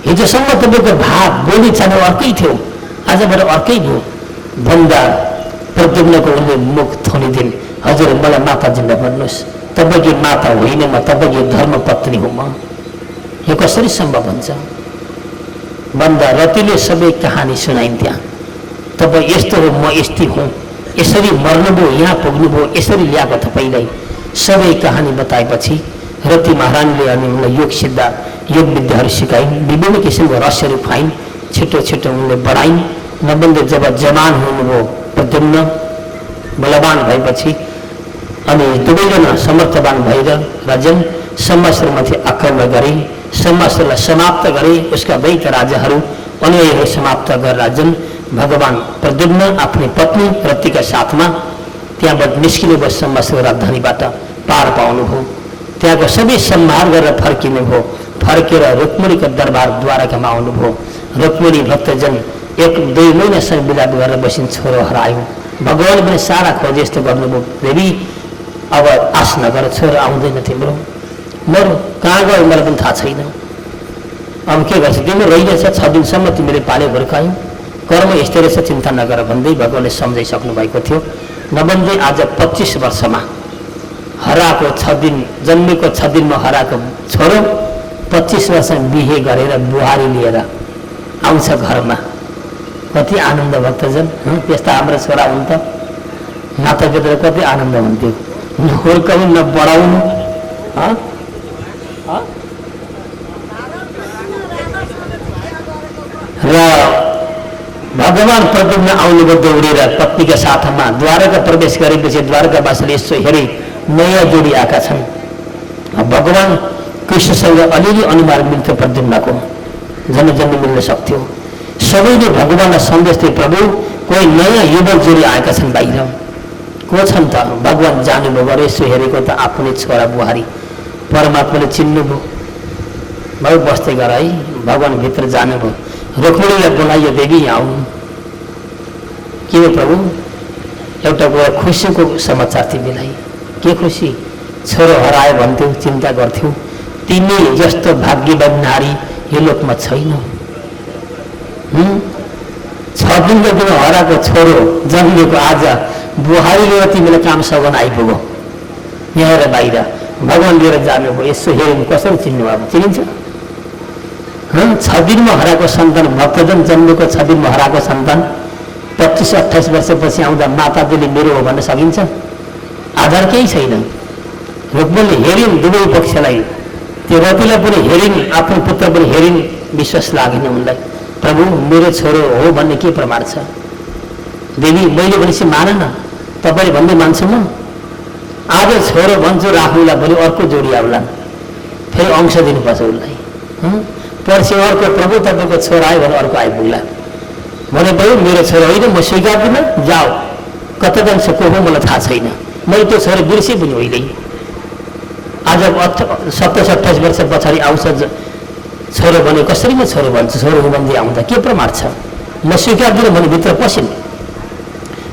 हिजोसम्म तपाईँको भाव बोली चाल अर्कै थियो, आजबाट अर्कै भयो भन्दा प्रद्युम्नको उनले मुख थोनिदिन्, हजुर मलाई माताजीलाई भन्नुहोस्, तपाईँकी माता होइन म, तपाईँकी धर्मपत्नी हुँ म। यो कसरी सम्भव हुन्छ भन्दा रतिले सबै कहानी सुनाइन्। त्यहाँ तपाईँ यस्तो हो, म यस्तै हुँ, यसरी मर्नुभयो, यहाँ पुग्नुभयो, यसरी ल्याएको तपाईँलाई सबै कहानी बताएपछि रति महारानीले अनि उनलाई योग सिद्ध योग विद्याहरू सिकाइन्, विभिन्न किसिमको रहस्यहरू खुवाइन्, छिटो छिटो उनले बढाइन्। नबन्दै जब जवान हुनुभयो प्रद्युम्न बलवान भएपछि अनि दुवैजना समर्थवान भएर राजन सम्मासुरमाथि आक्रमण गरे, सम्मासुरलाई समाप्त गरे, उसका दैत्य राजाहरू अनुयायीहरू समाप्त गरेर राजन भगवान प्रद्युम्न आफ्नै पत्नी रतिका साथमा त्यहाँबाट निस्किनुभयो, सम्मासुर राजधानीबाट पार पाउनुभयो, त्यहाँको सबै सम्हार गरेर फर्किनुभयो। फर्केर रुक्मिणीको दरबार द्वारकामा आउनुभयो। रुक्मिणी भक्तजन 1-2 महिनासम्म विलाप गरेर बसिन्, छोरो हरायो। भगवान पनि सारा खोज यस्तो गर्नुभयो, देवी अब आश नगर, छोरो आउँदैन तिम्रो, मरो, कहाँ गयो मलाई पनि थाहा छैन, अब के गर्छ, तिम्रो रहिरहेछ, 6 दिनसम्म तिमीले पाले हुर्कायौ, कर्म यस्तै रहेछ, चिन्ता नगर भन्दै भगवानले सम्झाइसक्नु भएको थियो। नभन्दै आज 25 वर्षमा हराएको 6 दिन, जन्मेको 6 दिनमा हराएको छोरो 25 वर्ष बिहे गरेर बुहारी लिएर आउँछ घरमा। कति आनन्द भक्तजन, त्यस्ता हाम्रो छोरा हुन् त। माता पिता कति आनन्द हुन्थ्यो, न हुर्काउनु न बढाउनु। र भगवान प्रद्युम्न आउनुभयो दौडेर पत्नीका साथमा। द्वारका प्रवेश गरेपछि द्वारकावासीले यसो हेरे, नयाँ जोडी आएका छन्। भगवान कृष्णसँग अलिअलि अनुहार मिल्थ्यो प्रद्युम्नको, जन्म मिल्न सक्थ्यो। सबैले भगवानलाई सन्देश दिए, प्रभु कोही नयाँ युवक जोडी आएका छन् बाहिर, को छन् त? भगवान जानुभयो, गरे यसो हेरेको त आफ्नै छोरा बुहारी। परमात्माले चिन्नुभयो, भाउ बस्दै गर है, भगवान भित्र जानुभयो। रुक्मिणीलाई बोलाइयो, देवी आऊ। के हो प्रभु? एउटा कुरा खुसीको समाचार तिमीलाई। के खुसी? छोरो हरायो भन्थ्यौ, चिन्ता गर्थ्यौ, तिमी जस्तो भाग्यवान नारी यो लोकमा छैन। 6 दिनको दिन हराएको छोरो जन्मेको आज बुहारी लिएर तिमीलाई काम सघन आइपुग्यो, यहाँ बाहिर भगवान लिएर जानुभयो। यसो हेर्नु, कसरी चिन्नु? अब चिनिन्छ? 6 दिनमा हराएको सन्तान, भक्तजन जन्मेको 6 दिनमा हराएको सन्तान 25-28 वर्षपछि आउँदा माताजीले मेरो हो भन्न सकिन्छ? आधार केही छैन। रुक्मिणीले हेरिन् दुवै पक्षलाई, त्यो रतिलाई पनि हेरिन्, आफ्नो पुत्र पनि हेरिन्, विश्वास लागेन उनलाई। प्रभु मेरो छोरो हो भन्ने के प्रमाण छ? देवी मैले भनेपछि मान न, तपाईँले भन्दै मान्छु म। आज छोरो भन्छु राख्नुलाई, भोलि अर्को जोडी आउला, फेरि अंश दिनुपर्छ उसलाई। पर्सि अर्को, प्रभु तपाईँको छोरा आयो भने अर्को आइपुग्ला भने भयो, मेरो छोरो होइन, म स्वीकार्दिनँ, जाऊ, कता जान्छ, को हो मलाई थाहा छैन, मैले त्यो छोरो बिर्सेँ पनि अहिले। आज 27-28 वर्ष पछाडि आउँछ छोरो भने, कसरी म छोरो भन्छु? छोरो हो भन्दै आउँदा के प्रमाण छ? म स्वीकार्दिनँ भने भित्र पसिन्।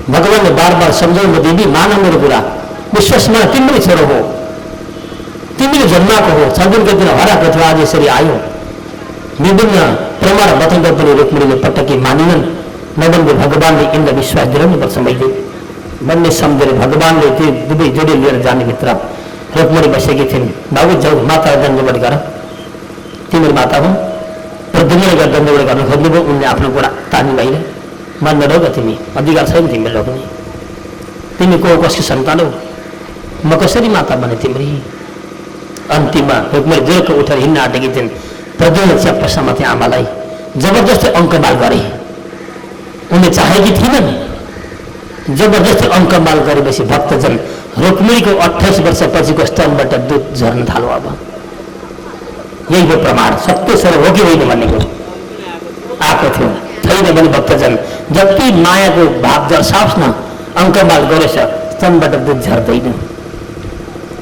भगवानले बार बार सम्झाउनु, देवी मान मेरो कुरा, विश्वासमा तिम्रै छोरो हो, तिमीले जन्माएको हो, 6 दिनको दिन हराएको थियो, आज यसरी आयो। विभिन्न प्रमाण बताउँदा पनि रुक्मिणीले पटक्कै मानिनन्। नभन्दै भगवानले यिनलाई विश्वास दिलाउनुपर्छ मैले भन्ने सम्झेर भगवानले त्यो दुवै जोडी लिएर जाने भित्र रुक्मिणी बसेकी थिइन्। बाबु जाऊ, माता दण्डवट गर, तिम्रो माता हुन्। प्रद्युम्नले दण्डवट गर्न खोज्नुभयो, उनले आफ्नो कुरा तानी बाहिर, मान्न रोग, तिमी अधिकार छैन तिमीले रोक्ने, तिमी को कसको सन्तान हो, म कसरी माता बने तिम्री? अन्तिममा रुक्मिणी जोरको उठेर हिँड्न आँटेकी थिइन्। प्रद्युम्न च्याप्प समाते आमालाई, जबरजस्ती अङ्कमाल गरे। उनले चाहेकी थिएनन्, जबरजस्ती अङ्कमाल गरेपछि भक्तजन रुक्मिणीको 28 वर्षपछिको स्तनबाट दुध झर्न थाल्यो। अब यही हो प्रमाण, सत्य छोरो हो कि होइन भन्नेको आएको थियो। छैन भने भक्तजन जति मायाको भाव दर्शाओस् न, अङ्कमाल गरेछ स्तनबाट दुध झर्दैन।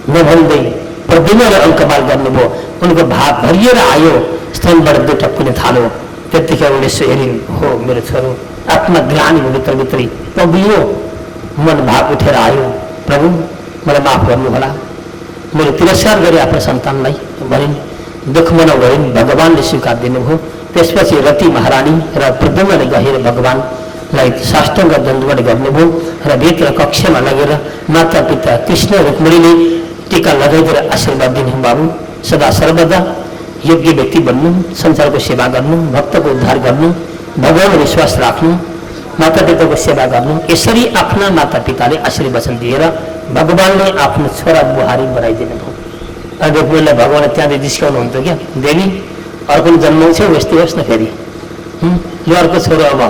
नभन्दै प्रद्युम्नले अङ्कमाल गर्नुभयो, उनको भाव भरिएर आयो, स्तनबाट दुध टप्किन थाल्यो। त्यतिखेर उनले हेरिन्, हो मेरो छोरो, आत्मज्ञानी भित्रभित्रै पग्लियो, मन भाव उठेर आयो, प्रभु मलाई माफ गर्नुहोला, मैले तिरस्कार गरेँ आफ्नो सन्तानलाई भनिन्, दुःख मनाउ गरिन्। भगवान्ले स्वीकार दिनुभयो। त्यसपछि रति महारानी र प्रद्युम्नले गएर भगवान्लाई साष्टाङ्ग दण्डवत गर्नुभयो र भित्र कक्षमा लगेर माता पिता कृष्ण रुक्मिणीले टीका लगाइदिएर आशीर्वाद दिनु, बाबु सदा सर्वदा योग्य व्यक्ति बन्नु, संसारको सेवा गर्नु, भक्तको उद्धार गर्नु, भगवान्मा विश्वास राख्नु, माता पिताको सेवा गर्नु। यसरी आफ्ना माता पिताले आशीर्वचन दिएर भगवान्ले आफ्नो छोरा बुहारी बनाइदिनु भयो। अनि रुक्मिणीलाई भगवान्ले त्यहाँदेखि जिस्काउनुहुन्थ्यो क्या, देवी अर्को जन्माउँछौ यस्तै होस् न, फेरि यो अर्को छोरो अब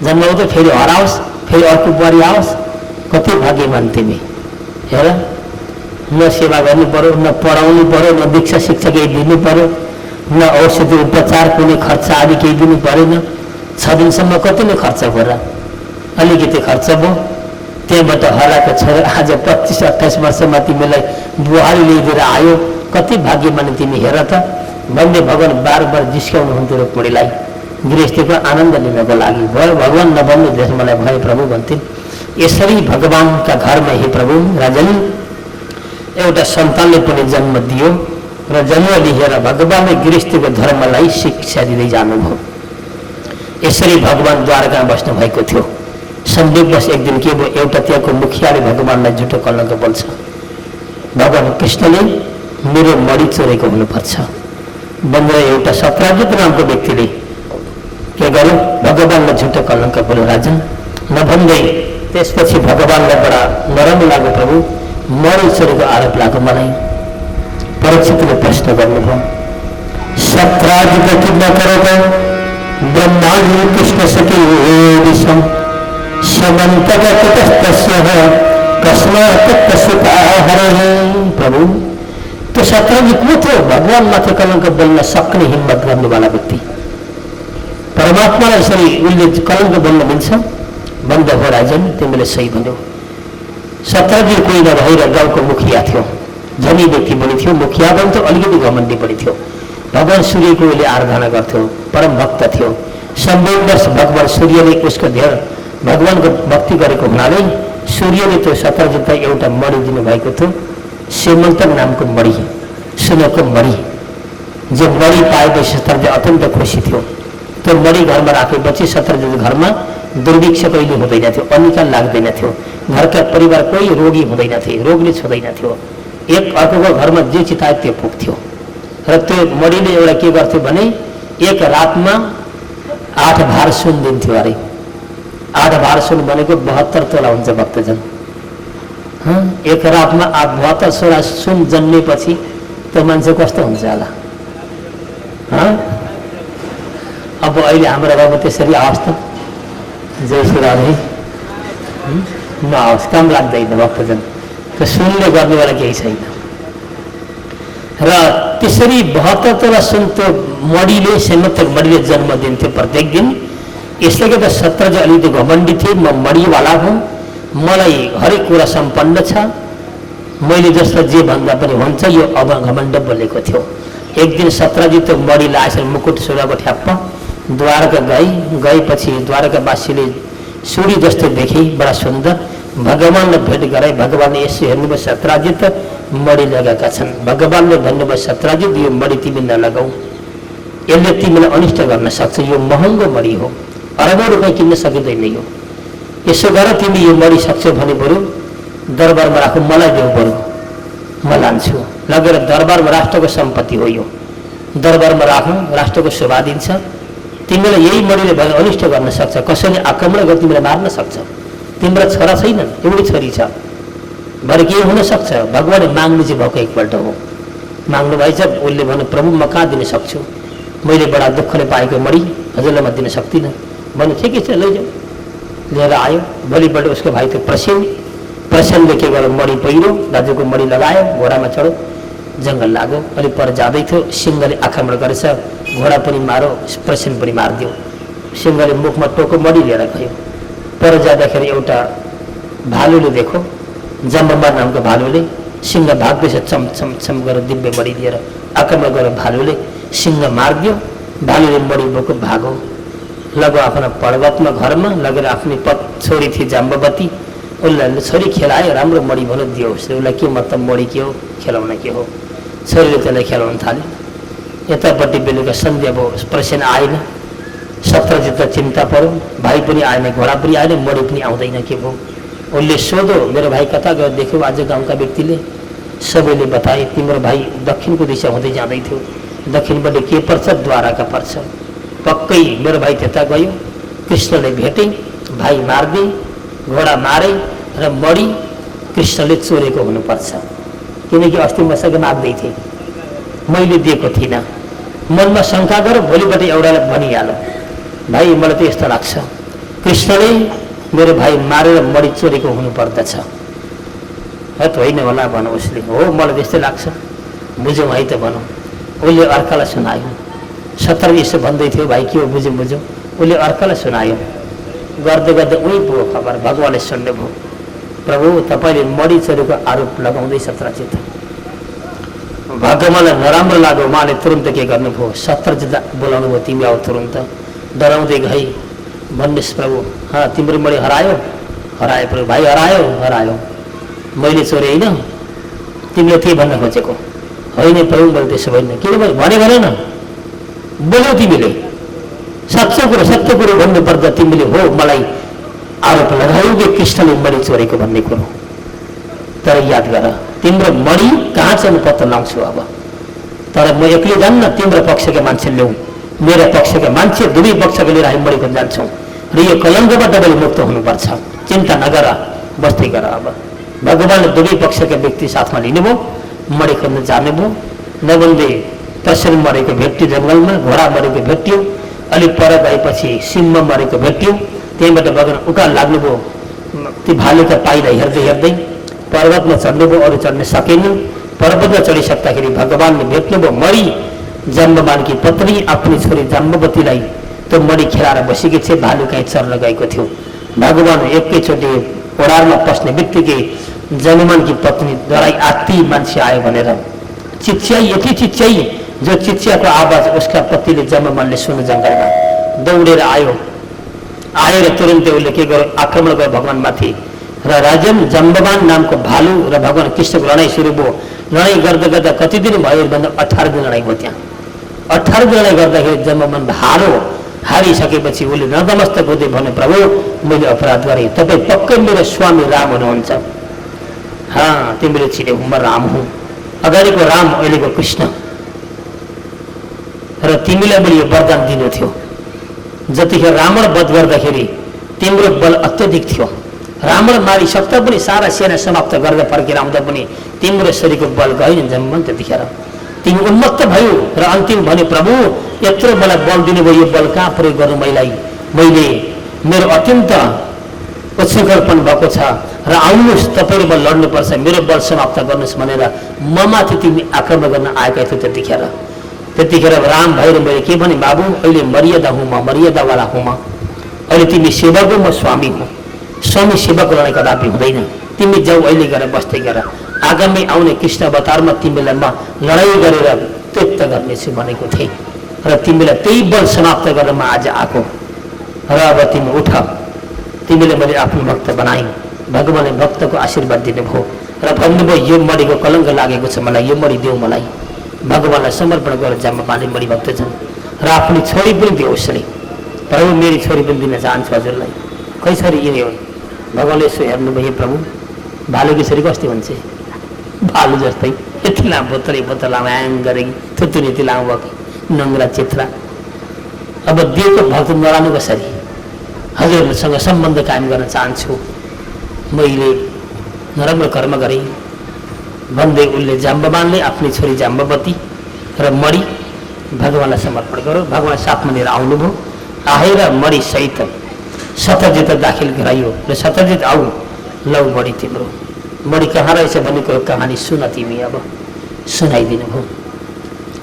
जन्माउँछ फेरि हराओस्, फेरि अर्को बुहारी आओस्, कति भाग्यमान तिमी हेर। न सेवा गर्नु पर्यो, न पढाउनु पर्यो, न दीक्षा शिक्षा केही दिनु पर्यो, न औषधि उपचार कुनै खर्च आदि केही दिनु परेन। 6 दिनसम्म कति नै खर्च भयो, अलिकति खर्च भयो। त्यहाँबाट हराएको छोरा आज 25-28 वर्षमा तिमीलाई बुहारी ल्याइदिएर आयो, कति भाग्यमान तिमी हेर त भन्दै भगवान् बार बार जिस्काउनुहुन्थ्यो रुक्मिणीलाई गृहस्थीको आनन्द लिनको लागि। भयो भगवान् नभन्नु देश मलाई भए प्रभु भन्थिन्। यसरी भगवान्का घरमा हे प्रभु राजन एउटा सन्तानले पनि जन्म दियो र जन्म लिएर भगवान्ले गृहस्थीको धर्मलाई शिक्षा दिँदै जानुभयो। यसरी भगवान् द्वारकामा बस्नु भएको थियो। संयोगवश एक दिन के भयो, एउटा त्यहाँको मुखियाले भगवान्लाई झुटो कलङ्क बोल्छ। भगवान् कृष्णले मेरो मडी चोरेको हुनुपर्छ भनेर एउटा सत्राजित नामको व्यक्तिले के गर्यो, भगवान्लाई झुटो कलङ्क बोल्यो राजन नभन्दै। त्यसपछि भगवान्लाई बडा नराम्रो लाग्यो, प्रभु मडी चोरेको आरोप लाग्यो मलाई। परीक्षितले प्रश्न गर्नुभयो, सत्राजित किन गरेको ब्रह्माण्ड कृष्ण सके विषम समन्तगतस्तस्य प्रभु त्यो सत्रजित को थियो? भगवान माथि कलङ्क बोल्न सक्ने हिम्मत गर्नेवाला व्यक्ति। परमात्मालाई यसरी उसले कलङ्क बोल्न मिल्छ भन्दा हो राजन, तिमीले सही भन्यौ। सत्रजित कोही नभएर गाउँको मुखिया थियो, धनी व्यक्ति पनि थियो, मुखिया पनि थियो, अलिकति घमण्डी पनि थियो। भगवान सूर्यको उसले आराधना गर्थ्यो, परम भक्त थियो। सम्बन्धवश भगवान सूर्यले उसको धेर भगवानको भक्ति गरेको हुनाले सूर्यले त्यो सत्रजितलाई एउटा मडी दिनुभएको थियो, सेमन्तक नामको मडी, सुनको मडी। जो मडी पाएपछि सत्रजित अत्यन्त खुसी थियो। त्यो मडी घरमा राखेपछि सत्रजित घरमा दुर्भिक्ष कहिले हुँदैन थियो, अनिकाल लाग्दैन थियो, घरका परिवार कोही रोगी हुँदैन थिए, रोगले छुँदैन थियो। एक अर्कोको घरमा जे चितायो त्यो पुग्थ्यो। र त्यो मडीले एउटा के गर्थ्यो भने एक रातमा 8 भार सुन दिन्थ्यो अरे। 8 भार सुन भनेको 72 तोला हुन्छ भक्तजन। एक रातमा 72 तोला सुन जन्मेपछि त्यो मान्छे कस्तो हुन्छ होला? अब अहिले हाम्रो बाबु त्यसरी आओस् त, जय श्री राधे नआओस्, काम लाग्दैन भक्तजन। त्यो सुनले गर्नेवाला केही छैन। र त्यसरी 72 तोला सुन त्यो मडीले सेमन्तक मडीले जन्म दिन्थ्यो प्रत्येक दिन। यसले गर्दा सत्रजित अलिकति घमण्डी थिए, म मडीवाला हुँ, मलाई हरेक कुरा सम्पन्न छ, मैले जस्तो जे भन्दा पनि हुन्छ, यो अब घमण्ड बोलेको थियो। एक दिन सत्रजित त्यो मडी लाएछ, मुकुट सुराको ठ्याप्प द्वारका गएपछि द्वारकावासीले सूर्य जस्तो देखे, बडा सुन्दर। भगवान्लाई भेट गराए। भगवान्ले यसो हेर्नुभयो, सत्रजित मडी लगाएका छन्। भगवान्ले भन्नुभयो, सत्रजित यो मडी तिमी नलगाऊ, यसले तिमीलाई अनिष्ट गर्न सक्छ, यो महँगो मडी हो, अरबौँ रुपियाँ किन्न सकिँदैन यो। यसो गर, तिमी यो मडी सक्छौ भने बरु दरबारमा राखौ, मलाई देऊ बरु, म लान्छु। लगेर दरबारमा, राष्ट्रको सम्पत्ति हो यो, दरबारमा राखौँ, राष्ट्रको शोभा दिन्छ। तिमीलाई यही मडीले भने अनिष्ट गर्न सक्छ, कसैले आक्रमण गरेर तिमीलाई मार्न सक्छ। तिम्रो छोरा छैनन्, एउटै छोरी छ, भरे के हुन सक्छ? भगवान्ले माग्नु चाहिँ भएको एकपल्ट हो, माग्नु भएछ। उसले भने, प्रभु म कहाँ दिन सक्छु, मैले बडा दुःखले पाएको मडी हजुरलाई म दिन सक्दिनँ भने। ठिकै छ, लैजाऊ। लिएर आयो। भोलिपल्ट उसको भाइ थियो प्रसेनले के गर्यो, मडी पहिरो, दाजुको मडी लगायो, घोडामा चढो, जङ्गल लाग्यो। अलिक पर जाँदै थियो, सिंहले आक्रमण गरेछ, घोडा पनि मारो, प्रसेन पनि मारिदियो। सिंहले मुखमा टोको मडी लिएर गयो। पर जाँदाखेरि एउटा भालुले देखो, जम्बम्बा नामको भालुले, सिंह भाग्दैछ, चम गरेर दिव्य मडी लिएर आक्रमण गरेर भालुले सिंह मारिदियो। भालुले मडी बोको भागो, लगो आफ्नो पर्वतमा घरमा लगेर आफ्नै छोरी थिए जाम्बवती, उसलाई छोरी खेलायो, राम्रो मडी भनौँ दियो। उसलाई के मतलब मडी के हो, खेलाउन के हो। छोरीले त्यसलाई खेलाउन थाल्यो। यतापट्टि बेलुका सन्ध्या भयो, प्रसन्न आएन। शत्रजित चिन्ता पर्यो, भाइ पनि आएन, घोडा पनि आएन, मडी पनि आउँदैन, के भयो। उसले सोध्यो, मेरो भाइ कता गयो देख्यो आज गाउँका व्यक्तिले? सबैले बताए, तिम्रो भाइ दक्षिणको दिशा हुँदै जाँदै थियो। दक्षिणपट्टि के पर्छ? द्वारका पर्छ। पक्कै मेरो भाइ त्यता गयो, कृष्णले भेटे, भाइ मार्दै, घोडा मारे र मडी कृष्णले चोरेको हुनुपर्छ। किनकि अस्ति मसँग माग्दै थिएँ, मैले दिएको थिइनँ। मनमा शङ्का गर, भोलिपट्टि एउटालाई भनिहाल, भाइ मलाई त यस्तो लाग्छ कृष्णले मेरो भाइ मारेर मडी चोरेको हुनुपर्दछ। होइन होला भनौँ। उसले हो मलाई त्यस्तै लाग्छ, बुझौँ है त भनौँ। उसले अर्कालाई सुनायो। सत्र यसो भन्दै थियो, भाइ के हो बुझौँ बुझौँ। उसले अर्कालाई सुनायो। गर्दै गर्दै उही पुग्यो खबर, भगवान्ले सुन्नुभयो। प्रभु तपाईँले मडी चोरेको आरोप लगाउँदै शत्रजित। भगवान्लाई नराम्रो लाग्यो, उहाँले तुरन्त के गर्नुभयो? शत्रजित बोलाउनु भयो, तिमी आऊ तुरन्त। डराउँदै गई, भन्नुहोस् प्रभु, तिम्रो मडी हरायो? हरायो प्रभु। भाइ हरायो? हरायो। मैले चोरे होइन? तिमीले त्यही भन्न खोजेको होइन प्रभु, मैले त्यसो होइन। किनभने भने न, बोल्यौ तिमीले सत्य कुरो भन्नुपर्दा तिमीले हो मलाई आरोप लगायौ कि कृष्णले मडी चोरेको भन्ने कुरो। तर याद गर, तिम्रो मडी कहाँ छ पत्तो लाउँछु अब। तर म एक्लै जान्न, तिम्रो पक्षका मान्छे ल्याउँ, मेरो पक्षका मान्छे, दुवै पक्षको लिएर हामी मडी खोज्न जान्छौँ। र यो कलङ्कबाट तपाईँले मुक्त हुनुपर्छ। चिन्ता नगर, बस्दै गर। अब भगवान्ले दुवै पक्षका व्यक्ति साथमा लिनुभयो, मडी खोज्न जानुभयो। नभन्दै प्रसन्न मरेको भेट्यो जङ्गलमा, घोडा मरेको भेट्यो। अलिक पर गएपछि सिंह मरेको भेट्यो। त्यहीँबाट भगवान उकालो लाग्नुभयो। ती भालुका पाइला हेर्दै हेर्दै पर्वतमा चढ्नुभयो, अरू चढ्न सकेन। पर्वतमा चढिसक्दाखेरि भगवान्ले भेट्नुभयो मरी जम्बवानकी पत्नी आफ्नो छोरी जम्बवतीलाई त्यो मडी खेलाएर बसेकी थिए, भालु कहीँ चर्न गएको थियो। भगवान एकैचोटि ओडारमा पस्ने बित्तिकै जम्बवानकी पत्नी डराई आत्ती मान्छे आयो भनेर चिच्याई, यति चिच्याई जो चिच्याको आवाज उसका पतिले जम्बवानले सुन्नु जङ्गलमा दौडेर आयो। आएर तुरन्तै उसले के गर्यो? आक्रमण गर्यो भगवानमाथि। र राजन जम्बवान नामको भालु र भगवान कृष्णको लडाइँ सुरु भयो। लडाइँ गर्दा गर्दा कति दिन भयो भन्दा 18 दिन लडाइँ भयो। त्यहाँ 18 दिन लडाइँ गर्दाखेरि जम्बवान हारिसकेपछि उसले नतमस्तक हुँदै भन्यो, प्रभु मैले अपराध गरेँ, तपाईँ पक्कै मेरो स्वामी राम हुनुहुन्छ। तिमीले चिन्यौ, म राम हुँ। अगाडिको राम, अहिलेको कृष्ण। र तिमीलाई मैले यो वरदान दिनु थियो, जतिखेर रावण वध गर्दाखेरि तिम्रो बल अत्यधिक थियो। रावण मारिसक्दा पनि, सारा सेना समाप्त गरेर फर्केर आउँदा पनि तिम्रो शरीरको बल गएन जम्बवान। त्यतिखेर तिमी उन्मत्त भयो र अन्तिम भन्यो, प्रभु यत्रो मलाई बल दिनुभयो, यो बल कहाँ प्रयोग गर्नु मैले? मेरो अत्यन्त उच्छृङ्खलपन भएको छ र आउनुहोस्, तपाईँले बल लड्नुपर्छ, मेरो बल समाप्त गर्नुहोस् भनेर ममाथि तिमी आक्रमण गर्न आएका थियौ। त्यतिखेर राम भएर मैले के भने, बाबु अहिले मर्यादा हुँ म, मर्यादावाला हुँ म। अहिले तिमी सेवक हो, म स्वामी हुँ। स्वामी सेवक लडाइँ कदापि हुँदैन। तिमी जाऊ, अहिले गएर बस्दै गर। आगामी आउने कृष्ण अवतारमा तिमीलाई म लडाइँ गरेर तृप्त गर्नेछु भनेको थिएँ। र तिमीलाई त्यही बल समाप्त गरेर म आज आएको। र अब तिमी उठ, तिमीले मैले आफ्नो भक्त बनाएँ। भगवान्ले भक्तको आशीर्वाद दिनुभयो र भन्नुभयो, यो मडीको कलङ्क लागेको छ मलाई, यो मडी देऊ मलाई। भगवान्लाई समर्पण गरेर जम्बवानले मडी भक्त छन् र आफ्नो छोरी पनि दियो उसले। प्रभु मेरी छोरी पनि दिन चाहन्छु हजुरलाई। खै छोरी यिनी हुन्। भगवान्ले यसो हेर्नुभयो, प्रभु भालुकी छोरी कस्तो हुन्छ? भालु जस्तै, यति लामो बोतल लामो ह्याङ गरेकी, थुतुनीति लामो भएको, नङ्ग्रा चित्रा। अब दिएको भक्त नरानु कसरी? हजुरहरूसँग सम्बन्ध कायम गर्न चाहन्छु, मैले नराम्रो कर्म गरेँ भन्दै उसले जम्बवानले आफ्नो छोरी जम्बवती र मडी भगवान्लाई समर्पण गर्यो। भगवान साथमा लिएर आउनुभयो। आएर मडी सहित शत्रजित दाखिल गराइयो र शत्रजित आऊ, लौ मडी तिम्रो। मडी कहाँ रहेछ भन्ने कुरो कहानी सुन तिमी। अब सुनाइदिनु भयो।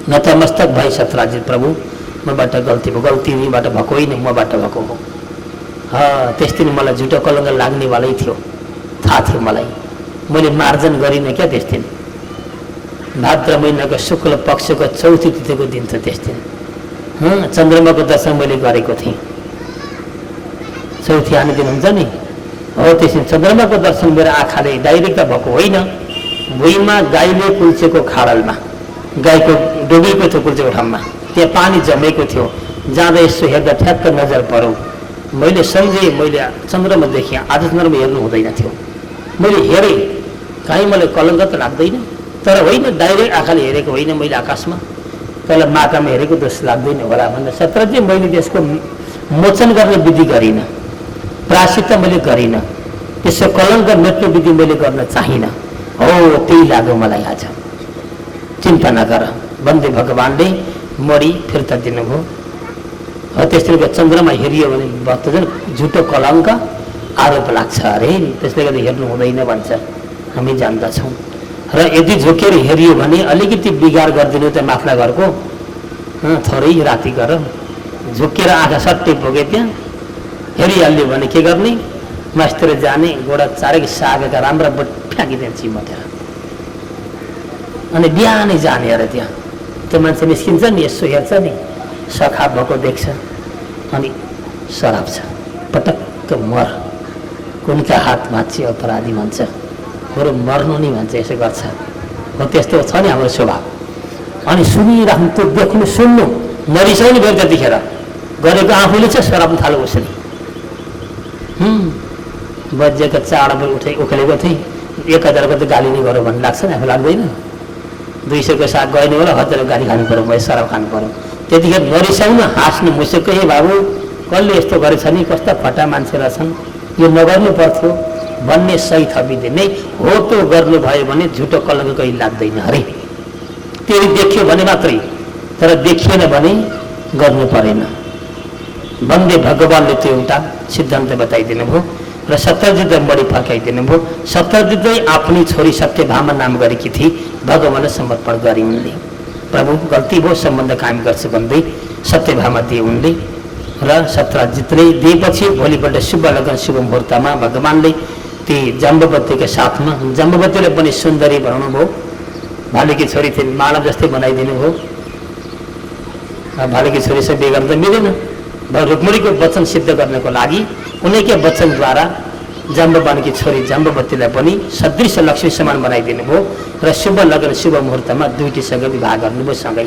नतमस्तक भई शत्रजित, प्रभु मबाट गल्ती भयो, गल्ती यहीँबाट भएको होइन, मबाट भएको हो। त्यस दिन मलाई झुटो कलङ्क लाग्नेवालै थियो, थाहा थियो मलाई। मैले मार्जन गरिनँ क्या त्यस दिन। भाद्र महिनाको शुक्ल पक्षको चौथी तिथिको दिन थियो त्यस दिन। चन्द्रमाको दर्शन मैले गरेको थिएँ। चौथी आने दिन हुन्छ नि, हो त्यसरी चन्द्रमाको दर्शन मेरो आँखाले डाइरेक्ट भएको होइन। भुइँमा गाईले कुल्चेको खाडलमा गाईको डुबेको थियो कुल्चेको ठाउँमा, त्यहाँ पानी जमेको थियो। जाँदा यसो हेर्दा ठ्याक्क नजर पऱ्यो। मैले सम्झेँ मैले चन्द्रमा देखेँ, आज चन्द्रमा हेर्नु हुँदैन थियो। मैले हेरेँ, काहीँ मलाई कलङ्क त लाग्दैन, तर होइन डाइरेक्ट आँखाले हेरेको होइन मैले आकाशमा, तल माटामा हेरेको जस्तो लाग्दैन होला भनेर सत्रजी मैले त्यसको मोचन गर्ने विधि गरिनँ, प्रायश्चित्त मैले गरिनँ, त्यसको कलङ्क मेट्ने विधि मैले गर्न चाहिनँ। हो त्यही लाग्यो मलाई आज। चिन्ता नगर, बन्दे भगवान्ले मरी फिर्ता दिनुभयो। हो त्यसले गर्दा चन्द्रमा हेरियो भने भक्तजन झुटो कलङ्क आरोप लाग्छ अरे, त्यसले गर्दा हेर्नु हुँदैन भन्छ, हामी जान्दछौँ। र यदि झुकेर हेरियो भने अलिकति बिगार गरिदिनु त माथिल्ला घरको, थोरै राति गर झुकेर आँखा सट्टै पुगे त्यहाँ हेरिहाल्यो भने के गर्ने, मास्तिर जाने गोडा चारै सागेका राम्रा फ्याँकिदिन्छ चिमटेर, अनि बिहानै जाने अरे त्यहाँ। त्यो मान्छे निस्किन्छ नि, यसो हेर्छ नि, सखा भएको देख्छ, अनि सराप छ, पटक्क मर, कुनका हात भाँच्ची अपराधी भन्छ, बरु मर्नु नि भन्छ, यसो गर्छ। हो त्यस्तो छ नि हाम्रो स्वभाव। अनि सुनिराख्नु, त्यो देख्नु सुन्नु, नरिसाउनु भयो त्यतिखेर, गरेको आफूले चाहिँ सराप्नु थाल्यो उसले। बजेको चाड उखेलेको थिएँ, 1000को त गाली नै गऱ्यो भन्ने लाग्छ नि, आफू लाग्दैन? 200को साग गएन होला, 1000 गाली खानु पऱ्यो, भयो सराप खानु पऱ्यो। त्यतिखेर नरिसाउनु, हाँस्नु, मुसेको, हे बाबु कसले यस्तो गरेछ नि, कस्ता फटा मान्छे रहेछन्, यो नगर्नु पर्थ्यो भन्ने सही थपिदिने हो। त्यो गर्नुभयो भने झुटो कलङ्क कहिले लाग्दैन अरे। त्यो देखियो भने मात्रै, तर देखिएन भने गर्नु परेन। बन्दे भगवान्ले त्यो एउटा सिद्धान्त बताइदिनु भयो र सत्यजितलाई मरि फर्काइदिनु भयो। सत्यजितले आफ्नी छोरी सत्यभामा नाम गरेकी थिए, भगवान्लाई समर्पण गरे उनले। प्रभु गल्ती भयो, सम्बन्ध कायम गर्छ भन्दै सत्यभामा दिए उनले। र सत्यजितले दिएपछि भोलिपल्ट शुभ लगन शुभ मुहुर्तमा भगवान्ले ती जम्बवतीका साथमा, जम्बवतीले पनि सुन्दरी बनाउनु भयो। भालेकी छोरी थिइन्, मानव जस्तै बनाइदिनु भयो। भालेकी छोरीसँग बिहे गर्न त मिलेन, रुक्मिणीको वचन सिद्ध गर्नको लागि उनैकै वचनद्वारा जम्बवानकी छोरी जम्बवतीलाई पनि सदृश लक्ष्मी समान बनाइदिनु भयो। र शुभ लगन शुभ मुहुर्तमा दुईटीसँग विवाह गर्नुभयो सँगै,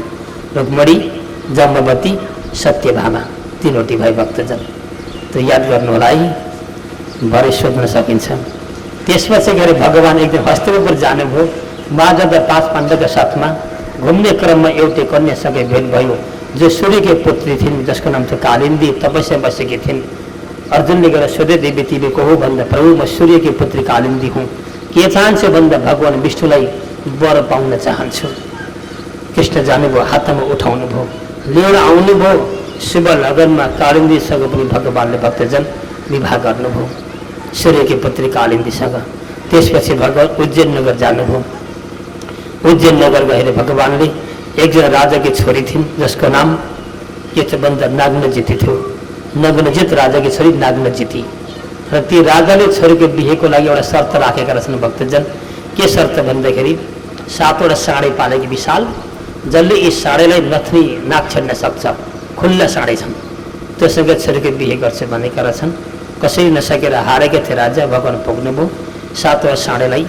रुक्मिणी, जम्बवती, सत्यभामा, तीनवटी भाइ भक्तजन। त याद गर्नु होला है, भरे सोध्न सकिन्छ। त्यसपछि गएर भगवान् एकदिन हस्तिनापुर जानुभयो। महाराजा 5 पाण्डवका साथमा घुम्ने क्रममा एउटै कन्यासँग भेट भयो, जो सूर्यकी पुत्री थिइन्, जसको नाम थियो कालिन्दी, तपस्या बसेकी थिइन्। अर्जुनले गएर सोधे, देवी तिमी को हो भन्दा, प्रभु म सूर्यकी पुत्री कालिन्दी हुँ, के चाहन्छु भन्दा भगवान् विष्णुलाई वर पाउन चाहन्छु। कृष्ण जानुभयो, हातमा उठाउनु भयो, लिएर आउनुभयो। शुभ लगनमा कालिन्दीसँग पनि भगवान्ले भक्तजन विवाह गर्नुभयो, सूर्यकी पुत्री कालिन्दीसँग। त्यसपछि भगवान् उज्जैन नगर जानुभयो। उज्जैन नगर गएर भगवान्ले एकजना राजाकी छोरी थिइन्, जसको नाम के छ भन्दा नाग्नजिती थियो। नग्नजित राजाकी छोरी नाग्नजिती। र ती राजाले छोरीको बिहेको लागि एउटा शर्त राखेका रहेछन् भक्तजन। के शर्त भन्दाखेरि 7वटा साँडे पालेकी विशाल, जसले यी साँडेलाई नथनी नाक छेड्न सक्छ, खुल्ला साँडे छन्, त्योसँग छोरीको बिहे गर्छ भनेका रहेछन्। कसै नसकेर हारेका थिए राजा, भगवान् पुग्नुभयो। 7वटा साँडेलाई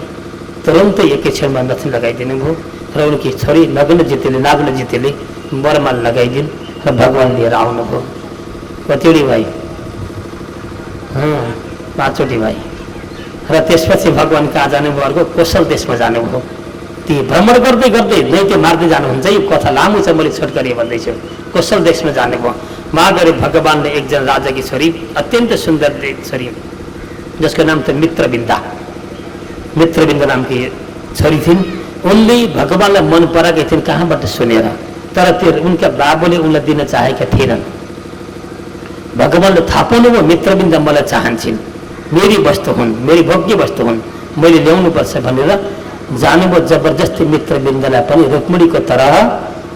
तुरन्तै एकै क्षणमा नथनी लगाइदिनु भयो। र उनकी छोरी नाग्नजितीले वरमाल लगाइदिन् र भगवान् लिएर आउनुभयो। कतिवटी भाइ? 5वटी भाइ। र त्यसपछि भगवान् कहाँ जानुभयो? अर्को कौशल देशमा जानुभयो। ती भ्रमण गर्दै गर्दै दैत्य मार्दै जानुहुन्छ। यो कथा लामो छ, मैले छोटकरी भन्दैछु। कौशल देशमा जानुभयो। महागरी भगवान्ले एकजना राजाकी छोरी, अत्यन्त सुन्दर छोरी, जसको नाम थियो मित्रविन्दा, मित्रविन्दा नामकी छोरी थिइन्। उनले भगवान्लाई मन पराएकी थिइन्, कहाँबाट सुनेर, तर त्यो उनका बाबुले उनलाई दिन चाहेका थिएनन्। भगवान्ले थाहा पाउनुभयो, मित्रविन्दा मलाई चाहन्छन्, मेरी वस्तु हुन्, मेरी भोग्य वस्तु हुन्, मैले ल्याउनुपर्छ भनेर जानुभयो। जबरजस्ती मित्रविन्दालाई पनि रुक्मिणीको तरह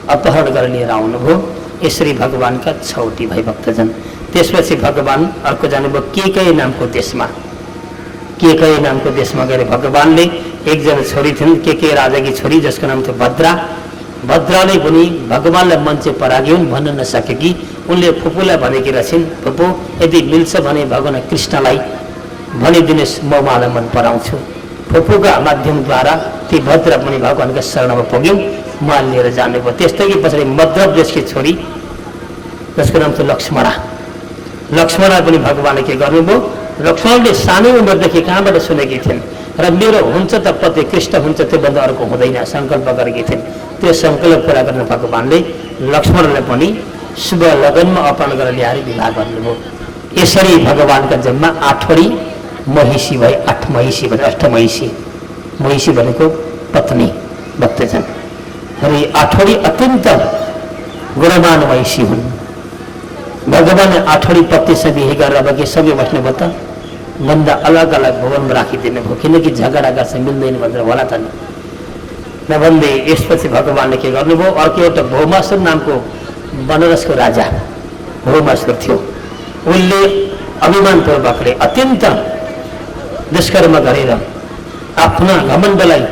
अपहरण गरेर लिएर आउनुभयो। यसरी भगवान्का 6वटी भाइ भक्तजन। त्यसपछि भगवान् अर्को जानुभयो केकई नामको देशमा। केकई नामको देशमा गएर भगवान्ले एकजना छोरी थिइन्, केके राजाकी छोरी, जसको नाम थियो भद्रा। भद्राले पनि भगवान्लाई मन चाहिँ परागिन्, भन्न नसकेकी उनले फुपूलाई भनेकी रहेछन्, फुपू यदि मिल्छ भने भगवान् कृष्णलाई भनिदिनुहोस् म उहाँलाई मन पराउँछु। फुपूका माध्यमद्वारा ती भद्र पनि भगवान्का शरणमा पुग्यौँ, उहाँ लिएर जानुभयो। त्यस्तै पछाडि मध्य देशकी छोरी जसको नाम थियो लक्ष्मणा, लक्ष्मणा पनि भगवान्ले के गर्नुभयो, लक्ष्मणले सानै उमेरदेखि कहाँबाट सुनेकी थिइन् र मेरो हुन्छ त पति कृष्ण हुन्छ त्योभन्दा अर्को हुँदैन सङ्कल्प गरेकी थिइन्। त्यो सङ्कल्प पुरा गर्न भगवान्ले लक्ष्मणलाई पनि शुभ लगनमा अपहरण गरेर ल्याएर विवाह गर्नुभयो। यसरी भगवान्का जन्ममा 8वटी महिषी भए, 8 महिषी भने अष्टमहिषी, महिषी भनेको पत्नी भक्तजन र 8वटी अत्यन्त गुणवान महिषी हुन्। भगवान्ले 8वटी पत्नीसँग बिहे गरेर अब के सबै बस्नुभयो त भन्दा अलग अलग भवनमा राखिदिनु भयो, किनकि झगडा गर्छ मिल्दैन भनेर होला त नि नभन्दै। यसपछि भगवान्ले के गर्नुभयो, अर्को एउटा भौमासुर नामको बनारसको राजा भौमासुर थियो, उसले अभिमानपूर्वकले अत्यन्त दुष्कर्म गरेर आफ्ना घमण्डलाई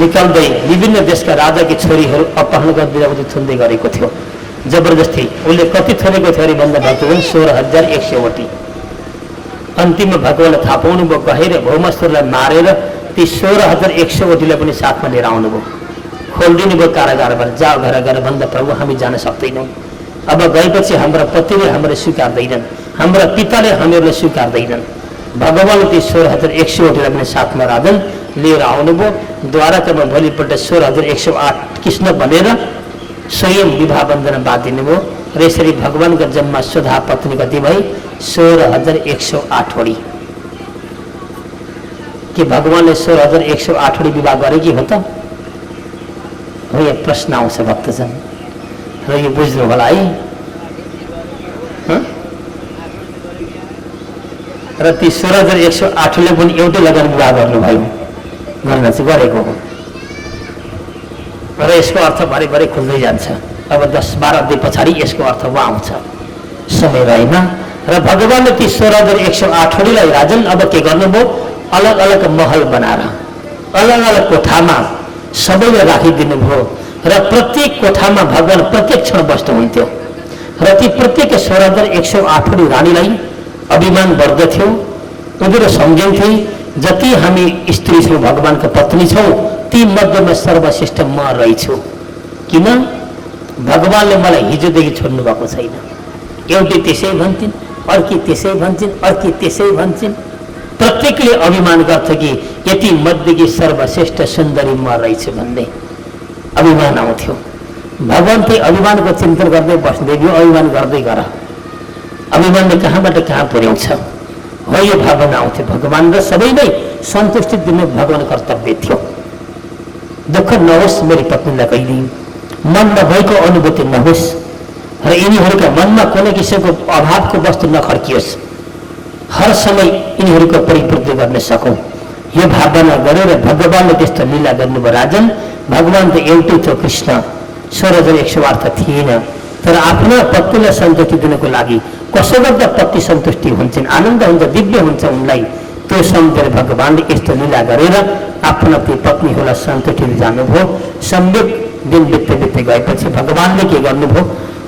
निकाल्दै विभिन्न देशका राजाकी छोरीहरू अपहरण गरेर थुन्दै गरेको थियो जबरजस्ती। उसले कति थोरेको थियो अरे भन्दा भक्तजन 16,100वटी। अन्तिममा भगवान्ले थाहा पाउनुभयो, गएर भौमासुरलाई मारेर ती 16,100वटीलाई पनि साथमा लिएर आउनुभयो। खोलिदिनु भयो कारागारबाट, जाओ घर घर भन्दा प्रभु हामी जान सक्दैनौँ, अब गएपछि हाम्रा पतिले हाम्रो स्वीकार्दैनन्, हाम्रा पिताले हामीहरूलाई स्वीकार्दैनन्। भगवान्ले ती 16,100वटीलाई पनि साथमा राजन लिएर आउनुभयो। द्वारकामा भोलिपल्ट 16,108 कृष्ण भनेर स्वयं विवाह बन्धन बाँधिनुभयो र यसरी भगवान्का जन्ममा सुधा पत्नी कति भए 16,108वटी। के भगवान्ले 16,108वटी विवाह गरे कि हो त? हो, यो प्रश्न आउँछ भक्तजन र यो बुझ्नु होला है। र ती 16,108ले पनि एउटै लगन विवाह गर्नुभयो, गर्न चाहिँ गरेको हो र यसको अर्थ भरे खुल्दै जान्छ। अब 10-12 दिन पछाडि यसको अर्थ आउँछ, समय रहेन। र भगवान्ले ती 16,108वटीलाई राजन अब के गर्नुभयो, अलग अलग महल बनाएर अलग अलग कोठामा सबैलाई राखिदिनु भयो र प्रत्येक कोठामा भगवान् प्रत्येक क्षण बस्नुहुन्थ्यो र ती प्रत्येक 16,108वटी रानीलाई अभिमान बढ्दथ्यो। उनीहरू सम्झिन्थे जति हामी स्त्री छौँ भगवान्को पत्नी छौँ ती मध्येमा सर्वश्रेष्ठ म रहेछु, किन भगवान्ले मलाई हिजोदेखि छोड्नु भएको छैन। एउटै त्यसै भन्छन्, अर्की त्यसै भन्छन्, अर्की त्यसै भन्छन्, प्रत्येकले अभिमान गर्छ कि यति मध्येकी सर्वश्रेष्ठ सुन्दरी म रहेछु भन्ने अभिमान आउँथ्यो। भगवान् त्यही अभिमानको चिन्तन गर्दै बस्दै यो अभिमान गर्दै गर, अभिमानले कहाँबाट कहाँ पुर्याउँछ हो, यो भावना आउँथ्यो। भगवान् र सबैलाई सन्तुष्टि दिनु भगवान् कर्तव्य थियो। दुःख नहोस् मेरी पत्नीलाई कहिले, मन नभएको अनुभूति नहोस् र यिनीहरूका मनमा कुनै किसिमको अभावको वस्तु नखड्कियोस्, हर समय यिनीहरूको परिपूर्ति गर्न सकौँ, यो भावना गरेर भगवान्ले त्यस्तो लीला गर्नुभयो। राजन भगवान् त एउटै थियो कृष्ण, 16,108 थिएन, तर आफ्ना पत्नीलाई सन्तुष्टि दिनको लागि कसो गर्दा पति सन्तुष्टि हुन्छन्, आनन्द हुन्छ, दिव्य हुन्छ उनलाई, त्यो सम्झेर भगवान्ले यस्तो लीला गरेर आफ्ना ती पत्नीहरूलाई सन्तुष्टि जानुभयो। सम्यक दिन बित्दै गएपछि भगवान्ले के गर्नुभयो,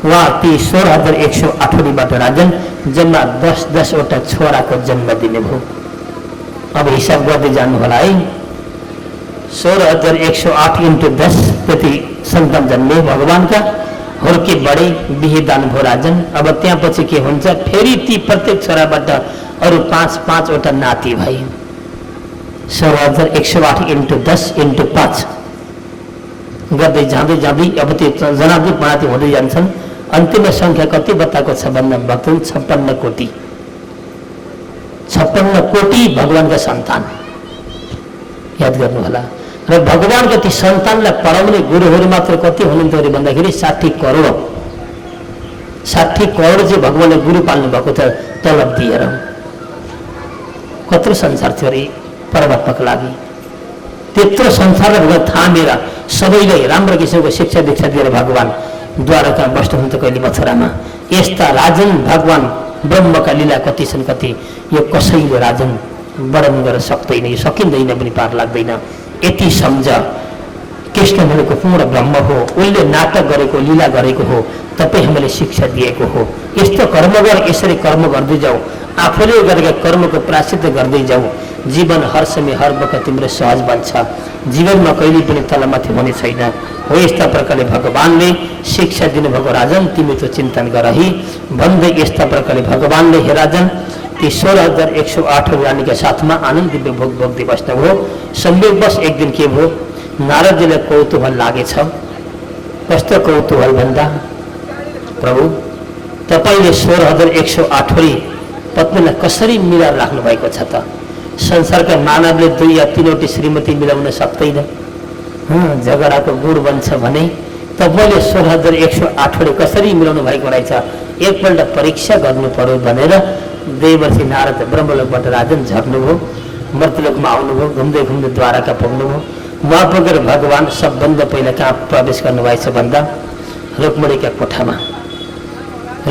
उहाँ ती 16,108वटीबाट राजन जम्मा 10-10वटा छोराको जन्म दिनुभयो। अब हिसाब गर्दै जानु होला है, 16,108 × 10 त्यति सन्तान जन्मे भगवान्का, हुर्के बढे, बिहे दान भयो राजन। अब त्यहाँपछि के हुन्छ, फेरि ती प्रत्येक छोराबाट अरू 5-5वटा नाति भए। 16,108 × 10 × 5 गर्दै जाँदै अब त्यो जनाधिक नाति हुँदै जान्छन्। अन्तिम सङ्ख्या कति बताएको छ भन्दा भक्तन 56 कोटी, 56 कोटी भगवान्का सन्तान, याद गर्नु होला। र भगवान्का ती सन्तानलाई पढाउने गुरुहरू मात्र कति हुनुहुन्थ्यो अरे भन्दाखेरि 60 करोड, 60 करोड चाहिँ भगवान्ले गुरु पाल्नु भएको थियो तलब दिएर। कत्रो संसार थियो अरे परमात्माको लागि, त्यत्रो संसारलाई भगवान् थामेर सबैलाई राम्रो किसिमको शिक्षा दीक्षा दिएर भगवान् द्वारका बस्नुहुन्छ कहिले मथुरामा। यस्ता राजन भगवान् ब्रह्मका लीला कति छन्, कति यो कसैले राजन वर्णन गर्न सक्दैन, यो सकिँदैन पनि, पार लाग्दैन। यति सम्झ कृष्ण भनेको पूर्ण ब्रह्म हो, उसले नाटक गरेको लीला गरेको हो, तपाईँ हामीले शिक्षा दिएको हो। यस्तो कर्म गर, यसरी कर्म गर्दै जाऊ, आफूले गरेका कर्मको प्रायश्चित गर्दै जाऊ। जीवन हर समय हर वखत तिम्रो सहज बन्छ। जीवनमा कहिले पनि तलमाथि हुने छैन हो। यस्ता प्रकारले भगवानले शिक्षा दिनुभएको राजन तिमी त चिन्तन गर है भन्दै यस्ता प्रकारले भगवानले हे राजन ती 16,108 रानीका साथमा आनन्द दिव्य भोग भोग्दै बस्नुभयो। संयोगवश एक दिन के भयो, नारदजीलाई कौतूहल लागेछ। कस्तो कौतूहल भन्दा, प्रभु तपाईँले 16,108 पत्नीलाई कसरी मिलाएर राख्नु भएको छ त? संसारका मानवले 2 या 3वटी श्रीमती मिलाउन सक्दैन। झगडाको गुण बन्छ भने तपाईँले 16,108 कसरी मिलाउनु भएको रहेछ? एकपल्ट परीक्षा गर्नु पर्यो भनेर देवर्षि नारद ब्रह्मलोकबाट राजन झर्नुभयो। मर्त्यलोकमा आउनुभयो। घुम्दै घुम्दै द्वारका पुग्नुभयो। उहाँ पुगेर भगवान सबभन्दा पहिला कहाँ प्रवेश गर्नुभएछ भन्दा रुक्मिणीका कोठामा।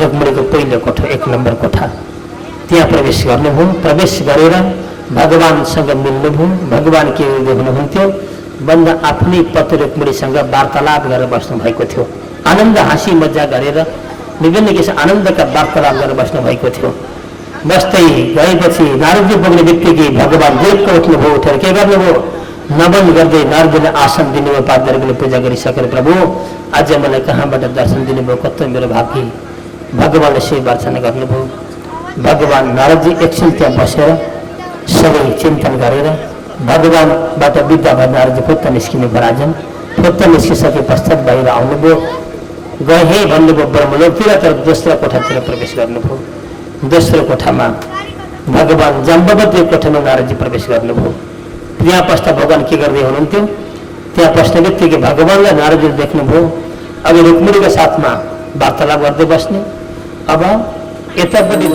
रुक्मिणीको पहिलो कोठा 1 नम्बर कोठा, त्यहाँ प्रवेश गर्नुभयो। प्रवेश गरेर भगवानसँग मिल्नुभयो। भगवान के हुनुहुन्थ्यो भन्दा आफ्नै पति रुक्मिणीसँग वार्तालाप गरेर बस्नु भएको थियो। आनन्द हाँसी मजा गरेर विभिन्न किसिम आनन्दका वार्तालाप गरेर बस्नु भएको थियो। बस्दै गएपछि नारदजी पुग्ने बित्तिकै भगवान दिक्क उठ्नुभयो। उठेर के गर्नुभयो, नमन गर्दै नारदजीले आसन दिनुभयो। पादरले पूजा गरिसकेर प्रभु आज मलाई कहाँबाट दर्शन दिनुभयो, कस्तो मेरो भाग्य। भगवानले शिव अर्चना गर्नुभयो। भगवान नारदजी एकछिन त्यहाँ बसेर सबै चिन्तन गरेर भगवानबाट विद्या भएर नारदजी फुत्त निस्किनु भयो। राजन फुत्त निस्किसके पश्चात बाहिर आउनुभयो। गए भन्नुभयो ब्रह्मलोकतिर, तर दोस्रो कोठातिर प्रवेश गर्नुभयो। दोस्रो कोठामा भगवान जाम्बवती कोठामा नारदजी प्रवेश गर्नुभयो। त्यहाँ पस्दा भगवान के गर्दै हुनुहुन्थ्यो, त्यहाँ पस्ने बित्तिकै भगवानलाई नारदजीले देख्नुभयो। अब रुक्मिणीका साथमा वार्तालाप गर्दै बस्ने। अब यतापट्टि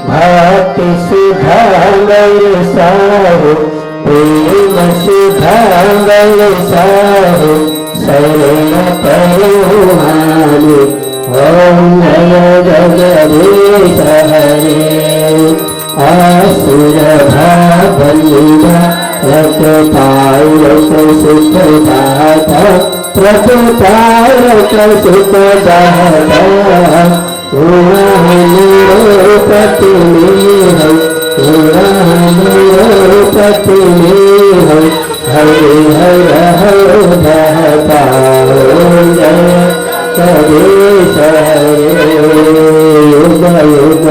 भक्ति सुधांगल साहु प्रेम सुधांगल साहु शरण परुहानि ओम नय जगदीश हरे आसुर भावलीला रख पायक सुख दाता प्रभु पायक सुख दाता पति पति हरे हर हर भता करेश युग युग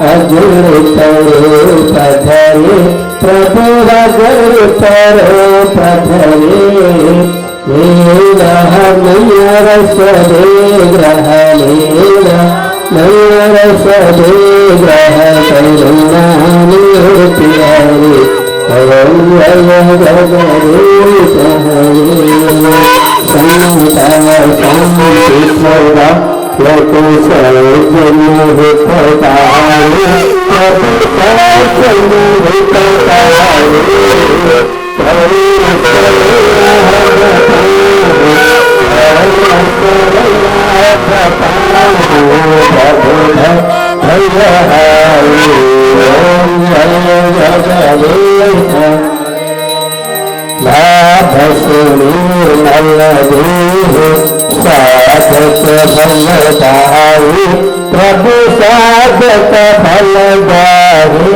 अजुर तरो पधरे प्रभु अजुर तरो पधरे लीला मैयर स्वदे ग्रह लीला मैयर स्वदे ग्रह करुणामूर्ति हरे ओम जय जगदीश हरे संता शांति सदा लोक सर्वजन हितकारी प्रभु सर्वजन हितकारी प्रभु साधक फलदारी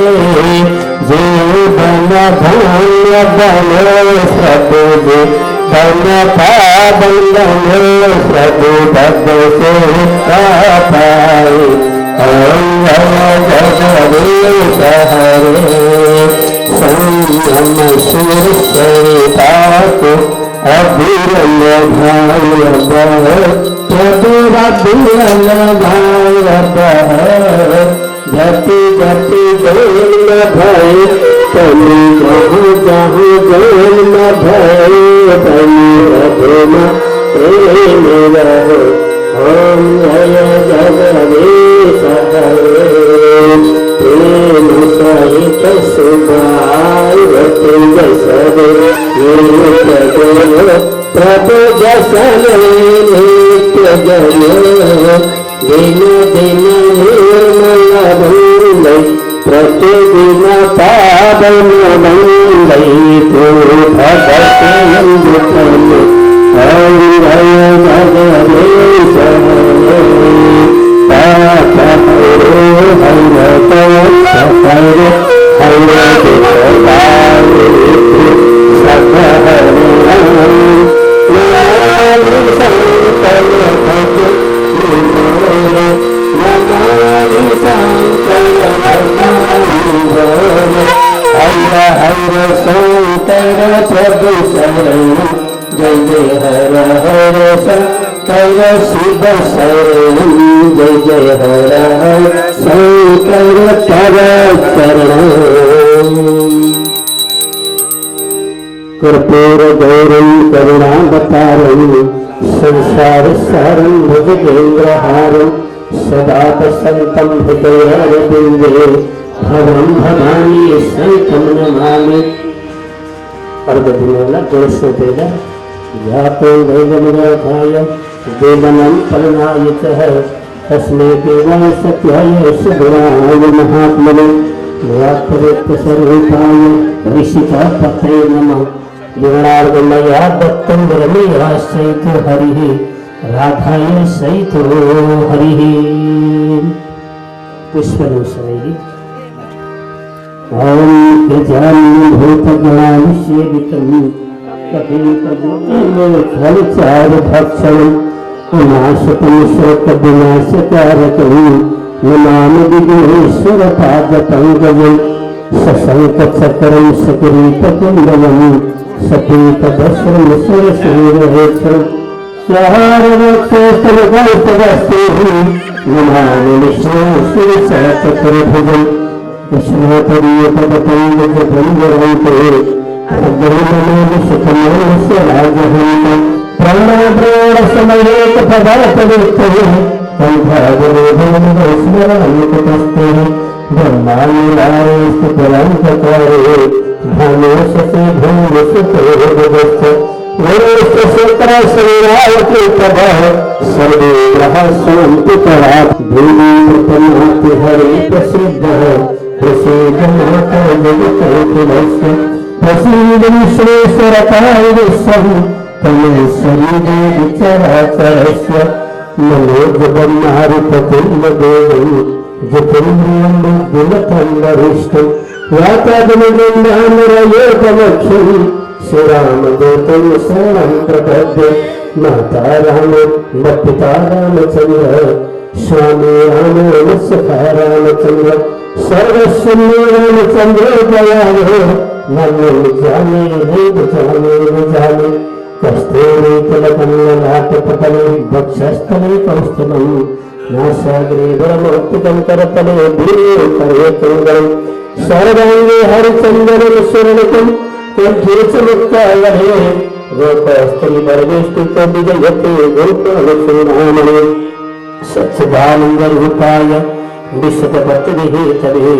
जीवन धन्य बनो प्रभु धन पावन बनो प्रभु भग से पाई ओम जगदीश हरे संयम शीर्षको अभिरम भाई प्रभु अभिरम भाई जाते जाते जैन न भय तनु जहाँ जहाँ जैन न भय तनु रघुन प्रेम रहो ओम जय जगदीश हरे प्रेम सहित सुभावत जसरे प्रभु जसने नित्य जय दिन दिन निर्मल भूलै प्रतिदिन पावन मंगलै भगवती नंदन ओम जय जगदीश हरे पाप प्रभु शरण जय जय हर हर शंकर शिव शरण जय जय हर हर शंकर चरण कर्पूर गौरम करुणावतारम संसार सारं भुजगेन्द्रहारं सदा वसन्तं हृदयारविन्दे भवं भवानी सहितं नमामि अर्घदिनेन तुलसीतेन यातो दैवमुखाय देवनं फलनायकः तस्मै देवाय सत्याय सुगुणाय महात्मने सर्वरूपाय ऋषिकापतये नमः विगणार्गमया दत्तं वरमया सहितो हरिः राधाय सहितो हरिः पुष्पनुसरैः ॐ गजाननं भूतगणाभिषेकितं कपिलचारुभक्षणं विनाशकं शोकविनाशकारकं नमामि विघ्नेश्वरपादपङ्कजं सशङ्खचक्रं सकिरीटकुण्डलं सपीतवस्त्रं सुरसिंहहेत्रं स्वाहारवक्षस्थलगौस्तवस्तेः नमामि विष्णुं शिरसचतुर्भुजं विष्णुपदपङ्कजभङ्गरन्ते भद्रमनोविशुकमनस्य राजहन्त प्राणाप्राणसमयेकपदार्थवित्तैः स्मरणमुपस्ते ब्रह्माण्डास्तुतलान्तकारे भानुशते भूमिसुतेर्गस्थ गुरुस्तशङ्करशरीरावतीतभः सर्वे ग्रहाः सन्ति तरा भूमिप्रतमाति हरे प्रसिद्धः प्रसीदमाता जगतोऽखिलस्य प्रसीद विश्वेश्वरताय विश्वं तमेश्वरी देवी चराचरस्य मनोजबन्नारिपतिर्मदेवं जितेन्द्रियं बुद्धिमतं वरिष्ठं वातागमगन्धामरयोगमक्षं श्रीरामदूतं शरणं प्रपद्ये माता राम पिता रामचन्द्र स्वामी राम सखा रामचन्द्र सर्वस्व रामचन्द्र दयालो नमो जाने जाने कस्तूरी तिलकमललाटपटले वक्षस्थले कौस्तुभं नासाग्रे वरमौक्तिकं करतले भूतले सर्वाङ्गे हरिचन्दनं सुवर्णकं कण्ठे च मुक्तावळे गोपस्त्रीवर्गेष्टितो विजयते गोपालचूडामणे सच्चिदानन्दरूपाय विशतपत्रिहेतवे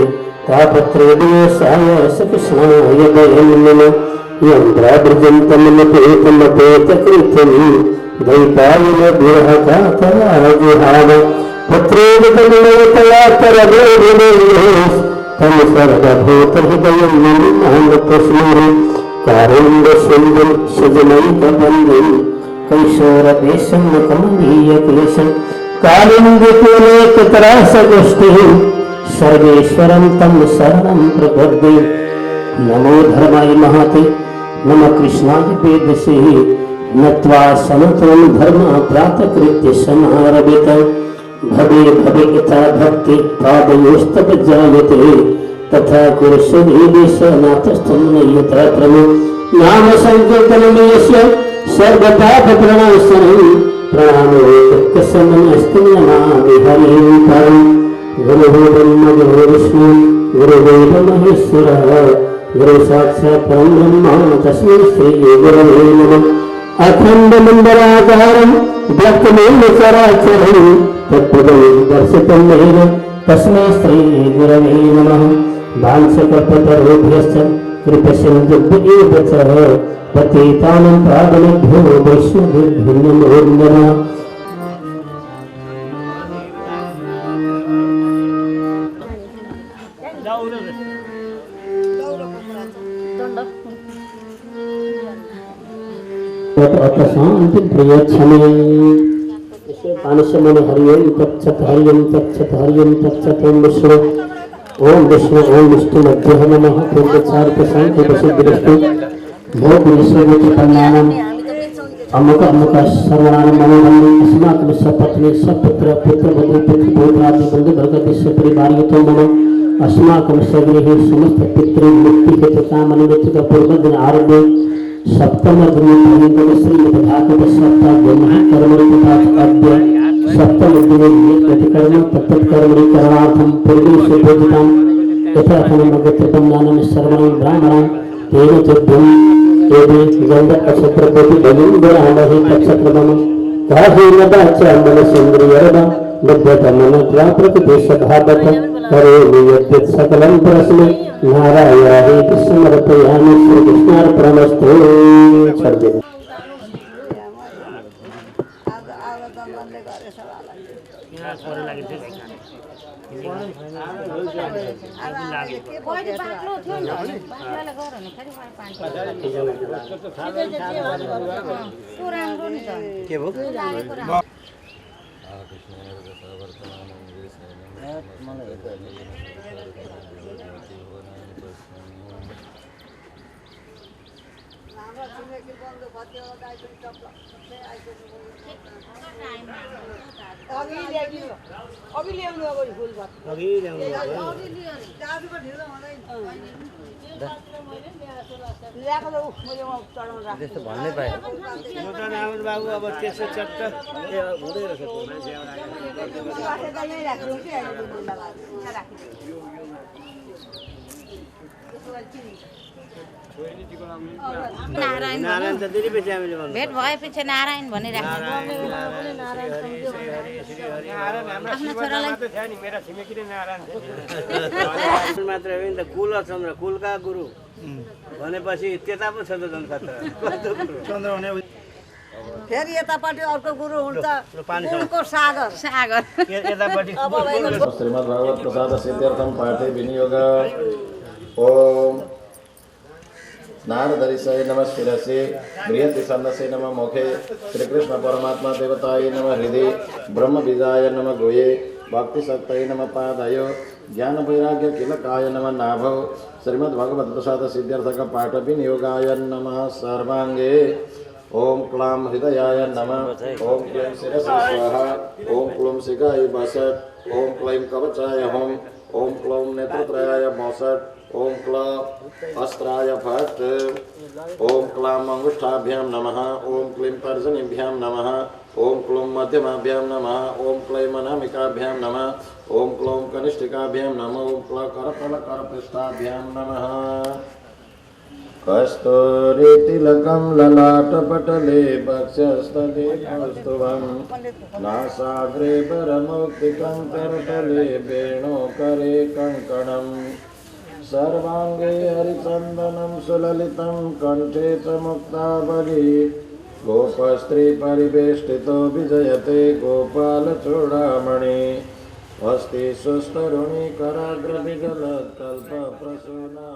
तापत्रयोदयाय सकृष्णाय वयं नमः यन्द्राभृजन्तमपेतमपेतकृतं दैपायन विरहकातराजुहाव पुत्रेदकमलतयातरगोभिनेः तं सर्वभूतहृदयं नमामि कारुण्यसिन्धुं सुजनैकबन्धुं कैशोरदेशं कमनीयकेशं कालिन्दीपुलेकतरासगोष्ठिः सर्वेश्वरं तं शरणं प्रपद्ये नमो धर्माय महते नमः कृष्णाय वेदसे नत्वा सनतं धर्म प्रातकृत्य समारभेत भवे भवे यथा भक्ति पादयोस्तव जायते तथा कुरुष्वदेश नाथस्थं यथा प्रभु नाम संकीर्तनमेस्य सर्वपापप्रणाशनं प्रणामो तत्कसमनस्तु नमामि हरिं परं गुरुः ब्रह्मा गुरुः विष्णु गुरुदेव महेश्वरः गुरु साक्षात् परं ब्रह्म तस्मै श्री गुरवे नमः। अखण्डमण्डलाकारं व्याप्तमेव चराचरं तत्पदं दर्शितं येन तस्मै श्री गुरवे नमः। वाञ्छकल्पतरुभ्यश्च कृपसिन्धुभ्येव च पतितानां पावनेभ्यो वैष्णवेभ्यो नमो नमः। शांति प्रियच्छमे पानिशमने हरिओम तत्सत हरिओम तत्सत हरिओम तत्सत ओम विष्णु मध्य नमः पूर्वचार प्रशांत प्रसिद्धिरस्तु भोग विश्वगति कल्याणम अमुक अमुक सर्वनाम मनोबन्धि अस्माकं सपत्नी सपुत्र पुत्र बधू पुत्र पौत्रादि बंधु भगति सपरिवारितो मम अस्माकं सगृहे समस्त पितृ मुक्ति हेतु कामनिमित्त पूर्वदिन आरभ्य सप्तम दिन पर्यंत श्रीमद् भागवत सप्ताह कर्मणि तथा अद्य सप्तम दिने प्रतिकर्म तत्कर्मणि करणार्थं पूर्वे सुपूजितां यथा अथनमगत्रपं ज्ञानं सर्वं ब्राह्मणां तेन तुभ्यं एवं गन्ध अक्षत्र कोटि बलिंदरामहि तत्सत्रमं काहेनदाचामन सुंदरियरदा मध्यतमन द्वाप्रतिदेश भागवत करोमि यद्यत् सकलं परस्मै नारायणे समर्पयामि श्री कृष्णार्पणमस्तु। सर्वे पहिले बाक्लो थियो नि बाक्लोले गर भने फेरि पानी त्यो राम्रो नि त के भो त्यस्तो भन्नै पाएँ बाबु अब त्यसो चट्ट हुँदै रहेछ नारायण त दिदी पछि हामीले भन्नु भेट भएपछि नारायण भनिराख्नु आफ्नो छोरालाई मात्र होइन त कुल चन्द्र कुलका गुरु भनेपछि त्यता पो छ त झन् खतरा चन्द्र हुने फेरि यतापट्टि अर्को गुरु हुन्छ कुलको सागर सागर यतापट्टि श्रीमद्भागवत प्रसाद सिद्ध्यर्थम पाठे विनियोग ओम नारदरिषय नमः शिरसे बृहति सन्दसे नमः मुखे श्रीकृष्ण परमात्मा देवताय नमः हृदय ब्रह्म बीजाय नमः गुहे भक्ति शक्तये नमः पादय ज्ञान वैराग्य किलकाय नमः नाभौ श्रीमद्भागवत प्रसाद सिद्ध्यर्थक पाठ विनियोगाय नमः सर्वांगे ओम क्लां हृदयाय नमः ओम क्लीं शिरसे स्वाहा ओम क्लूं शिखाय वसत् ओम क्लीं कवचाय होम ओम क्लौं नेत्रत्रयाय मौसट ओम क्लां अस्त्राय फट् ओम क्लां अंगुष्ठाभ्यां नमः ओम क्लीं तर्जनीभ्यां नमः ओम क्लूं मध्यमाभ्यां नमः ओम क्लीं अनामिकाभ्यां नमः ओम क्लौं कनिष्ठिकाभ्यां नमः ओम क्लां करतलकरपृष्ठाभ्यां नमः कस्तूरितिलकं ललाटपटले वक्षस्थले कौस्तुभं नासाग्रे परमौक्तिकं करतले वेणुकरे कङ्कणम् सर्वांगे हरिचन्दनं सुललितं कंठे च मुक्तावली गोपस्त्री परिवेष्टितो विजयते गोपालचूडामणि अस्ति सुस्तरुणि कराग्रविगलत्कल्पप्रसूना